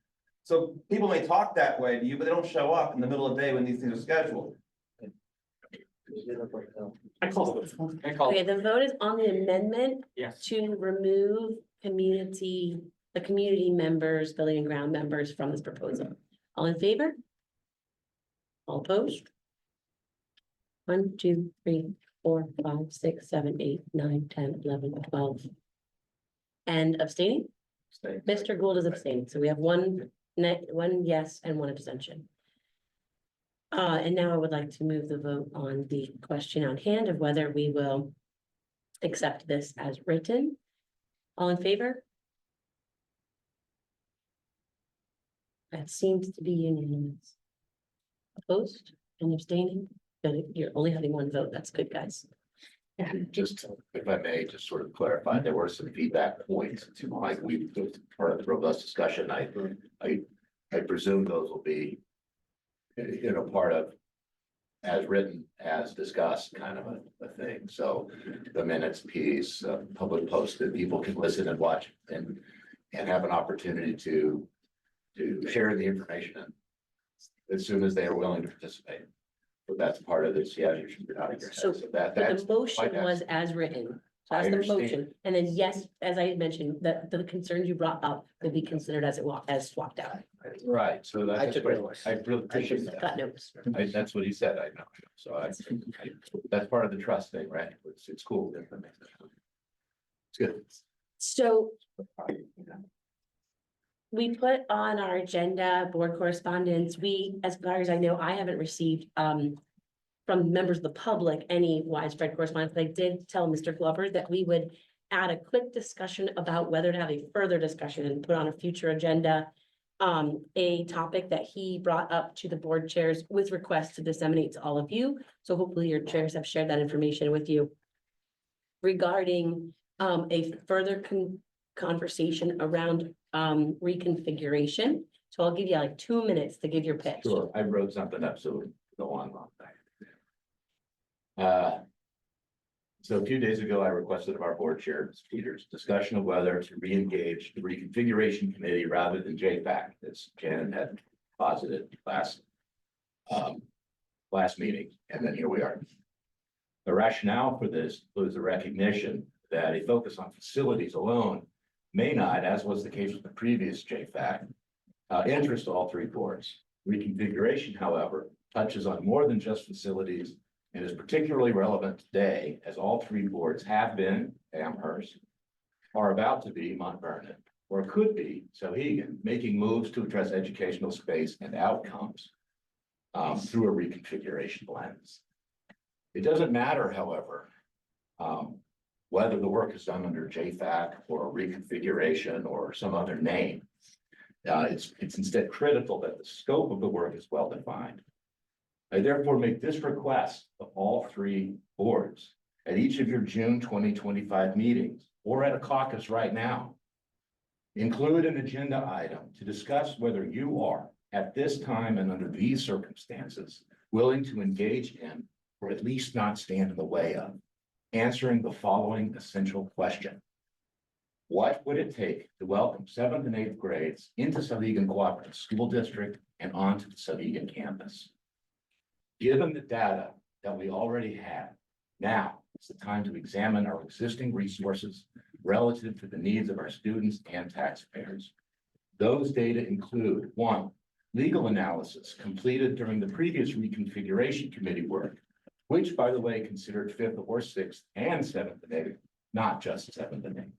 So people may talk that way to you, but they don't show up in the middle of the day when these things are scheduled. I call it. Okay, the vote is on the amendment yes. to remove the community members, building and ground members from this proposal. All in favor? All opposed? 1, 2, 3, 4, 5, 6, 7, 8, 9, 10, 11, 12. And abstaining? Mr. Gould is abstaining, so we have one yes and one abstention. And now I would like to move the vote on the question on hand of whether we will accept this as written. All in favor? That seems to be unanimous. Opposed and abstaining? But you're only having one vote. That's good, guys. And just, if I may, just sort of clarify, there were some feedback points to Mike, we, part of the robust discussion, I presume those will be, you know, part of as written, as discussed, kind of a thing, so the minutes piece, public posted, people can listen and watch and have an opportunity to share the information as soon as they are willing to participate. But that's part of this, yeah, you should be nodding your head. So, That, But that's. the motion that's- was as written. So I that's the understand. motion. And then, yes, as I had mentioned, the concerns you brought up will be considered as as swapped out. Right, so I that's took great. notes. I really appreciate that. Got notes. That's what he said, I know, so that's part of the trust thing, right? It's cool. It's good. So we put on our agenda board correspondence. We, as far as I know, I haven't received from members of the public any widespread correspondence. But I did tell Mr. Glover that we would add a quick discussion about whether to have a further discussion and put on a future agenda. A topic that he brought up to the board chairs with requests to disseminate to all of you. So hopefully your chairs have shared that information with you regarding a further conversation around reconfiguration. So I'll give you like 2 minutes to give your pitch. Sure, I wrote something up, so go on. So a few days ago, I requested of our board chair, Ms. Peters, discussion of whether to re-engage the reconfiguration committee rather than JFAC, as Jan had posited last meeting, and then here we are. The rationale for this was the recognition that a focus on facilities alone may not, as was the case with the previous JFAC, interest all three boards. Reconfiguration, however, touches on more than just facilities and is particularly relevant today as all three boards have been Amherst, are about to be Mount Vernon, or could be Sauhegan, making moves to address educational space and outcomes through a reconfiguration lens. It doesn't matter, however, whether the work is done under JFAC or reconfiguration or some other name. It's instead critical that the scope of the work is well defined. I therefore make this request of all three boards at each of your June 2025 meetings or at a caucus right now. Include an agenda item to discuss whether you are at this time and under these circumstances willing to engage in, or at least not stand in the way of, answering the following essential question. What would it take to welcome 7th and 8th grades into Sauhegan Cooperative School District and onto the Sauhegan campus? Given the data that we already have, now is the time to examine our existing resources relative to the needs of our students and taxpayers. Those data include: 1, legal analysis completed during the previous reconfiguration committee work, which, by the way, considered 5th or 6th and 7th and 8th, not just 7th and 8th.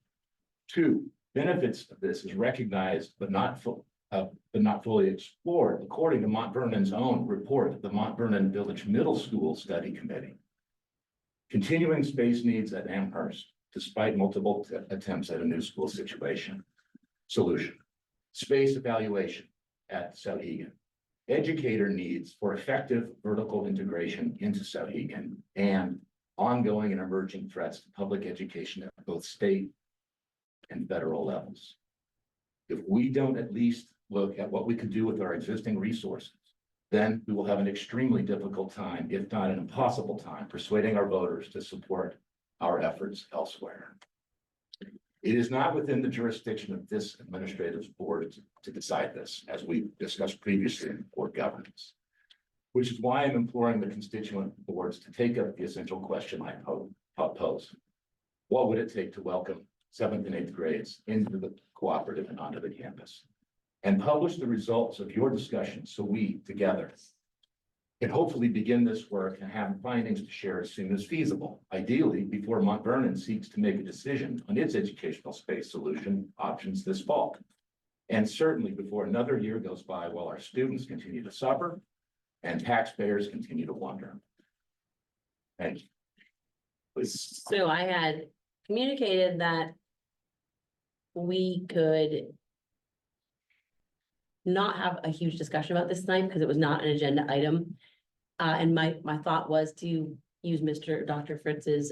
2, benefits of this is recognized but not fully explored, according to Mount Vernon's own report, the Mount Vernon Village Middle School Study Committee. Continuing space needs at Amherst, despite multiple attempts at a new school solution. Space evaluation at Sauhegan. Educator needs for effective vertical integration into Sauhegan, and ongoing and emerging threats to public education at both state and federal levels. If we don't at least look at what we could do with our existing resources, then we will have an extremely difficult time, if not an impossible time, persuading our voters to support our efforts elsewhere. It is not within the jurisdiction of this administrative board to decide this, as we discussed previously in board governance, which is why I'm imploring the constituent boards to take up the essential question I pose. What would it take to welcome 7th and 8th grades into the cooperative and onto the campus? And publish the results of your discussion so we, together, can hopefully begin this work and have findings to share as soon as feasible, ideally before Mount Vernon seeks to make a decision on its educational space solution options this fall. And certainly before another year goes by while our students continue to suffer and taxpayers continue to wonder. Thank you. Please. So I had communicated that we could not have a huge discussion about this tonight because it was not an agenda item. And my thought was to use Dr. Fritz's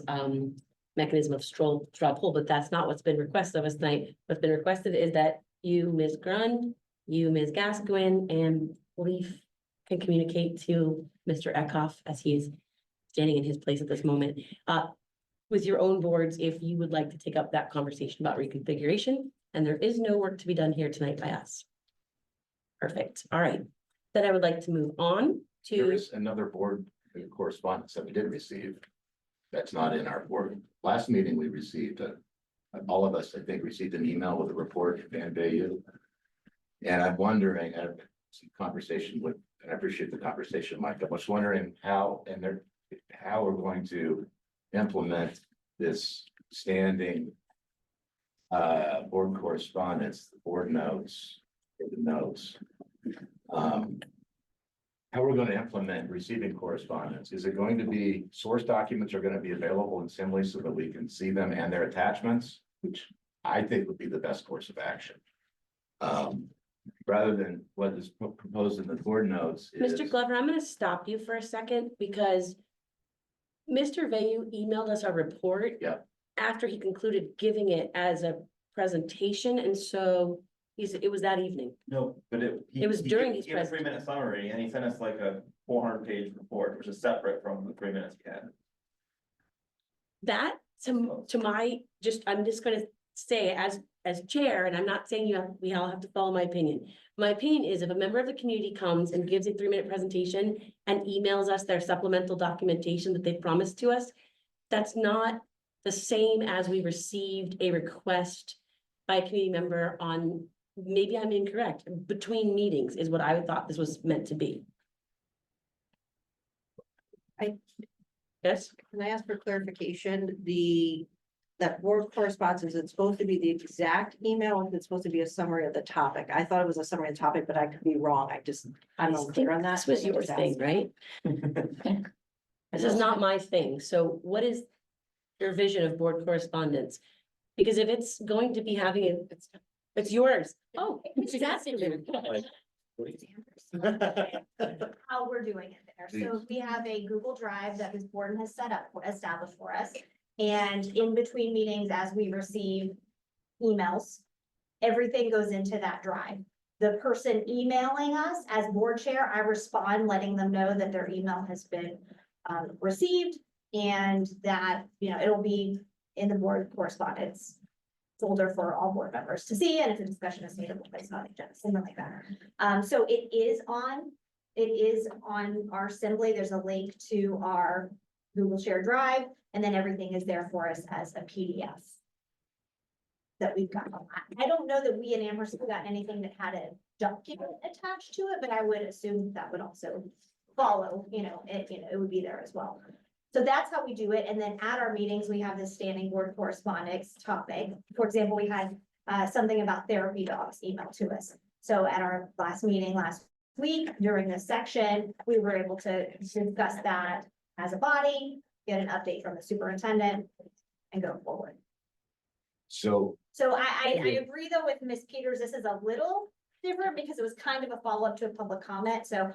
mechanism of straw poll, but that's not what's been requested of us tonight. What's been requested is that you, Ms. Grund, you, Ms. Gascoigne, and Leaf can communicate to Mr. Eckhoff as he is standing in his place at this moment, with your own boards, if you would like to take up that conversation about reconfiguration, and there is no work to be done here tonight by us. Perfect. All right. Then I would like to move on There to, is another board correspondence that we did receive. That's not in our board. Last meeting, we received all of us, I think, received an email with a report from Van Bayou. And I'm wondering, I had some conversation with, and I appreciate the conversation, Mike. I was wondering how we're going to implement this standing board correspondence, the board notes, the notes. How we're going to implement receiving correspondence. Is it going to be source documents are going to be available in Assembly so that we can see them and their attachments, which I think would be the best course of action. Rather than what is proposed in the board notes. Mr. Glover, I'm gonna stop you for a second because Mr. Vayu emailed us our report. Yeah. After he concluded giving it as a presentation, and so it was that evening. No, but It was during his He gave a 3-minute summary and he sent us like a 400-page report, which is separate from the 3 minutes he had. That to my, I'm just gonna say as chair, and I'm not saying we all have to follow my opinion. My opinion is if a member of the community comes and gives a 3-minute presentation and emails us their supplemental documentation that they promised to us, that's not the same as we received a request by a community member on, maybe I'm incorrect, between meetings is what I thought this was meant to be. Yes? Can I ask for clarification? That board correspondence, is it supposed to be the exact email, or is it supposed to be a summary of the topic? I thought it was a summary of the topic, but I could be wrong. I'm not clear on that. This was your thing, right? This is not my thing. So what is your vision of board correspondence? Because if it's going to be having it's yours. Oh, that's How we're doing it there. So we have a Google Drive that this board has established for us. And in between meetings, as we receive emails, everything goes into that drive. The person emailing us as board chair, I respond, letting them know that their email has been received and that, it'll be in the board correspondence folder for all board members to see. And if a discussion is needed, we'll place it on the agenda, something like that. So it is on our Assembly. There's a link to our Google Share Drive, and then everything is there for us as a PDF that we've got. I don't know that we in Amherst got anything that had a document attached to it, but I would assume that would also follow, it would be there as well. So that's how we do it. And then at our meetings, we have this standing board correspondence topic. For example, we had something about therapy dogs emailed to us. So at our last meeting last week, during this section, we were able to discuss that as a body, get an update from the superintendent, and go forward. So I agree though with Ms. Peters, this is a little different because it was kind of a follow-up to a public comment. So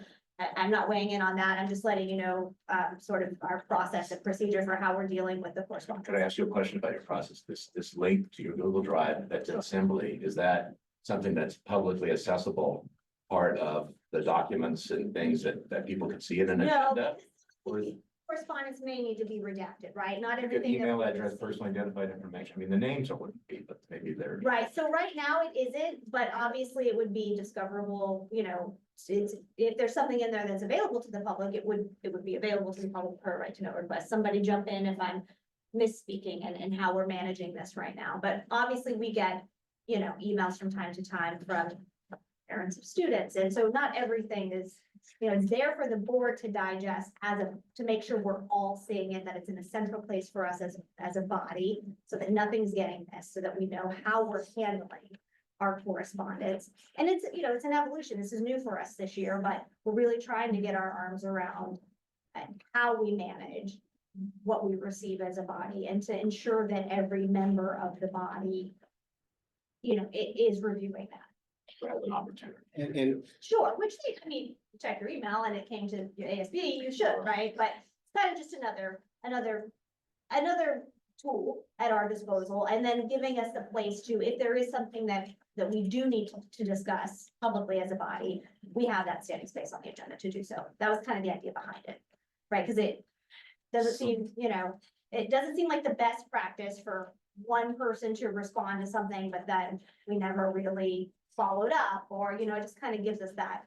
I'm not weighing in on that. I'm just letting you know, sort of our process and procedure for how we're dealing with the correspondence. could I ask you a question about your process? This link to your Google Drive that's in Assembly, is that something that's publicly accessible? Part of the documents and things that people can see in an agenda? Or is it Correspondence may need to be redacted, right? Not like an everything. that email we address, receive. personally identified information? I mean, the names are wouldn't be, but maybe they're. Right, so right now it isn't, but obviously it would be discoverable, if there's something in there that's available to the public, it would be available to the public per right to know request. Somebody jump in if I'm misspeaking and how we're managing this right now. But obviously we get, emails from time to time from parents of students. And so not everything is, it's there for the board to digest to make sure we're all seeing it, that it's in a central place for us as a body, so that nothing's getting missed, so that we know how we're handling our correspondence. And it's, you know, it's an evolution. This is new for us this year, but we're really trying to get our arms around how we manage what we receive as a body and to ensure that every member of the body, you know, it is reviewing that. Rather than opportunity. And Sure, which, I mean, check your email and it came to your ASB, you should, right? But it's kind of just another tool at our disposal, and then giving us the place to, if there is something that we do need to discuss publicly as a body, we have that standing space on the agenda to do so. That was kind of the idea behind it, right? Because it doesn't seem, you know, it doesn't seem like the best practice for one person to respond to something, but then we never really followed up, or, you know, it just kind of gives us that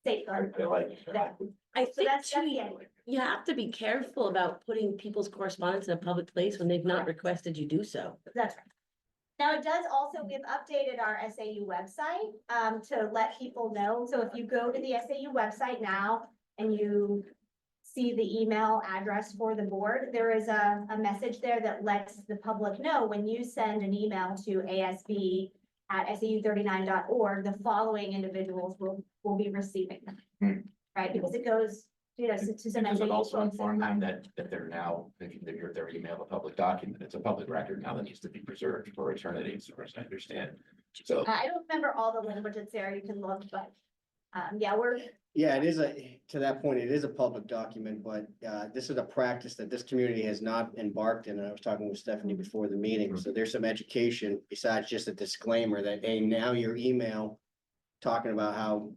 safeguard. I like that- I So think that's the too, idea. you have to be careful about putting people's correspondence in a public place when they've not requested you do so. That's right. Now, it does also, we've updated our SAU website, to let people know. So if you go to the SAU website now and you see the email address for the board, there is a message there that lets the public know when you send an email to asb@sau39.org, the following individuals will be receiving them. Right, because it goes, you know, to some. Does it SAU also folks. inform them that they're now, if their email a public document, it's a public record now that needs to be preserved for eternity, as far as I understand. So, I don't remember all the language that's there, you can look, but, yeah, yeah, it is to that point, it is a public document, but this is a practice that this community has not embarked in. And I was talking with Stephanie before the meeting, so there's some education besides just a disclaimer that, hey, now your email talking about how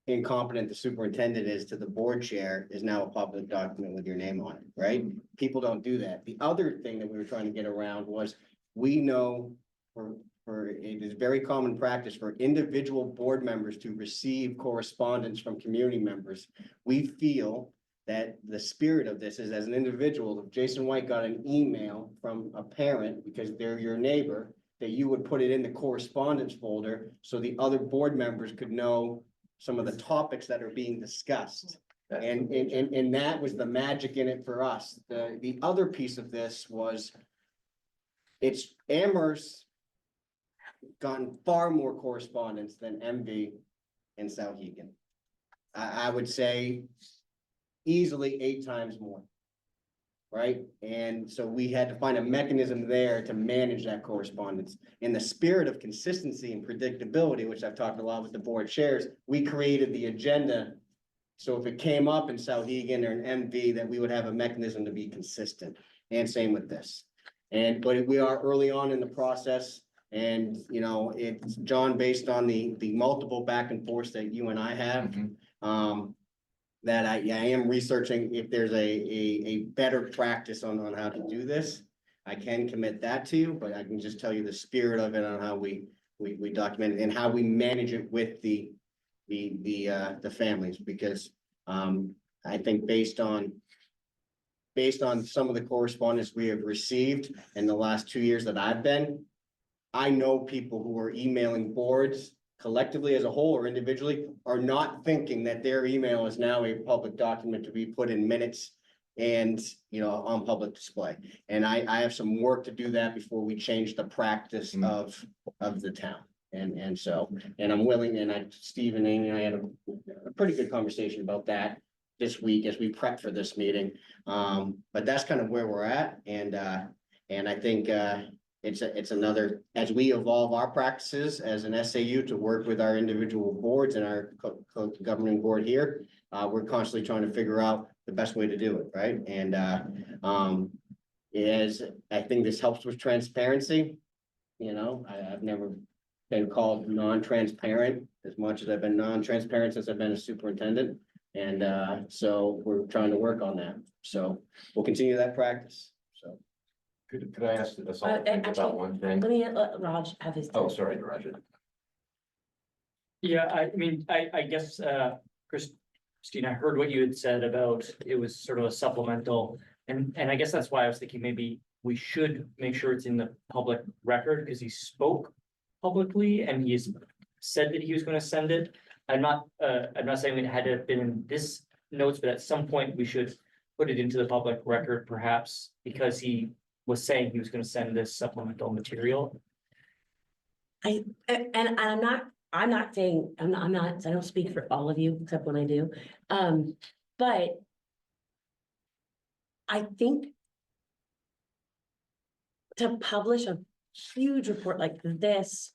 incompetent the superintendent is to the board chair is now a public document with your name on it, right? People don't do that. The other thing that we were trying to get around was, we know it is very common practice for individual board members to receive correspondence from community members. We feel that the spirit of this is, as an individual, if Jason White got an email from a parent because they're your neighbor, that you would put it in the correspondence folder so the other board members could know some of the topics that are being discussed. And that was the magic in it for us. The other piece of this was, it's Amherst gotten far more correspondence than MV and Sauhegan. I would say easily 8 times more. Right? And so we had to find a mechanism there to manage that correspondence. In the spirit of consistency and predictability, which I've talked a lot with the board chairs, we created the agenda. So if it came up in Sauhegan or an MV, that we would have a mechanism to be consistent, and same with this. But we are early on in the process, and, you know, it's, John, based on the multiple back and forths that you and I have, that I am researching if there's a better practice on how to do this. I can commit that to you, but I can just tell you the spirit of it on how we document it and how we manage it with the families, because I think based on some of the correspondence we have received in the last 2 years that I've been, I know people who are emailing boards collectively as a whole or individually are not thinking that their email is now a public document to be put in minutes and, you know, on public display. And I have some work to do that before we change the practice of the town. And so, and I'm willing, and Steve and Amy, I had a pretty good conversation about that this week as we prep for this meeting. But that's kind of where we're at. And I think it's another, as we evolve our practices as an SAU to work with our individual boards and our governing board here, we're constantly trying to figure out the best way to do it, right? And as I think this helps with transparency. You know, I've never been called non-transparent as much as I've been non-transparent since I've been a superintendent. And so we're trying to work on that. So we'll continue that practice. So. could I ask about one thing? Let me let Raj have his. Oh, sorry, Roger. Yeah, I mean, I guess, Christine, I heard what you had said about it was sort of a supplemental. And I guess that's why I was thinking maybe we should make sure it's in the public record, because he spoke publicly and he's said that he was going to send it. I'm not saying it had to have been in this notes, but at some point we should put it into the public record, perhaps, because he was saying he was going to send this supplemental material. And I'm not saying, I don't speak for all of you, except when I do. But I think to publish a huge report like this,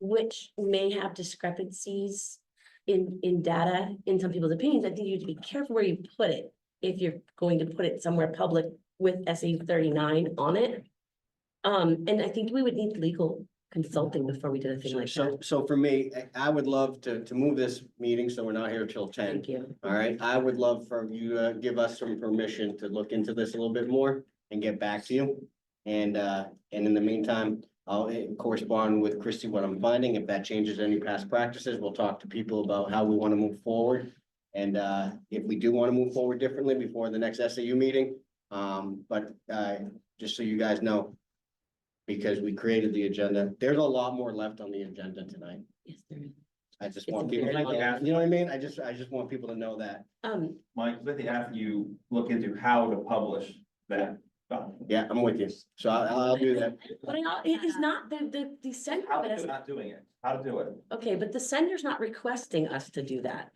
which may have discrepancies in data, in some people's opinions, I think you have to be careful where you put it. If you're going to put it somewhere public with SAU 39 on it. And I think we would need legal consulting before we did a thing like that. So for me, I would love to move this meeting, so we're not here till 10. Thank you. All right, I would love for you to give us some permission to look into this a little bit more and get back to you. And in the meantime, I'll correspond with Christy what I'm finding. If that changes any past practices, we'll talk to people about how we want to move forward. And if we do want to move forward differently before the next SAU meeting, just so you guys know, because we created the agenda, there's a lot more left on the agenda tonight. Yes, there is. I just want people to know, you know what I mean? I just want people to know that. Mike, let me ask you, look into how to publish that. Yeah, I'm with you. So I'll do that. But it is not the sender. How of it to is- not doing it, how to do it. Okay, but the sender's not requesting us to do that.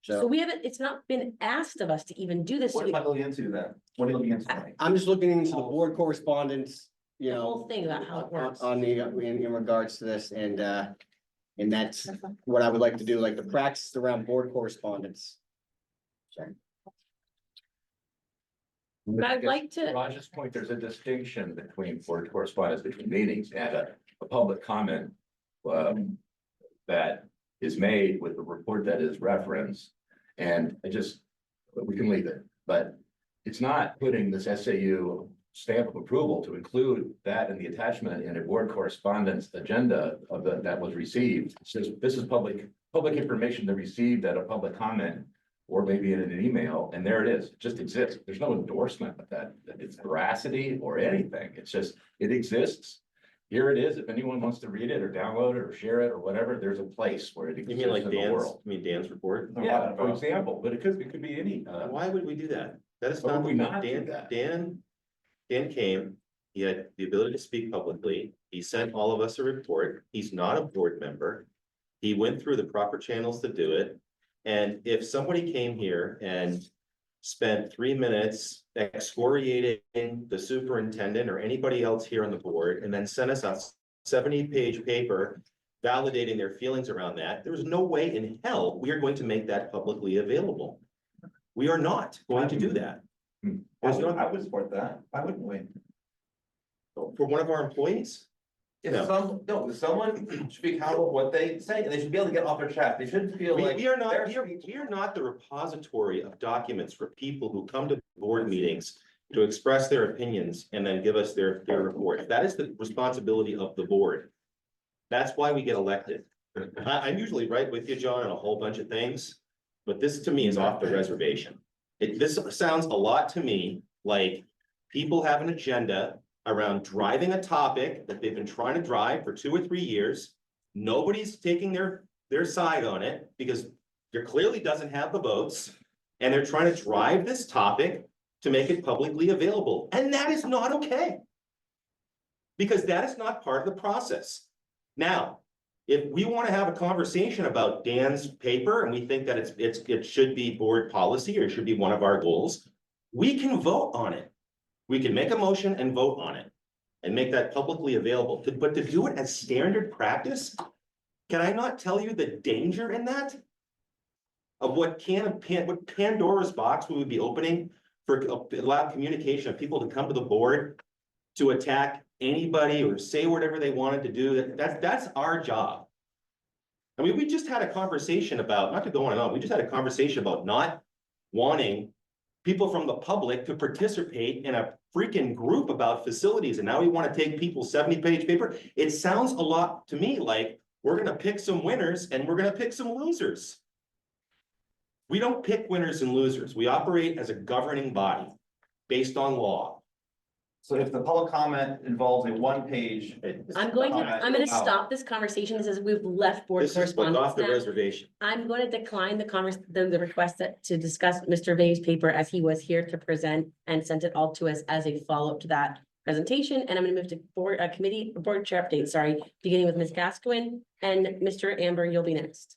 So So we haven't, it's not been asked of us to even do this. What am I looking into then? What are you looking into tonight? I'm just looking into the board correspondence, you The know, whole thing about how it works. on the, in regards to this, and that's what I would like to do, like the practice around board correspondence. Sorry. But I'd like to, Raj's point, there's a distinction between board correspondence between meetings and a public comment. That is made with the report that is referenced. And we can leave it, but it's not putting this SAU stamp of approval to include that in the attachment in a board correspondence agenda that was received. It says this is public information that received at a public comment, or maybe in an email, and there it is. It just exists. There's no endorsement of that it's veracity or anything. It's just, it exists. Here it is. If anyone wants to read it or download it or share it or whatever, there's a place where it You exists mean like in the Dan's, world. you mean Dan's report? Yeah, for example, but it could be any. Why would we do that? That is Why not, would we not do Dan, that? Dan came, he had the ability to speak publicly. He sent all of us a report. He's not a board member. He went through the proper channels to do it. And if somebody came here and spent 3 minutes excoriating the superintendent or anybody else here on the board, and then sent us a 70-page paper validating their feelings around that, there was no way in hell we are going to make that publicly available. We are not going to do that. I would support that. Why wouldn't we? For one of our employees? If someone should be accountable for what they say, and they should be able to get off their chest. They shouldn't feel like. We are not the repository of documents for people who come to board meetings to express their opinions and then give us their report. That is the responsibility of the board. That's why we get elected. I'm usually right with you, John, on a whole bunch of things, but this to me is off the reservation. This sounds a lot to me like people have an agenda around driving a topic that they've been trying to drive for 2 or 3 years. Nobody's taking their side on it because there clearly doesn't have the votes. And they're trying to drive this topic to make it publicly available. And that is not okay. Because that is not part of the process. Now, if we want to have a conversation about Dan's paper and we think that it should be board policy or it should be one of our goals, we can vote on it. We can make a motion and vote on it and make that publicly available. But to do it as standard practice, can I not tell you the danger in that? Of what Pandora's box we would be opening for allowed communication of people to come to the board to attack anybody or say whatever they wanted to do. That's our job. I mean, we just had a conversation about, not to go on and on, we just had a conversation about not wanting people from the public to participate in a freaking group about facilities, and now we want to take people's 70-page paper. It sounds a lot to me like we're gonna pick some winners and we're gonna pick some losers. We don't pick winners and losers. We operate as a governing body based on law. So if the public comment involves a 1-page. I'm gonna stop this conversation. This is, we've left board This is what's correspondence off the now. reservation. I'm going to decline the request to discuss Mr. Vay's paper as he was here to present and sent it all to us as a follow-up to that presentation, and I'm gonna move to board, board chair update, sorry, beginning with Ms. Gascoigne, and Mr. Amber, you'll be next.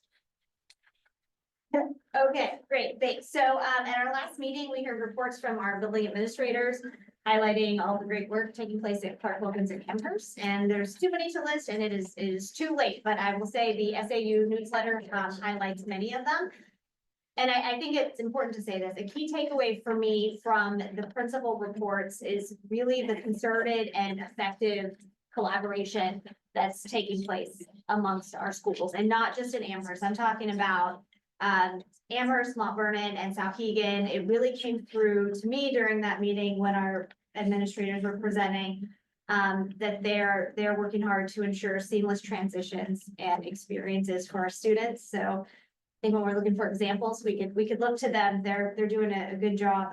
Okay, great, thanks. So, at our last meeting, we heard reports from our building administrators highlighting all the great work taking place at Clark Wilkins and Amherst, and there's too many to list, and it is too late, but I will say the SAU newsletter, highlights many of them. And I think it's important to say this, a key takeaway for me from the principal reports is really the concerted and effective collaboration that's taking place amongst our schools, and not just in Amherst. I'm talking about Amherst, Mount Vernon, and Sauhegan. It really came through to me during that meeting when our administrators were presenting that they're working hard to ensure seamless transitions and experiences for our students. So I think when we're looking for examples, we could look to them. They're doing a good job.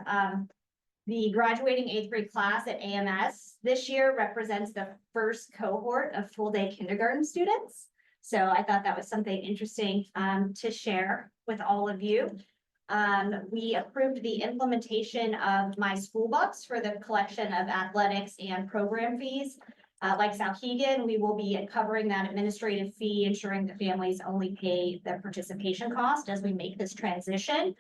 The graduating 8th grade class at AMS this year represents the first cohort of full day kindergarten students. So I thought that was something interesting to share with all of you. We approved the implementation of My School Bucks for the collection of athletics and program fees. Like Sauhegan, we will be covering that administrative fee, ensuring that families only pay the participation cost as we make this transition.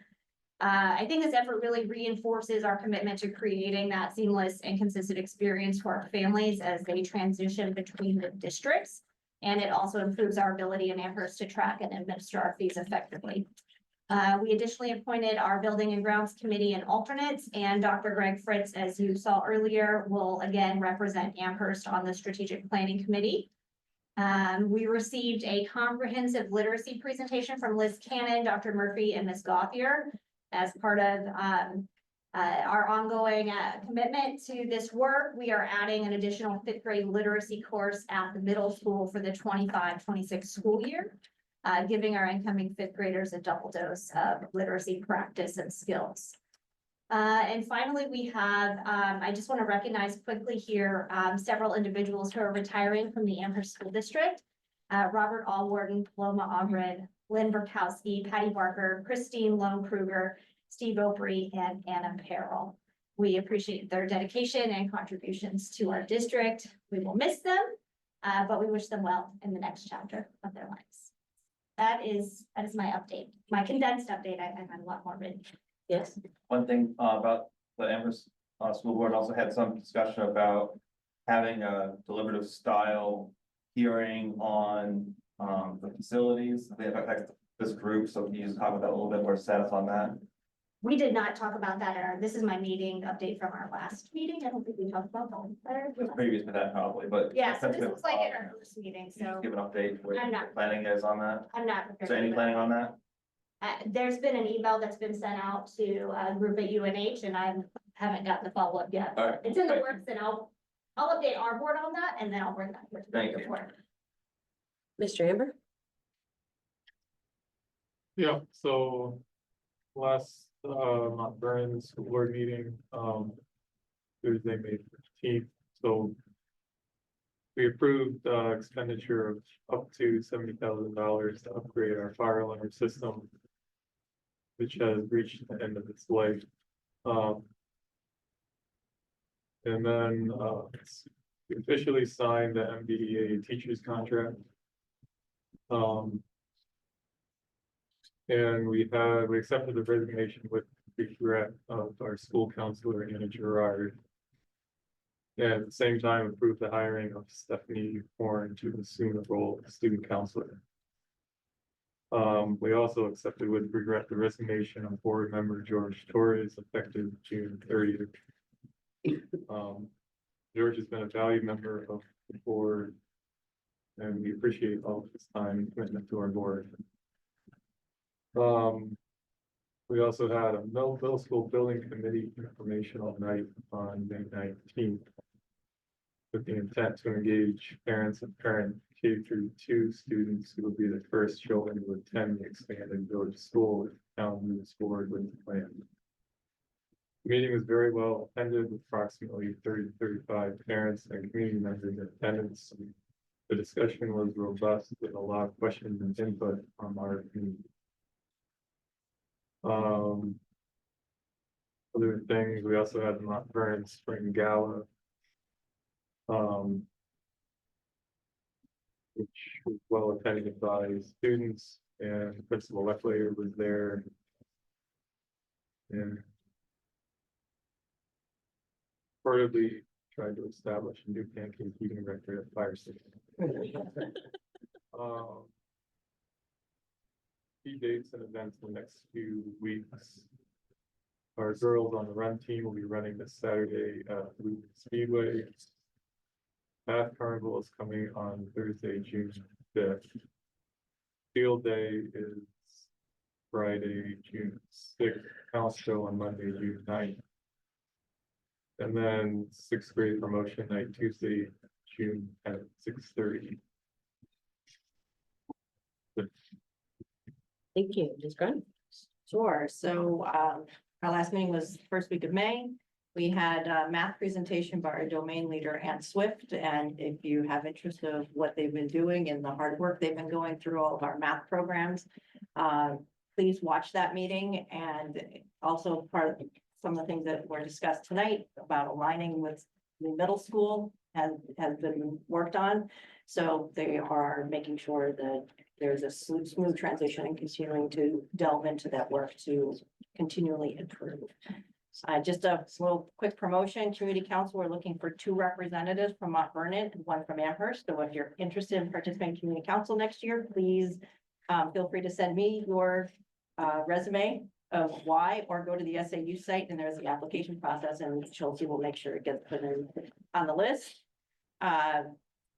I think this effort really reinforces our commitment to creating that seamless and consistent experience for our families as they transition between the districts. And it also improves our ability in Amherst to track and administer our fees effectively. We additionally appointed our Building and Grounds Committee and alternates, and Dr. Greg Fritz, as you saw earlier, will again represent Amherst on the Strategic Planning Committee. We received a comprehensive literacy presentation from Liz Cannon, Dr. Murphy, and Ms. Gothier as part of our ongoing commitment to this work. We are adding an additional 5th grade literacy course at the middle school for the 25-26 school year, giving our incoming 5th graders a double dose of literacy practice and skills. And finally, we have, I just want to recognize quickly here, several individuals who are retiring from the Amherst School District. Robert Allwarden, Paloma Ogren, Lynn Burkowski, Patty Barker, Christine Lone Kruger, Steve Opry, and Anna Perrell. We appreciate their dedication and contributions to our district. We will miss them, but we wish them well in the next chapter of their lives. That is my update, my condensed update. I had a lot more written. Yes. One thing about the Amherst School Board also had some discussion about having a deliberative style hearing on the facilities. They affect this group, so can you just talk about that a little bit more status on that? We did not talk about that this is my meeting update from our last meeting. I don't think we talked about that. It was previous to that probably, but. Yeah, so this was like in our first meeting, Can you so just give an update where I'm the not- planning is on that? I'm not. Is there any planning on that? There's been an email that's been sent out to a group at UNH, and I haven't gotten the follow-up yet. All right. It's in the works, and I'll update our board on that, and then I'll bring that. to the Thank you. board. Mr. Amber? Yeah, so last Mount Vernon school board meeting, Tuesday, May 15th, so we approved expenditure of up to $70,000 to upgrade our fire alarm system, which has reached the end of its life. And then we officially signed the MBDA teachers contract. And we accepted the resignation with regret of our school counselor, Anna Gerard. And at the same time, approved the hiring of Stephanie Horn to assume the role of student counselor. We also accepted with regret the resignation of board member George Torres effective June 30th. George has been a valued member of the board, and we appreciate all of his time and commitment to our board. We also had a middle school building committee informational night on May 19th. With the intent to engage parents and parent K-2 students who will be the first children to attend the expanded village school if the town moves forward with the plan. The meeting was very well attended with approximately 30 to 35 parents and community members in attendance. The discussion was robust with a lot of questions and input from our community. Other things, we also had the Mount Vernon Spring Gala Which was well attended by students, and Principal Leclayer was there. And reportedly tried to establish a new pancake eating record at fire station. Key dates and events in the next few weeks. Our girls on the run team will be running this Saturday at Blue Speedway. Math Carnival is coming on Thursday, June 5th. Field Day is Friday, June 6th. House Show on Monday, June 9th. And then 6th grade promotion night Tuesday, June at 6:30. Thank you, Ms. Grund. Sure, so our last meeting was first week of May. We had a math presentation by our domain leader, Ann Swift, and if you have interest of what they've been doing and the hard work they've been going through all of our math programs, please watch that meeting. And also part of some of the things that were discussed tonight about aligning with the middle school has been worked on. So they are making sure that there's a smooth transition and continuing to delve into that work to continually improve. Just a little quick promotion, Community Council, we're looking for 2 representatives from Mount Vernon and 1 from Amherst. So if you're interested in participating in Community Council next year, please feel free to send me your resume of why, or go to the SAU site and there's the application process, and Chelsea will make sure it gets put in on the list.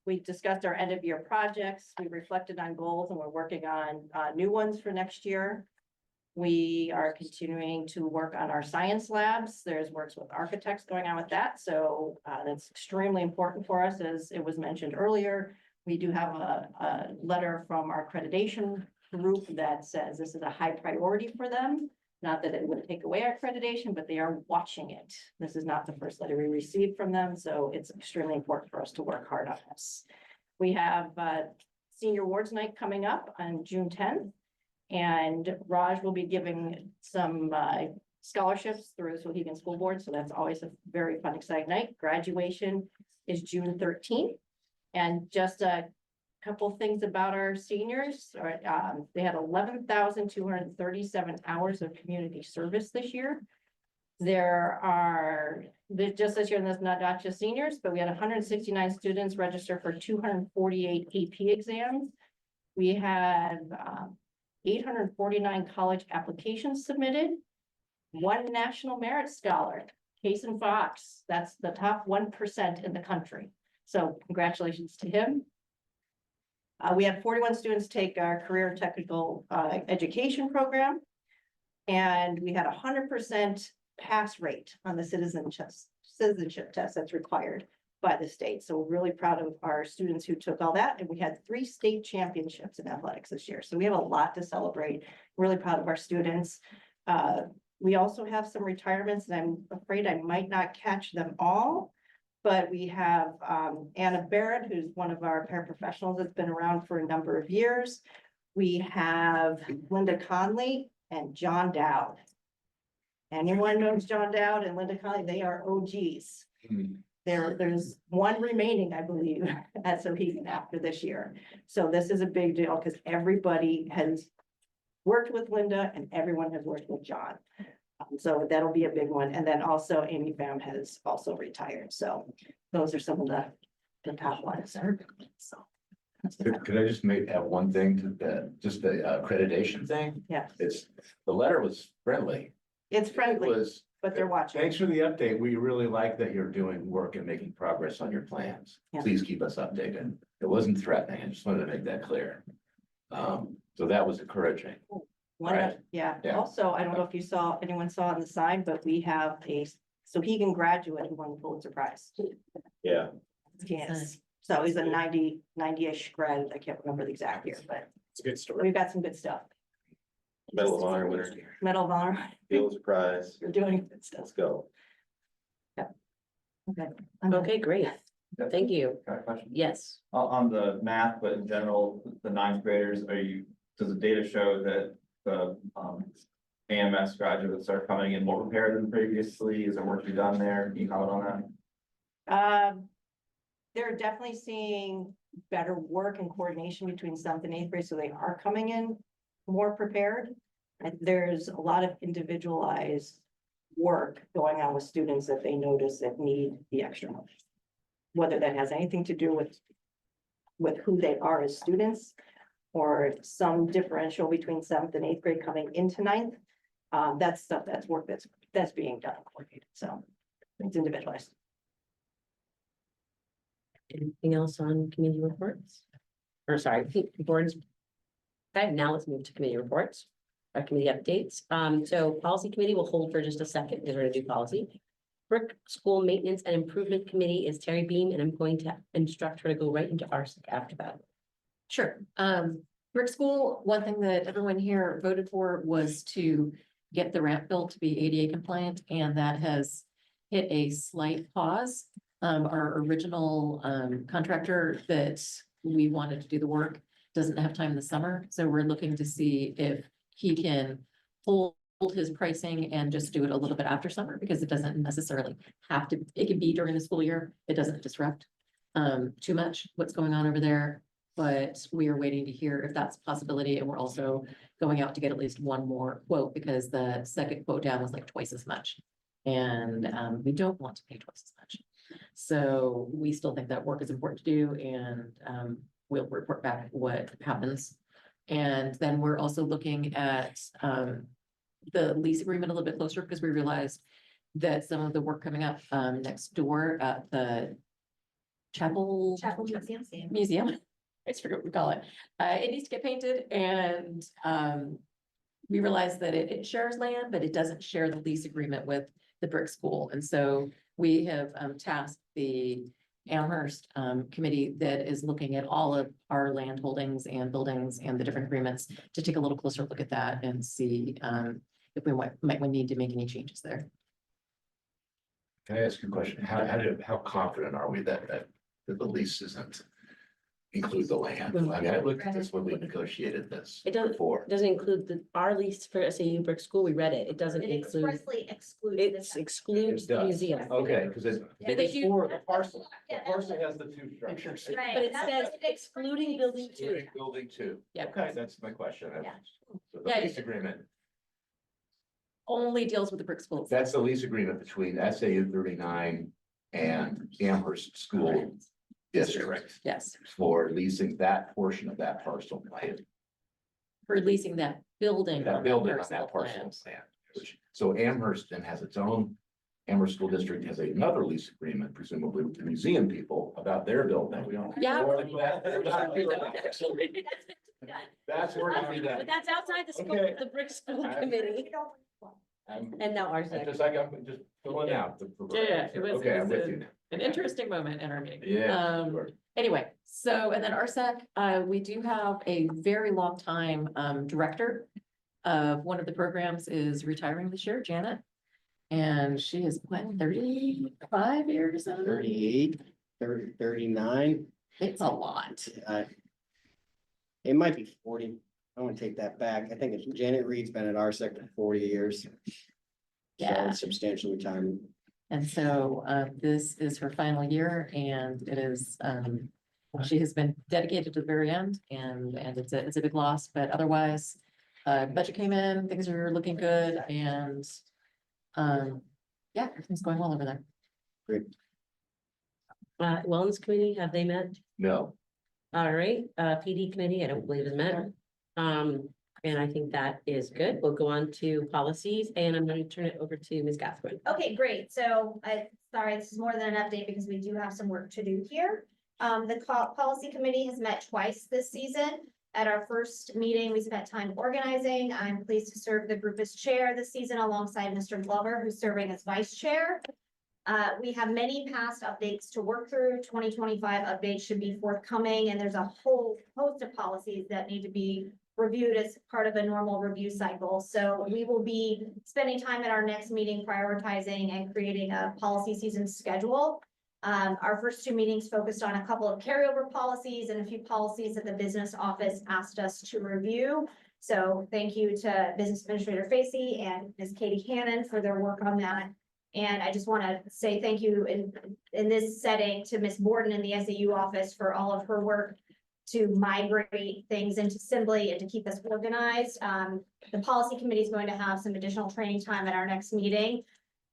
We discussed our end of year projects. We reflected on goals and we're working on new ones for next year. We are continuing to work on our science labs. There's works with architects going on with that. So that's extremely important for us. As it was mentioned earlier, we do have a letter from our accreditation group that says this is a high priority for them. Not that it would take away our accreditation, but they are watching it. This is not the first letter we received from them, so it's extremely important for us to work hard on this. We have Senior Awards Night coming up on June 10th, and Raj will be giving some scholarships through the Waukegan School Board, so that's always a very fun, exciting night. Graduation is June 13th, and just a couple things about our seniors. They had 11,237 hours of community service this year. Just this year, and that's not just seniors, but we had 169 students register for 248 AP exams. We had 849 college applications submitted. 1 National Merit Scholar, Kason Fox, that's the top 1% in the country. So congratulations to him. We had 41 students take our career and technical education program. And we had 100% pass rate on the citizenship test that's required by the state. So we're really proud of our students who took all that. And we had 3 state championships in athletics this year. So we have a lot to celebrate. Really proud of our students. We also have some retirements, and I'm afraid I might not catch them all. But we have Anna Barrett, who's one of our paraprofessionals that's been around for a number of years. We have Linda Conley and John Dowd. Anyone knows John Dowd and Linda Conley? They are OGs. There's 1 remaining, I believe, at Waukegan after this year. So this is a big deal because everybody has worked with Linda and everyone has worked with John. So that'll be a big one. And then also Amy Pham has also retired. So those are some of the top ones. So. Could I just add one thing to that, just the accreditation thing? Yeah, The letter was friendly. it's friendly, It was, but they're watching. thanks for the update. We really like that you're doing work and making progress on your plans. Yeah. Please keep us updated. It wasn't threatening. I just wanted to make that clear. So that was encouraging. Right. Yeah, Yeah. also, I don't know if anyone saw on the side, but we have a Waukegan graduate who won the Pulitzer Prize. Yeah. Yes, so he's a 90-ish grad. I can't remember the exact year, but It's a good story. we've got some good stuff. Medal of Honor winner, Medal of Honor, Pulitzer Prize. you're doing good stuff. Let's go. Okay. Okay, great. Thank you. Got a question? Yes. On the math, but in general, the 9th graders, does the data show that the AMS graduates are coming in more prepared than previously? Is there work to be done there? Can you comment on that? they're definitely seeing better work and coordination between seventh and eighth grade, so they are coming in more prepared. And there's a lot of individualized work going on with students that they notice that need the extra help. Whether that has anything to do with who they are as students, or some differential between seventh and eighth grade coming into ninth. That's stuff, that's work that's being done and coordinated, so it's individualized. Anything else on committee reports? Or sorry, boards. Okay, now let's move to committee reports, our committee updates. So policy committee will hold for just a second because we're gonna do policy. Brick School Maintenance and Improvement Committee is Terry Beam, and I'm going to instruct her to go right into RSIC after that. Sure. Brick School, one thing that everyone here voted for was to get the ramp built to be ADA compliant, and that has hit a slight pause. Our original contractor that we wanted to do the work doesn't have time in the summer, so we're looking to see if he can hold his pricing and just do it a little bit after summer, because it doesn't necessarily have to, it can be during the school year. It doesn't disrupt too much what's going on over there. But we are waiting to hear if that's a possibility, and we're also going out to get at least one more quote, because the second quote down was like twice as much. And we don't want to pay twice as much. So we still think that work is important to do, and we'll report back what happens. And then we're also looking at the lease agreement a little bit closer, because we realized that some of the work coming up next door at the Chapel Museum. I just forget what we call it. It needs to get painted, and we realized that it shares land, but it doesn't share the lease agreement with the brick school. And so we have tasked the Amherst committee that is looking at all of our land holdings and buildings and the different agreements to take a little closer look at that and see if we might need to make any changes there. Can I ask you a question? How confident are we that the lease isn't include the land? I mean, I looked at this when we negotiated this It doesn't, before. doesn't include our lease for SAU Brick School. We read it. It doesn't It include, expressly excludes it this. excludes It the does. museum. Okay, because it. Yeah, they do. For the parcel has the two structures. Right, But it that's says what it excluding building two. Including building two. Yeah. Okay, that's my question. Yeah. So the Yeah. lease agreement, Only deals with the brick schools. that's the lease agreement between SAU 39 and Amherst School District Yes, for leasing that portion of that parcel land. for leasing that building. That on building on parcel that parcel land. land, so Amherst then has its own. Amherst School District has another lease agreement, presumably with the museum people, about their building. Yeah. That's where I see But that. that's outside the school, Okay. the Brick School I- Committee. And now ours. I'm just filling out. Yeah, it was- Okay, it I'm was with you. An interesting moment in our meeting. Yeah. Um, Anyway, so, and then RSEC, we do have a very long time, director of one of the programs is retiring this year, Janet. And she is, what, 35 years old? 38, 30, 39. It's a lot. It might be 40. I want to take that back. I think it's Janet Reed's been at our sector for 40 years. So Yeah. it's substantial retirement. And so, this is her final year, and it is, she has been dedicated to the very end, and it's a big loss, but otherwise, budget came in, things are looking good, and yeah, everything's going well over there. Great. Wellness Committee, have they met? No, All right, PD Committee, I don't believe is met. And I think that is good. We'll go on to policies, and I'm going to turn it over to Ms. Catherine. Okay, great. So sorry, this is more than an update because we do have some work to do here. The policy committee has met twice this season. At our first meeting, we spent time organizing. I'm pleased to serve the group as chair this season alongside Mr. Glover, who's serving as vice chair. We have many past updates to work through. 2025 updates should be forthcoming, and there's a whole host of policies that need to be reviewed as part of a normal review cycle. So we will be spending time at our next meeting prioritizing and creating a policy season schedule. Our first two meetings focused on a couple of carryover policies and a few policies that the business office asked us to review. So thank you to Business Administrator Facey and Ms. Katie Hannon for their work on that. And I just want to say thank you in this setting to Ms. Borden in the SAU office for all of her work to migrate things into Assembly and to keep us organized. The policy committee is going to have some additional training time at our next meeting.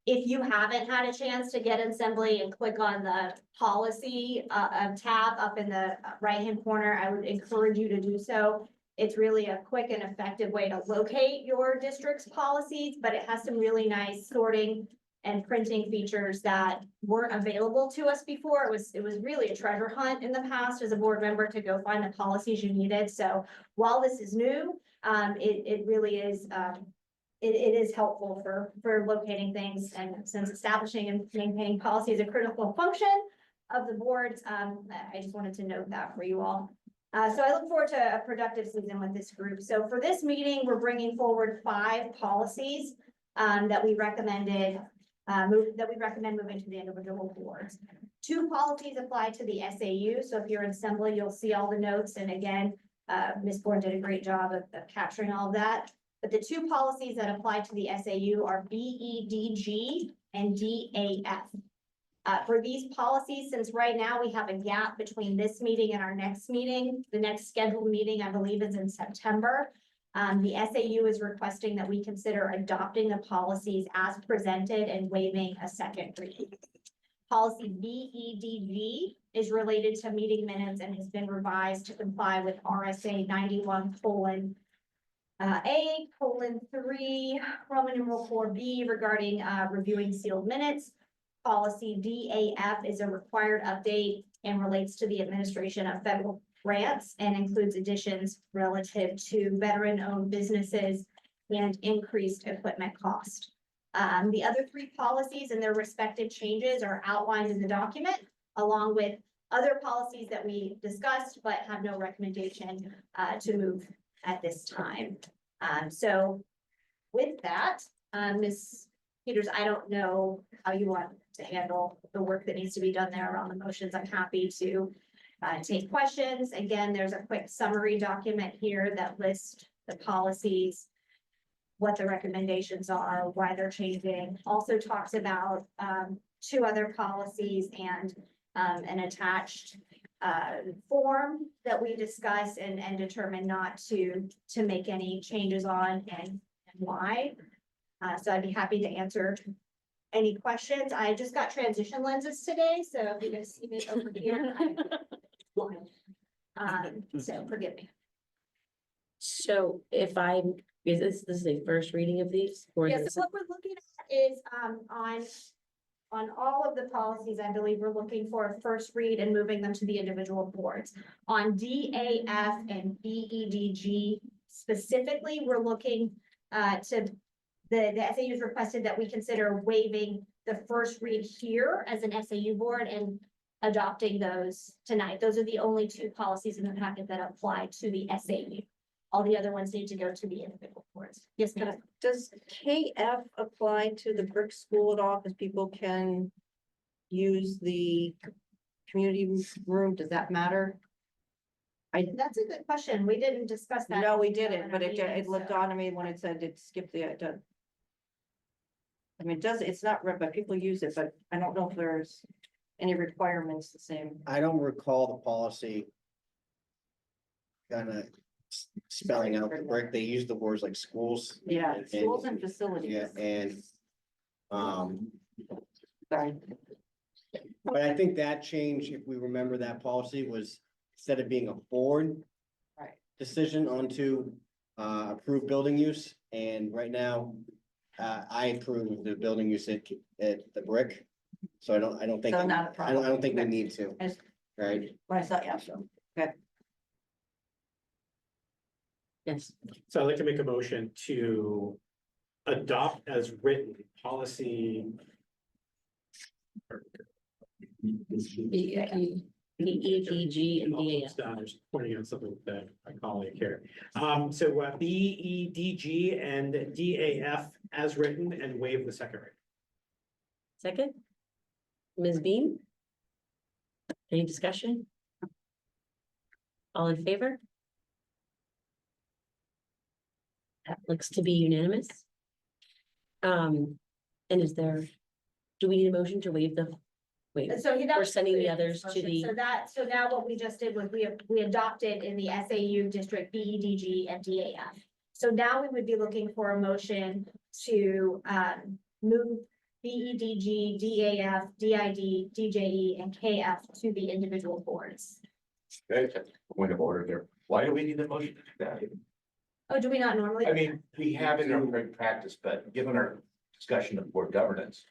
If you haven't had a chance to get in Assembly and click on the policy tab up in the right-hand corner, I would encourage you to do so. It's really a quick and effective way to locate your district's policies, but it has some really nice sorting and printing features that weren't available to us before. It was really a treasure hunt in the past as a board member to go find the policies you needed. So while this is new, it really is, it is helpful for locating things. And since establishing and maintaining policy is a critical function of the boards, I just wanted to note that for you all. So I look forward to a productive season with this group. So for this meeting, we're bringing forward 5 policies that we recommend moving to the individual boards. 2 policies apply to the SAU. So if you're in Assembly, you'll see all the notes. And again, Ms. Bourne did a great job of capturing all of that. But the 2 policies that apply to the SAU are BEDG and DAF. For these policies, since right now we have a gap between this meeting and our next meeting, the next scheduled meeting, I believe, is in September. The SAU is requesting that we consider adopting the policies as presented and waiving a second reading. Policy BEDG is related to meeting minutes and has been revised to comply with RSA 91:A:3, Roman numeral 4B regarding reviewing sealed minutes. Policy DAF is a required update and relates to the administration of federal grants and includes additions relative to veteran-owned businesses and increased equipment cost. The other 3 policies and their respective changes are outlined in the document, along with other policies that we discussed but have no recommendation to move at this time. So with that, Ms. Peters, I don't know how you want to handle the work that needs to be done there around the motions. I'm happy to take questions. Again, there's a quick summary document here that lists the policies, what the recommendations are, why they're changing. Also talks about 2 other policies and an attached form that we discuss and determine not to make any changes on and why. So I'd be happy to answer any questions. I just got transition lenses today, so if you guys see me over here, so forgive me. So is this a first reading of these? Or is Yes, this- so what we're looking at is on all of the policies, I believe we're looking for a first read and moving them to the individual boards. On DAF and BEDG specifically, we're looking to the SAU has requested that we consider waiving the first read here as an SAU board and adopting those tonight. Those are the only 2 policies in the packet that apply to the SAU. All the other ones need to go to the individual boards. Yes, ma'am. Does KF apply to the brick school at all? Because people can use the community room. Does that matter? That's a good question. We didn't discuss that. No, we in didn't, our but it meeting, looked so- on to me when it said it skipped I mean, it's not red, but people use it, but I don't know if there's any requirements the same. I don't recall the policy kind of spelling out the brick. They use the words like schools. Yeah, schools and facilities. Yeah, and, Sorry. but I think that change, if we remember that policy, was instead of being a board Right. decision onto approved building use, and right now I approve the building use at the brick. So I don't think, So I not a problem. don't think we Okay. need to, As- right? What I thought, yeah, so, okay. Yes. So I'd like to make a motion to adopt as written policy. BEDG and DAF. I'm just pointing out something that my colleague here. So BEDG and DAF as written and waive the second reading. Second? Ms. Bean? Any discussion? All in favor? That looks to be unanimous. And is there Do we need a motion to waive the? Wait, So we're sending the others to the, So now what we just did was we adopted in the SAU district BEDG and DAF. So now we would be looking for a motion to move BEDG, DAF, DID, DJE, and KF to the individual boards. Okay, point of order there. Why do we need a motion to do that? Oh, do we not normally? I mean, we have it in our practice, but given our discussion of board governance.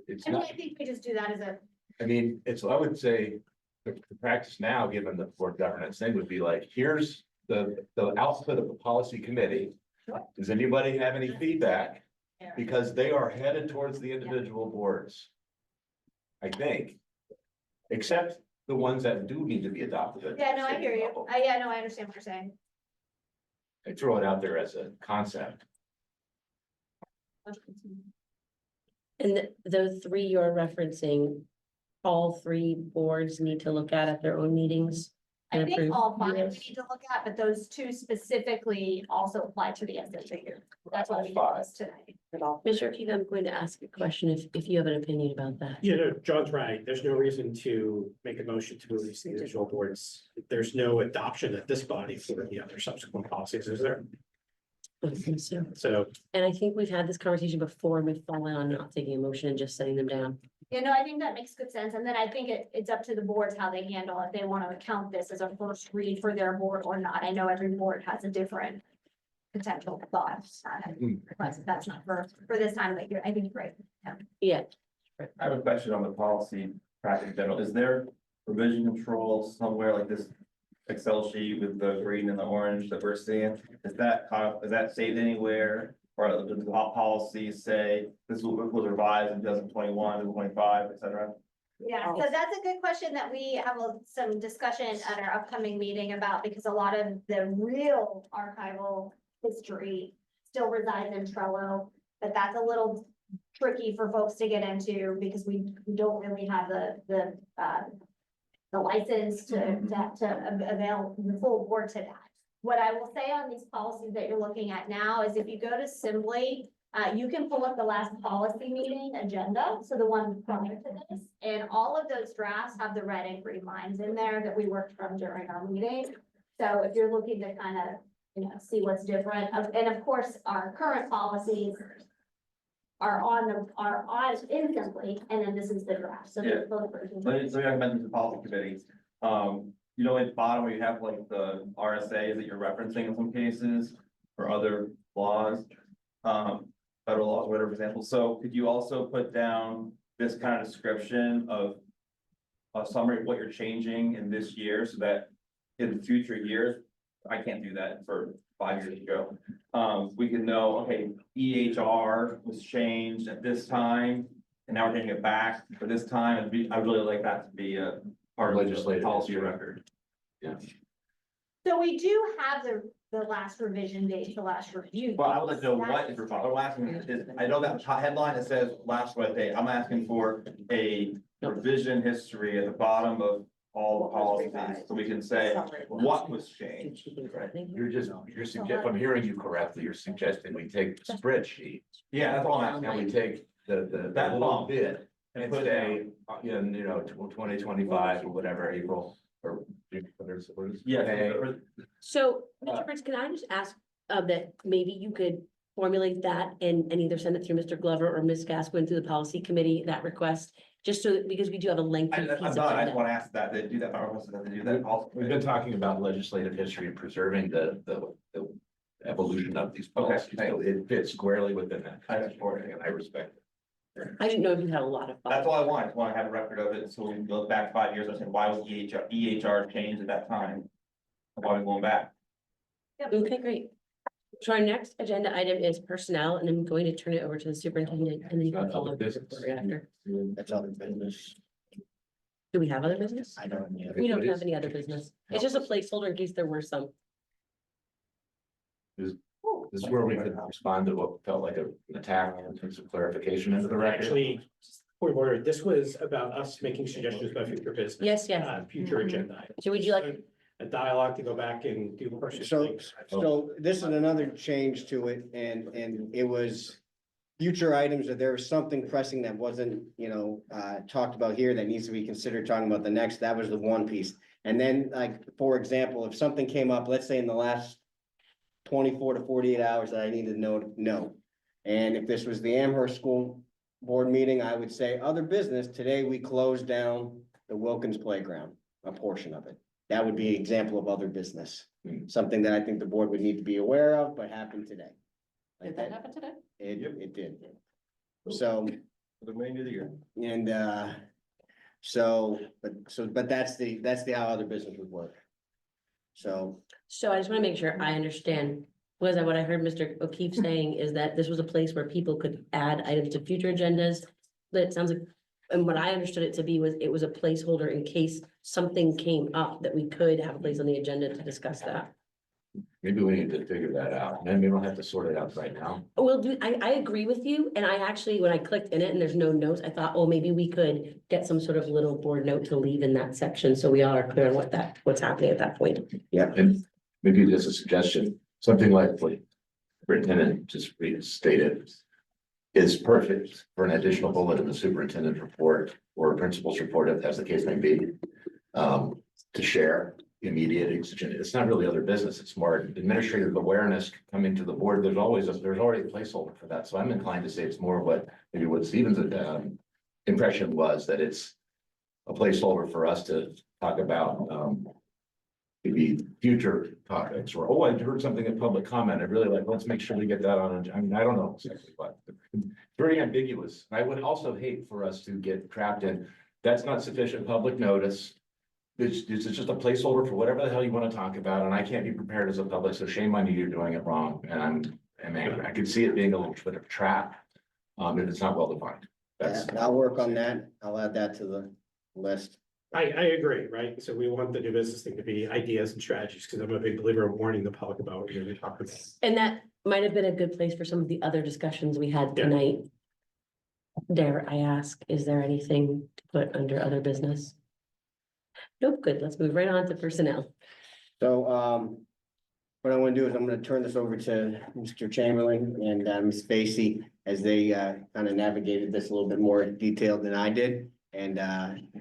It's I mean, not, I think we just do that as a, I mean, it's, I would say, the practice now, given the board governance thing, would be like, here's the output of the policy committee. Does anybody have any feedback? Because they are headed towards the individual boards. I think. Except the ones that do need to be adopted. yeah, no, I hear you. Yeah, no, I understand what you're saying. I throw it out there as a concept. and the three you're referencing, all three boards need to look at their own meetings. I and think approve? all five we Yes. need to look at, but those two specifically also apply to the SAU. That's why we did this tonight. Mr. Keefe, I'm going to ask a question if you have an opinion about that. You know, John's right. There's no reason to make a motion to move these individual boards. There's no adoption at this body for the other subsequent policies, is there? I think so. So And I think we've had this conversation before and we've fallen on not taking a motion and just setting them down. You know, I think that makes good sense. And then I think it's up to the boards how they handle if they want to count this as a first read for their board or not. I know every board has a different potential thoughts. But that's not for this time of year. I think you're right. Yeah. I have a question on the policy practice in general. Is there revision control somewhere like this Excel sheet with the green and the orange that we're seeing? Is that saved anywhere? Or does the policy say this was revised in 2021, 2025, et cetera? Yeah, so that's a good question that we have some discussion at our upcoming meeting about, because a lot of the real archival history still resides in Trello, but that's a little tricky for folks to get into because we don't really have the license to avail the full board to that. What I will say on these policies that you're looking at now is if you go to Simply, you can pull up the last policy meeting agenda, so the one prior to this, and all of those drafts have the red and green lines in there that we worked from during our meeting. So if you're looking to kind of, see what's different, and of course, our current policies are on in Simply, and then this is the draft, so there's both versions. Let me recommend the policy committee. You know, at the bottom where you have like the RSAs that you're referencing in some cases or other laws, federal laws, whatever example. So could you also put down this kind of description of a summary of what you're changing in this year so that in future years, I can't do that for 5 years ago. We can know, okay, EHR was changed at this time and now we're getting it back for this time. I really like that to be a part of Legislative the policy history. record. Yeah. So we do have the last revision date, the last review. Well, I would like to know what is required. What I'm asking is, I know that headline that says last what date. I'm asking for a revision history at the bottom of all the policies, so we can say what was changed. You're suggesting, if I'm hearing you correctly, you're suggesting we take the spreadsheet Yeah, that's all I'm and asking. we take that That little bump. bit And and put it say, 2025 or whatever, April or. what is it? Yeah. May. So, Mr. Prince, can I just ask that maybe you could formulate that and either send it through Mr. Glover or Ms. Gascoigne through the policy committee, that request? Just so, that because we do have a lengthy I'm piece of not, I just agenda. want to ask that, they do that, I requested that they do that also. We've been talking about legislative history and preserving the evolution of these policies, so it fits squarely within that. I support it. And I respect it. I didn't know if you had a lot of. That's all I want, I just want to have a record of it, so we can go back 5 years and say, why was EHR changed at that time? Why are we going back? Okay, great. So our next agenda item is personnel, and I'm going to turn it over to the superintendent, and then you can follow up after. That's other business. Do we have other business? I don't know. We don't have any other business. It's just a placeholder in case there were some. This is where we could respond to what felt like an attack in terms of clarification into the record. actually, point of order, this was about us making suggestions about future business. Yes, yes. Future agenda. items. So would you like, A dialogue to go back and do person So, things. so this is another change to it, and it was future items, or there was something pressing that wasn't, talked about here that needs to be considered talking about the next, that was the one piece. And then, like, for example, if something came up, let's say in the last 24 to 48 hours that I needed to know, no. And if this was the Amherst School Board meeting, I would say, other business, today we closed down the Wilkins Playground, a portion of it. That would be an example of other business, something that I think the board would need to be aware of, but happened today. Did that happen today? It did. So, For the remainder of the year. and, but that's the how other business would work. So, So I just want to make sure I understand, was that what I heard Mr. O'Keefe saying is that this was a place where people could add items to future agendas? But it sounds like, and what I understood it to be was it was a placeholder in case something came up that we could have a place on the agenda to discuss that. Maybe we need to figure that out. Maybe we don't have to sort it out right now. Well, I agree with you, and I actually, when I clicked in it and there's no notes, I thought, oh, maybe we could get some sort of little board note to leave in that section, so we all are clear on what's happening at that point. yeah, And maybe just a suggestion, something like what superintendent just restated is perfect for an additional bullet in the superintendent's report or principal's report, as the case may be, to share immediate exigent. It's not really other business. It's more administrative awareness coming to the board. There's already a placeholder for that. So I'm inclined to say it's more what Stephen's impression was, that it's a placeholder for us to talk about maybe future topics, or, oh, I heard something in public comment. I really like, let's make sure we get that on. I mean, I don't know exactly what. Very ambiguous. I would also hate for us to get trapped in, that's not sufficient public notice. It's just a placeholder for whatever the hell you want to talk about, and I can't be prepared as a public, so shame on you, you're doing it wrong. And I could see it being a little bit of a trap, if it's not well defined. That's, I'll work on that. I'll add that to the list. I agree, right? So we want the new business thing to be ideas and strategies, because I'm a big believer of warning the public about what you're going to talk about. And that might have been a good place for some of the other discussions we had Yeah. tonight. Dare I ask, is there anything to put under other business? Nope, good, let's move right on to personnel. So, what I'm gonna do is I'm gonna turn this over to Mr. Chamberlain and Ms. Facey as they kind of navigated this a little bit more detailed than I did. And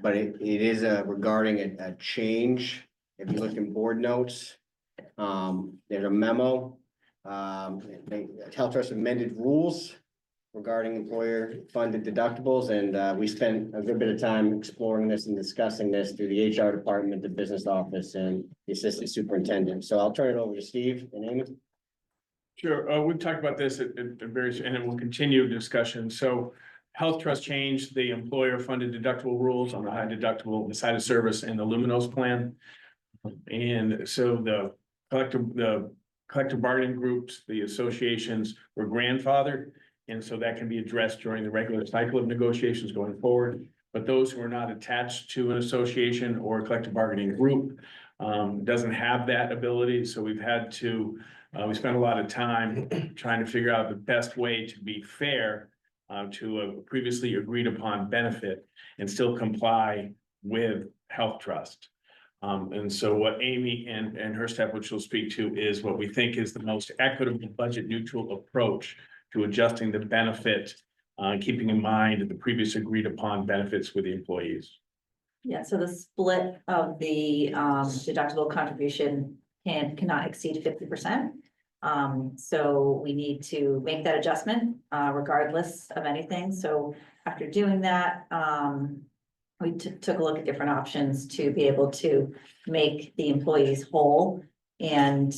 but it is regarding a change. If you look in board notes, there's a memo. Health Trust amended rules regarding employer funded deductibles, and we spent a good bit of time exploring this and discussing this through the HR department, the business office, and the assistant superintendent. So I'll turn it over to Steve and Amy. Sure, we've talked about this at various, and it will continue discussion. So Health Trust changed the employer funded deductible rules on the high deductible, the side of service and the Luminos plan. And so the collective bargaining groups, the associations were grandfathered. And so that can be addressed during the regular cycle of negotiations going forward. But those who are not attached to an association or a collective bargaining group doesn't have that ability. So we've had to, we spent a lot of time trying to figure out the best way to be fair to a previously agreed upon benefit and still comply with Health Trust. And so what Amy and her staff, which she'll speak to, is what we think is the most equitable budget neutral approach to adjusting the benefit, keeping in mind the previous agreed upon benefits with the employees. Yeah, so the split of the deductible contribution cannot exceed 50%. So we need to make that adjustment regardless of anything. So after doing that, we took a look at different options to be able to make the employees whole, and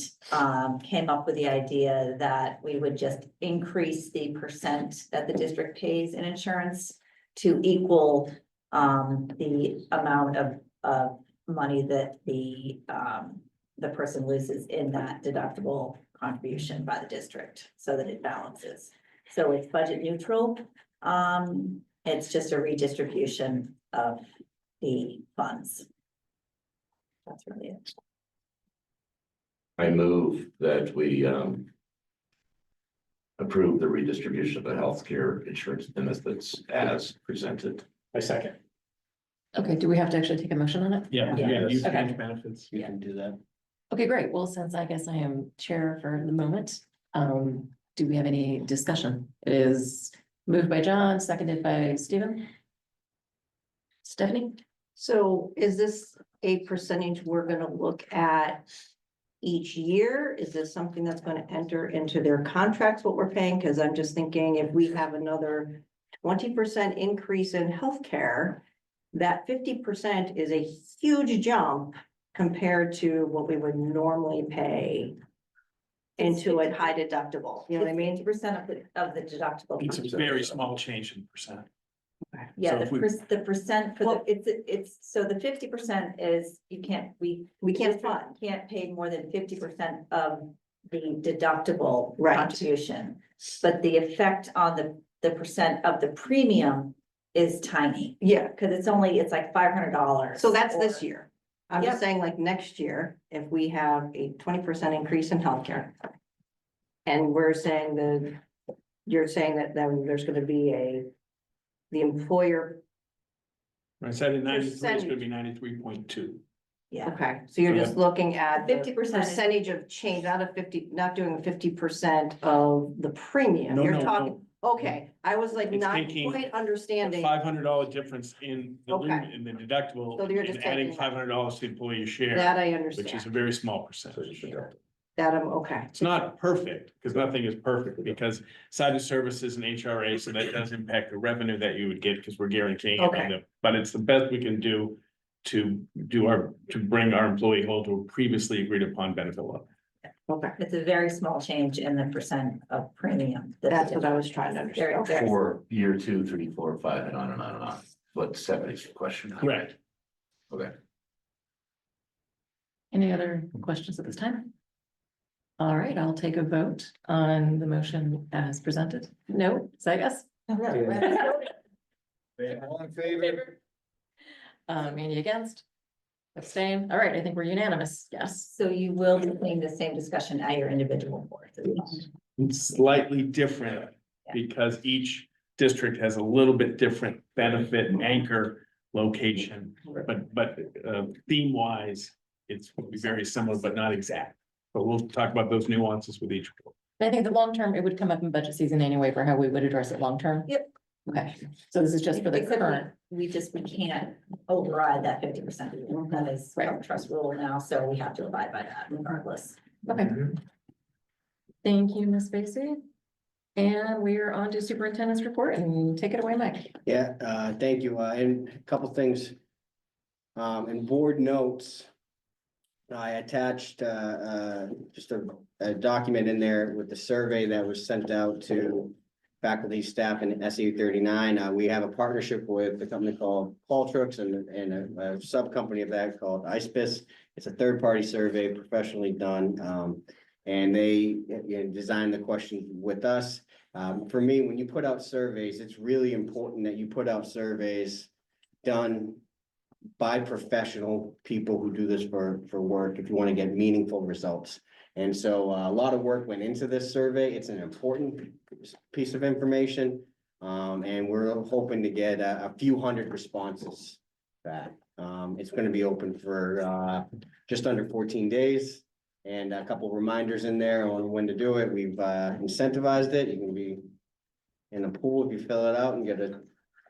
came up with the idea that we would just increase the percent that the district pays in insurance to equal the amount of money that the person loses in that deductible contribution by the district, so that it balances. So it's budget neutral. It's just a redistribution of the funds. That's really it. I move that we approve the redistribution of the healthcare insurance benefits as presented. I second. Okay, do we have to actually take a motion on it? Yeah, Yeah. you Okay. change benefits. You can do that. Okay, great. Well, since I guess I am chair for the moment, do we have any discussion? It is moved by John, seconded by Stephen. Stephanie? So is this a percentage we're gonna look at each year? Is this something that's gonna enter into their contracts, what we're paying? Cause I'm just thinking if we have another 20% increase in healthcare, that 50% is a huge jump compared to what we would normally pay into a high deductible, you know what I mean? 50% of the deductible. It's a very small change in percent. Yeah, So if we- the percent for Well- it's, so the 50% is, you can't, we can't fund. can't pay more than 50% of the deductible Right. contribution. But the effect on the percent of the premium is tiny, Yeah, because it's like $500. so that's this year. I'm just Yep. saying like next year, if we have a 20% increase in healthcare. And we're saying that, you're saying that then there's gonna be the employer, I said in 93, it's gonna Percentage. be 93.2. Yeah. okay, so you're So just looking at the 50% is- percentage of change, not doing 50% of the premium. No, You're no, talking, okay, I was like It's not taking quite understanding. $500 difference in the Okay. in the deductible So you're just and adding taking that. $500 to employee share. That I Which is understand, a very small percentage. that I'm, okay. It's not perfect, because nothing is perfect, because side of services and HRA, so that does impact the revenue that you would get, because we're guaranteeing it Okay. on them. But it's the best we can do to bring our employee home to a previously agreed upon benefit level. Okay, It's a very small change in the percent of premium. that's what I was trying to understand. Very, very. For year 2, 3, 4, 5, and on and on and on. But Stephanie's question. Correct. Okay. Any other questions at this time? All right, I'll take a vote on the motion as presented. No, say yes. All in favor? Any against? Abstain? All right, I think we're unanimous. Yes. So you will be paying the same discussion at your individual boards. It's slightly different because each district has a little bit different benefit and anchor location. But theme wise, it's very similar, but not exact. But we'll talk about those nuances with each. I think the long term, it would come up in budget season anyway for how we would address it long term. Yep. Okay, so this is just for the Except current. we can't override that 50%. That is Right. trust rule now, so we have to abide by that regardless. Okay. Thank you, Ms. Vacy. And we are on to superintendent's report and take it away, Mike. Yeah, thank you, and a couple things. In board notes. I attached, just a document in there with the survey that was sent out to faculty, staff in SAU 39. We have a partnership with a company called Qualtrics and a sub-company of that called ISPIS. It's a third-party survey professionally done. And they designed the questions with us. For me, when you put out surveys, it's really important that you put out surveys done by professional people who do this for work, if you want to get meaningful results. And so a lot of work went into this survey. It's an important piece of information. And we're hoping to get a few hundred responses back. It's going to be open for just under 14 days. And a couple reminders in there on when to do it. We've incentivized it. You can be in a pool if you fill it out and get a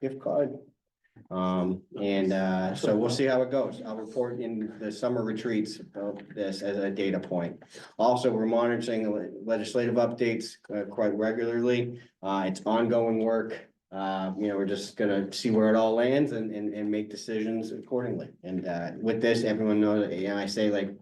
gift card. So we'll see how it goes. I'll report in the summer retreats of this as a data point. Also, we're monitoring legislative updates quite regularly. It's ongoing work. We're just gonna see where it all lands and make decisions accordingly. And with this, everyone knows, I say like,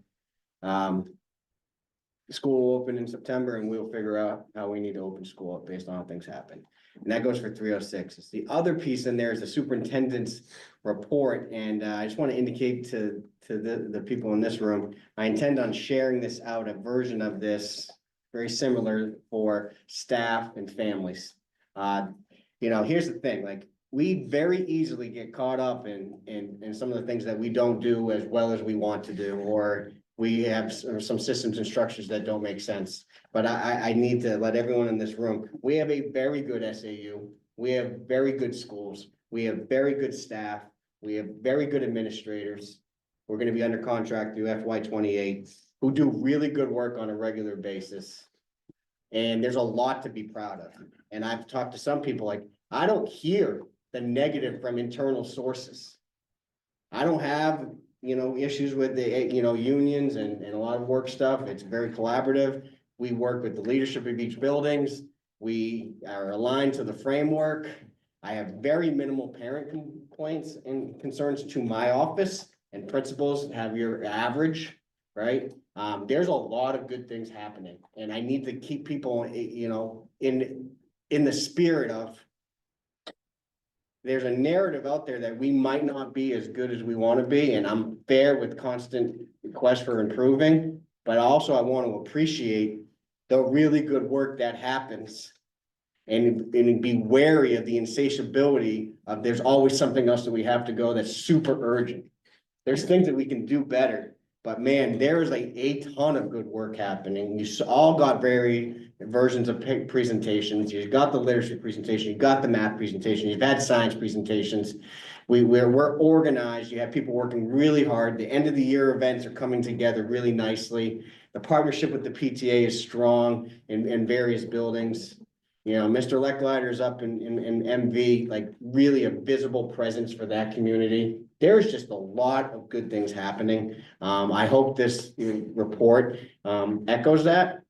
school will open in September and we'll figure out how we need to open school up based on how things happen. And that goes for 306. The other piece in there is the superintendent's report. And I just want to indicate to the people in this room, I intend on sharing this out, a version of this very similar for staff and families. Here's the thing, like we very easily get caught up in some of the things that we don't do as well as we want to do, or we have some systems and structures that don't make sense. But I need to let everyone in this room, we have a very good SAU. We have very good schools. We have very good staff. We have very good administrators. We're gonna be under contract through FY 28, who do really good work on a regular basis. And there's a lot to be proud of. And I've talked to some people like, I don't hear the negative from internal sources. I don't have, issues with the, unions and a lot of work stuff. It's very collaborative. We work with the leadership of each buildings. We are aligned to the framework. I have very minimal parent complaints and concerns to my office, and principals have your average, right? There's a lot of good things happening, and I need to keep people, in the spirit of, there's a narrative out there that we might not be as good as we want to be, and I'm fair with constant request for improving, but also I want to appreciate the really good work that happens. And be wary of the insatiability of there's always something else that we have to go that's super urgent. There's things that we can do better, but man, there is a ton of good work happening. You all got varied versions of presentations. You've got the literacy presentation, you've got the math presentation, you've had science presentations. We're organized. You have people working really hard. The end of the year events are coming together really nicely. The partnership with the PTA is strong in various buildings. Mr. Lecklider is up in MV, like really a visible presence for that community. There's just a lot of good things happening. I hope this report echoes that.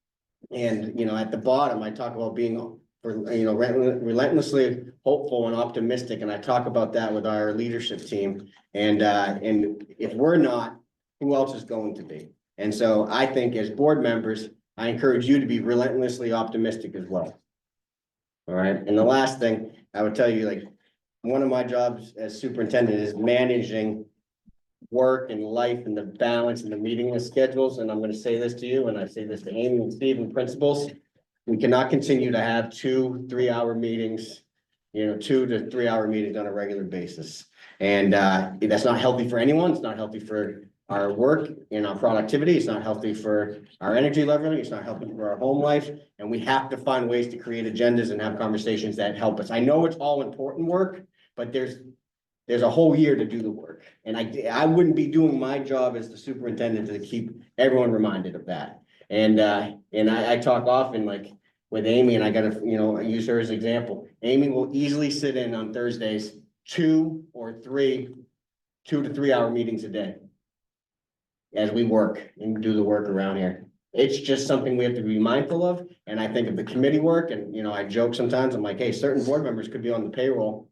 And, at the bottom, I talk about being, relentlessly hopeful and optimistic. And I talk about that with our leadership team. And if we're not, who else is going to be? And so I think as board members, I encourage you to be relentlessly optimistic as well. All right, and the last thing I would tell you, like, one of my jobs as superintendent is managing work and life and the balance and the meeting schedules. And I'm going to say this to you, and I say this to Amy and Steve and principals. We cannot continue to have 2 3-hour meetings, 2 to 3 hour meetings on a regular basis. And that's not healthy for anyone. It's not healthy for our work and our productivity. It's not healthy for our energy leveling. It's not healthy for our home life. And we have to find ways to create agendas and have conversations that help us. I know it's all important work, but there's a whole year to do the work. And I wouldn't be doing my job as the superintendent to keep everyone reminded of that. And I talk often, like with Amy, and I gotta, use her as an example. Amy will easily sit in on Thursdays, 2 to 3 hour meetings a day as we work and do the work around here. It's just something we have to be mindful of. And I think of the committee work, and, I joke sometimes, I'm like, hey, certain board members could be on the payroll.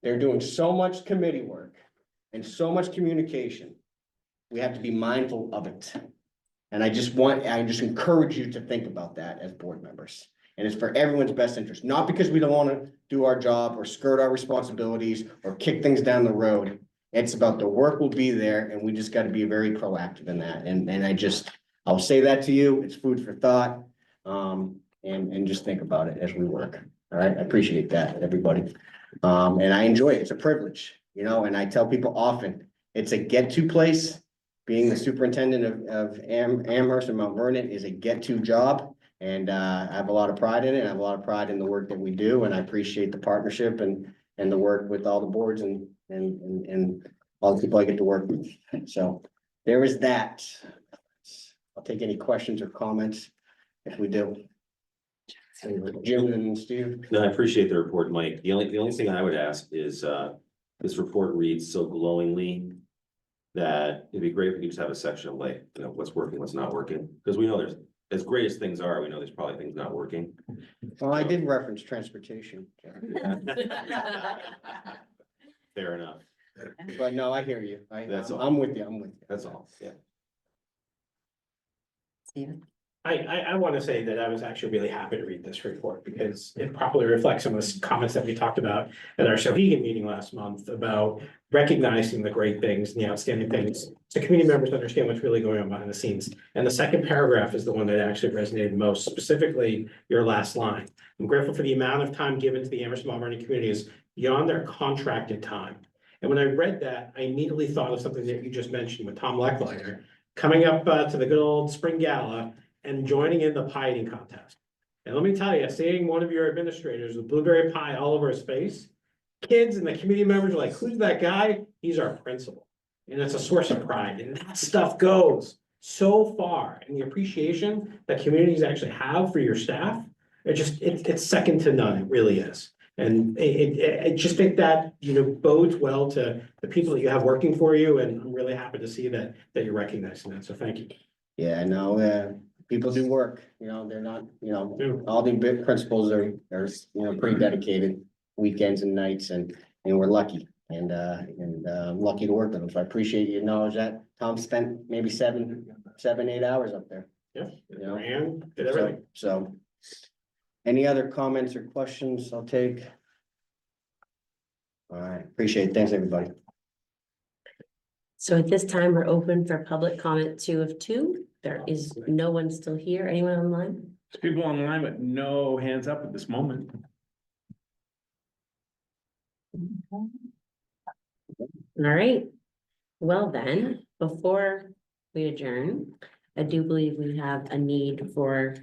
They're doing so much committee work and so much communication. We have to be mindful of it. And I just encourage you to think about that as board members. And it's for everyone's best interest, not because we don't want to do our job or skirt our responsibilities or kick things down the road. It's about the work will be there, and we just got to be very proactive in that. And I'll say that to you. It's food for thought. And just think about it as we work. All right. I appreciate that, everybody. And I enjoy it. It's a privilege, and I tell people often, it's a get-to place. Being the superintendent of Amherst and Mount Vernon is a get-to job. And I have a lot of pride in it. I have a lot of pride in the work that we do. And I appreciate the partnership and the work with all the boards and all the people I get to work with. So there is that. I'll take any questions or comments if we do. Jim and Steve. No, I appreciate the report, Mike. The only thing I would ask is, this report reads so glowingly that it'd be great if we could just have a section of like, what's working, what's not working. Because we know there's, as great as things are, we know there's probably things not working. Well, I did reference transportation. Fair enough. But no, I hear you. That's all. I'm with you. That's all, yeah. Steven? I want to say that I was actually really happy to read this report because it properly reflects some of the comments that we talked about at our Sohegan meeting last month about recognizing the great things and the outstanding things, so community members understand what's really going on behind the scenes. And the second paragraph is the one that actually resonated most, specifically your last line. I'm grateful for the amount of time given to the Amherst Mount Vernon communities beyond their contracted time. And when I read that, I immediately thought of something that you just mentioned with Tom Lecklider coming up to the good old spring gala and joining in the pie eating contest. And let me tell you, seeing one of your administrators with blueberry pie all over his face, kids and the community members are like, who's that guy? He's our principal. And it's a source of pride, and that stuff goes. so far, and the appreciation that communities actually have for your staff, it's second to none, it really is. And I just think that, bodes well to the people that you have working for you, and I'm really happy to see that you're recognizing that, so thank you. Yeah, no, people do work, they're not, all the big principals are, pretty dedicated weekends and nights, and we're lucky. And I'm lucky to work with them, so I appreciate you acknowledge that. Tom spent maybe 8 hours up there. Yeah. You know? And did everything. So, any other comments or questions I'll take? All right, appreciate it. Thanks, everybody. So at this time, we're open for public comment 2 of 2. There is no one still here. Anyone online? There's people online, but no hands up at this moment. All right. Well then, before we adjourn, I do believe we have a need for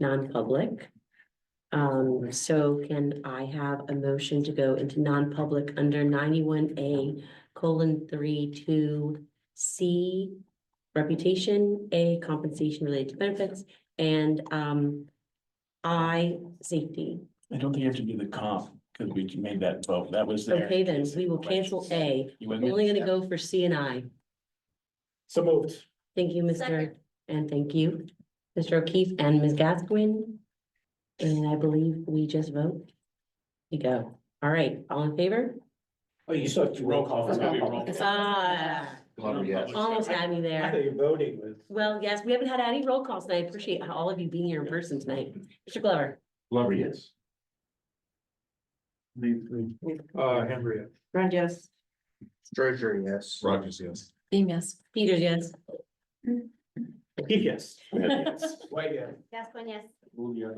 non-public. So can I have a motion to go into non-public under 91A:32C, reputation, A, compensation related to benefits, and I, safety. I don't think you have to do the comp, because we made that vote, that was there. Okay, then we will cancel A. You We're with me? only gonna go for C and I. So moved. Thank you, Mr. Second. And thank you, Mr. O'Keefe and Ms. Gascoigne. And I believe we just vote. You go. All right, all in favor? Oh, you still have to roll call. Glover, yes. Almost had me I there. thought your voting was. Well, yes, we haven't had any roll calls tonight. I appreciate all of you being here in person tonight. Mr. Glover, Glover, yes. Henry. Run, yes. Treasurer, yes. Rogers, yes. Beam, yes. Peters, yes. Yes. Yes. White, yes. Gascoigne, yes. Yeah.